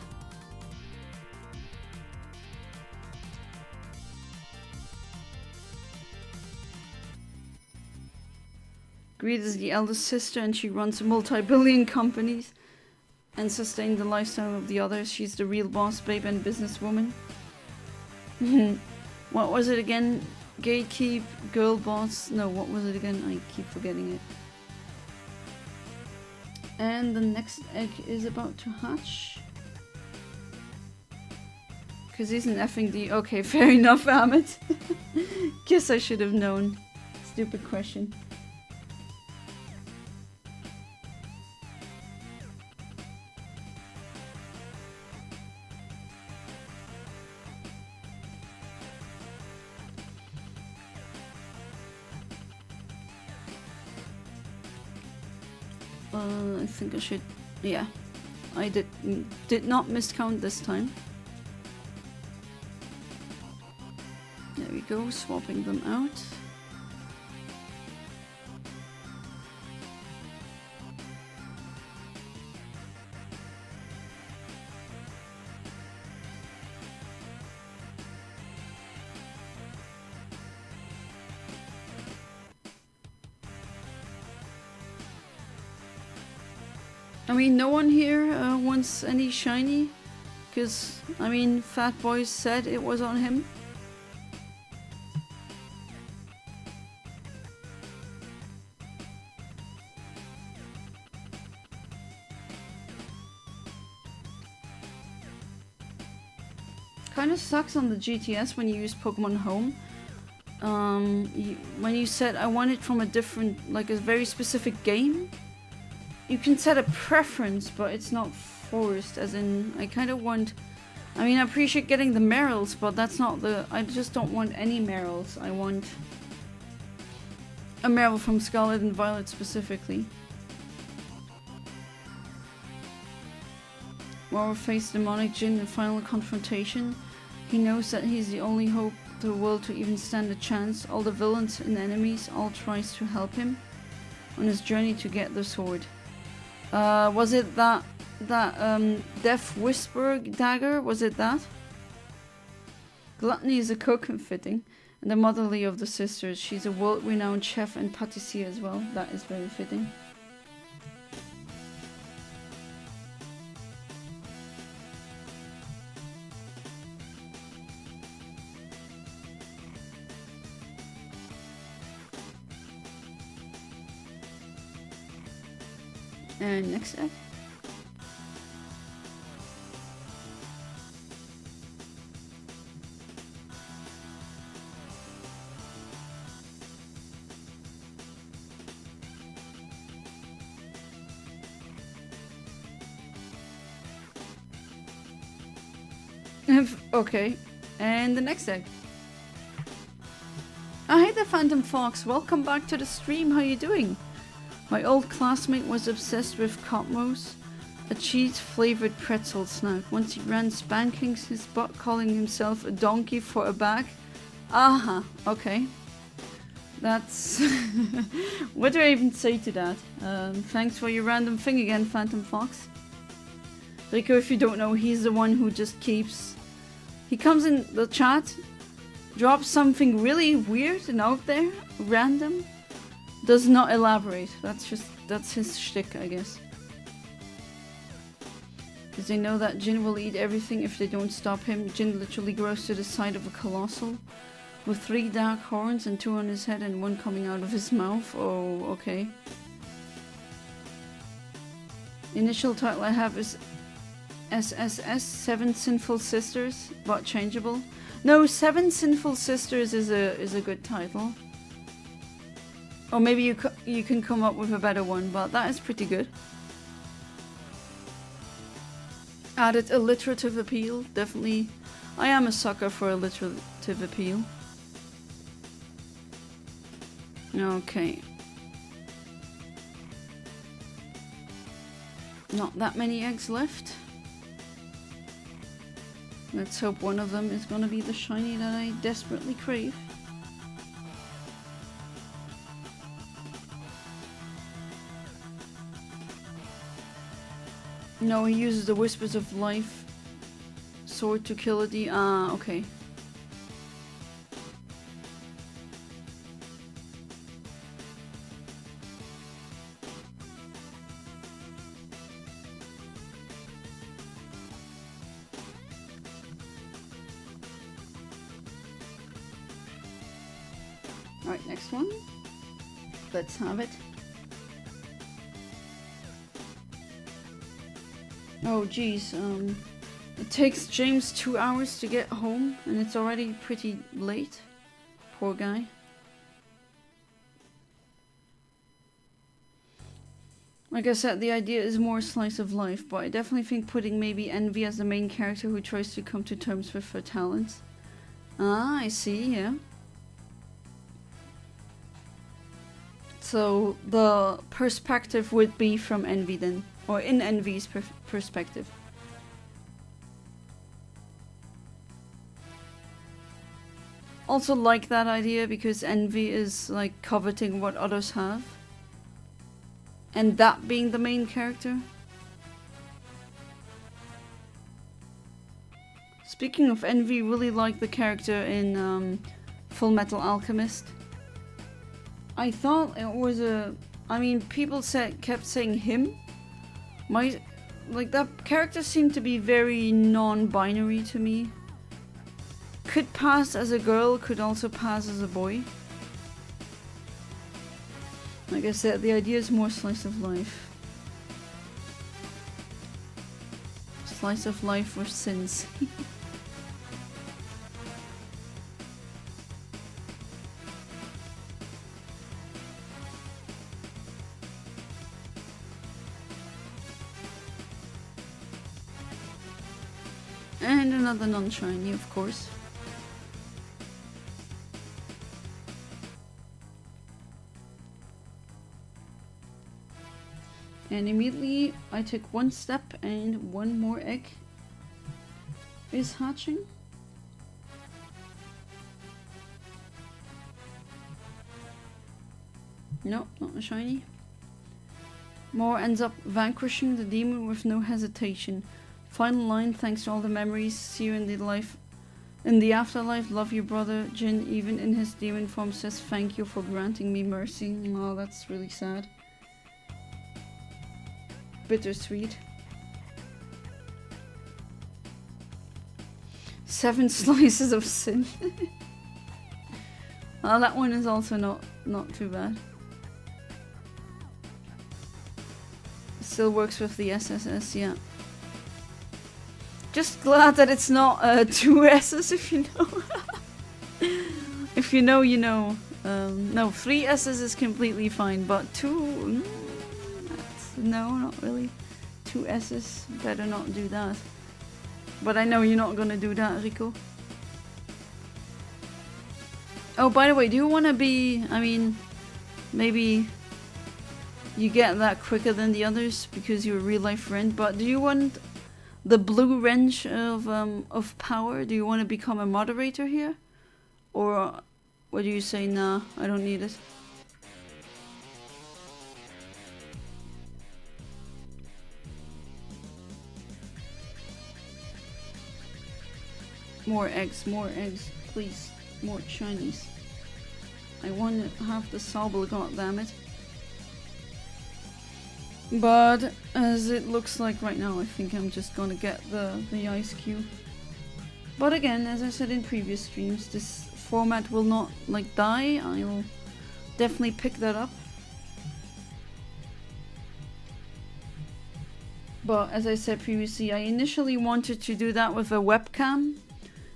Greed is the eldest sister and she runs multi-billion companies and sustains the lifestyle of the others. She's the real boss babe and businesswoman. What was it again? Gatekeep, girl boss. No, what was it again? I keep forgetting it. And the next egg is about to hatch. Because he's an effing D. Okay, fair enough, Amit. Guess I should have known. Stupid question. I think I should, yeah, I did not miscount this time. There we go, swapping them out. I mean, no one here wants any shiny, because, I mean, Fat Boy said it was on him. Kind of sucks on the GTS when you use Pokemon Home. When you said I want it from a different, like a very specific game. You can set a preference, but it's not forced, as in, I kind of want... I mean, I appreciate getting the Merrills, but that's not the... I just don't want any Merrills. I want a Merrill from Scarlet and Violet specifically. While we face demonic Jin in final confrontation, he knows that he's the only hope to the world to even stand a chance. All the villains and enemies all tries to help him on his journey to get the sword. Was it that Death Whisper dagger? Was it that? Gluttony is a cook and fitting, and the motherly of the sisters. She's a world-renowned chef and patissier as well. That is very fitting. And next egg. Okay, and the next egg. Oh, hey there, Phantom Fox. Welcome back to the stream. How you doing? My old classmate was obsessed with Cotmos, a cheese-flavored pretzel snack. Once he ran spankings his butt, calling himself a donkey for a bag. Aha, okay. That's... what do I even say to that? Thanks for your random thing again, Phantom Fox. Rico, if you don't know, he's the one who just keeps... He comes in the chat, drops something really weird and out there, random. Does not elaborate. That's his shtick, I guess. Because they know that Jin will eat everything if they don't stop him. Jin literally grows to the size of a colossal. With 3 dark horns and 2 on his head and 1 coming out of his mouth. Oh, okay. Initial title I have is SSS, 7 Sinful Sisters, but changeable. No, 7 Sinful Sisters is a good title. Or maybe you can come up with a better one, but that is pretty good. Added alliterative appeal, definitely. I am a sucker for alliterative appeal. Okay. Not that many eggs left. Let's hope one of them is gonna be the shiny that I desperately crave. No, he uses the Whispers of Life sword to kill it. Okay. Alright, next one. Let's have it. Oh geez, it takes James 2 hours to get home and it's already pretty late. Poor guy. Like I said, the idea is more slice of life, but I definitely think putting maybe Envy as the main character who tries to come to terms with her talents. Ah, I see, yeah. So the perspective would be from Envy then, or in Envy's perspective. Also like that idea because Envy is like coveting what others have. And that being the main character. Speaking of Envy, really like the character in Full Metal Alchemist. I thought it was I mean, people kept saying him. Like that character seemed to be very non-binary to me. Could pass as a girl, could also pass as a boy. Like I said, the idea is more slice of life. Slice of life with sins. And another non-shiny, of course. And immediately I take one step and one more egg is hatching. No, not a shiny. More ends up vanquishing the demon with no hesitation. Final line, thanks to all the memories, see you in the afterlife, love you brother. Jin, even in his demon form, says thank you for granting me mercy. Oh, that's really sad. Bittersweet. 7 slices of sin. Well, that one is also not too bad. Still works with the SSS, yeah. Just glad that it's not 2 S's, if you know. If you know, you know. No, 3 S's is completely fine, but 2... no, not really. 2 S's, better not do that. But I know you're not gonna do that, Rico. Oh, by the way, do you want to be... I mean, maybe you get that quicker than the others because you're a real-life friend, but do you want the blue wrench of power? Do you want to become a moderator here? Or what do you say? Nah, I don't need it. More eggs, please. More shinies. I want to have the Sobble, goddammit. But as it looks like right now, I think I'm just gonna get the ice cube. But again, as I said in previous streams, this format will not like die. I'll definitely pick that up. But as I said previously, I initially wanted to do that with a webcam,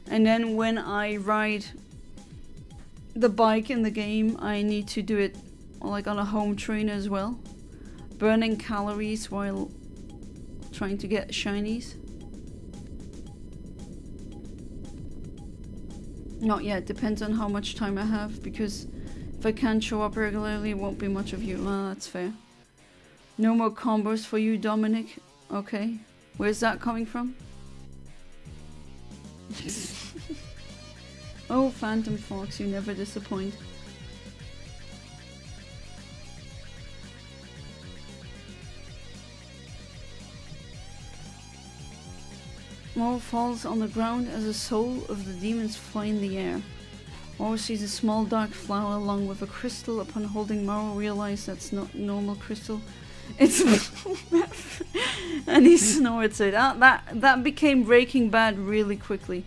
and then when I ride the bike in the game, I need to do it like on a home trainer as well, burning calories while trying to get shinies. Not yet, depends on how much time I have, because if I can't show up regularly, it won't be much of you. Well, that's fair. No more combos for you, Dominic. Okay, where's that coming from? Oh, Phantom Fox, you never disappoint. Moro falls on the ground as the soul of the demons fly in the air. Moro sees a small dark flower along with a crystal. Upon holding, Moro realizes that's not normal crystal. It's and he snorts it. That became Breaking Bad really quickly.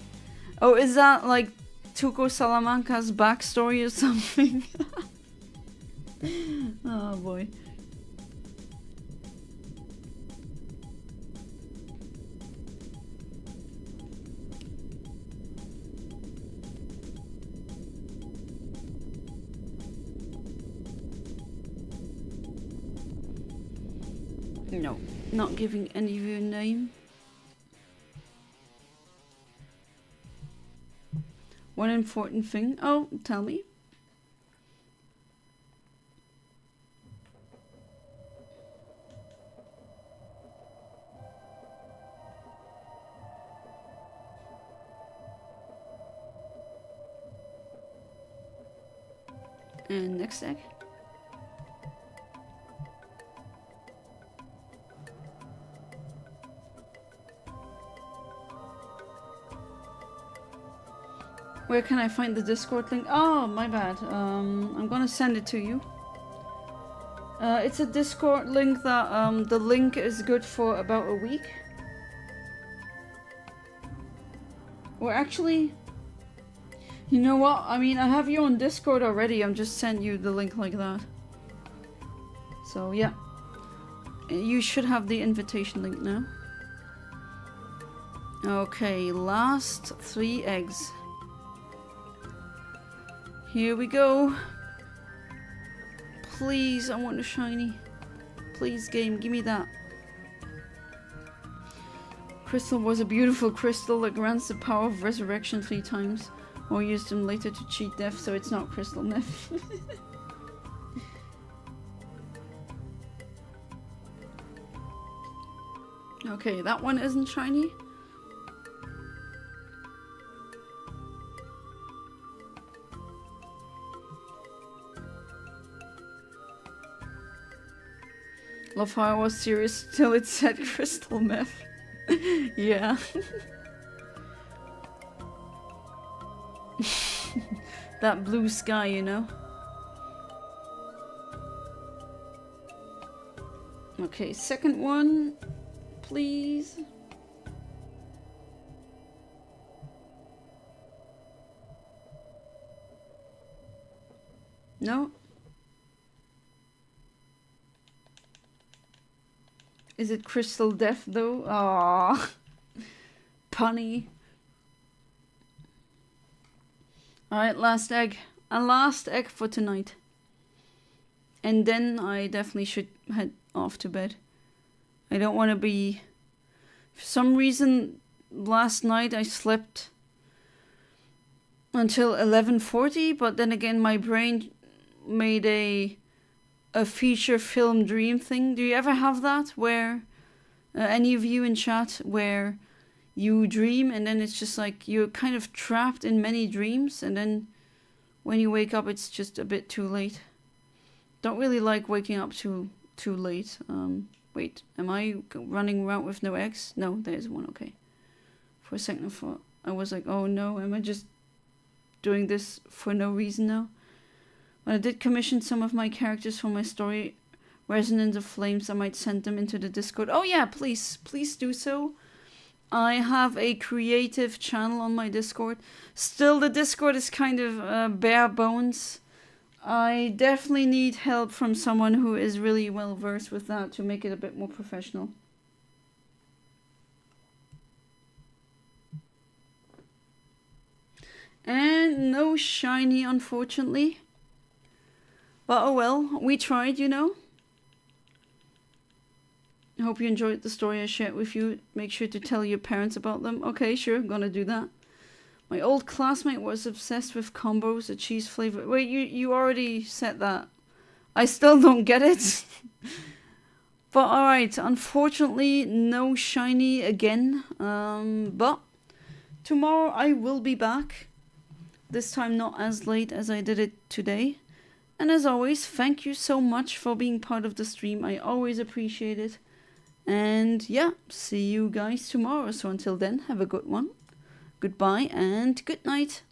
Oh, is that like Tuco Salamanca's backstory or something? Oh boy. No, not giving any of you a name. One important thing. Oh, tell me. And next egg. Where can I find the Discord link? Oh, my bad. I'm gonna send it to you. It's a Discord link that the link is good for about a week. Or actually, you know what? I mean, I have you on Discord already. I'm just sending you the link like that. So yeah, you should have the invitation link now. Okay, last 3 eggs. Here we go. Please, I want a shiny. Please, game, give me that. Crystal was a beautiful crystal that grants the power of resurrection 3 times. Or used them later to cheat death, so it's not crystal meth. Okay, that one isn't shiny. Love how I was serious till it said crystal meth. Yeah. That blue sky, you know. Okay, second one, please. No. Is it crystal death though? Aww. Punny. Alright, last egg. A last egg for tonight. And then I definitely should head off to bed. I don't want to be... For some reason, last night I slept until 11:40, but then again my brain made a feature film dream thing. Do you ever have that where any of you in chat where you dream and then it's just like you're kind of trapped in many dreams, and then when you wake up it's just a bit too late? Don't really like waking up too late. Wait, am I running around with no eggs? No, there's one. Okay. For a second I was like, oh no, am I just doing this for no reason now? When I did commission some of my characters for my story Resonance of Flames, I might send them into the Discord. Oh yeah, please do so. I have a creative channel on my Discord. Still, the Discord is kind of bare bones. I definitely need help from someone who is really well versed with that to make it a bit more professional. And no shiny, unfortunately. But oh well, we tried, you know. I hope you enjoyed the story I shared with you. Make sure to tell your parents about them. Okay, sure, gonna do that. My old classmate was obsessed with combos, a cheese flavor. Wait, you already said that. I still don't get it. But alright, unfortunately, no shiny again. But tomorrow I will be back. This time not as late as I did it today. And as always, thank you so much for being part of the stream. I always appreciate it. And yeah, see you guys tomorrow. So until then, have a good one. Goodbye and good night.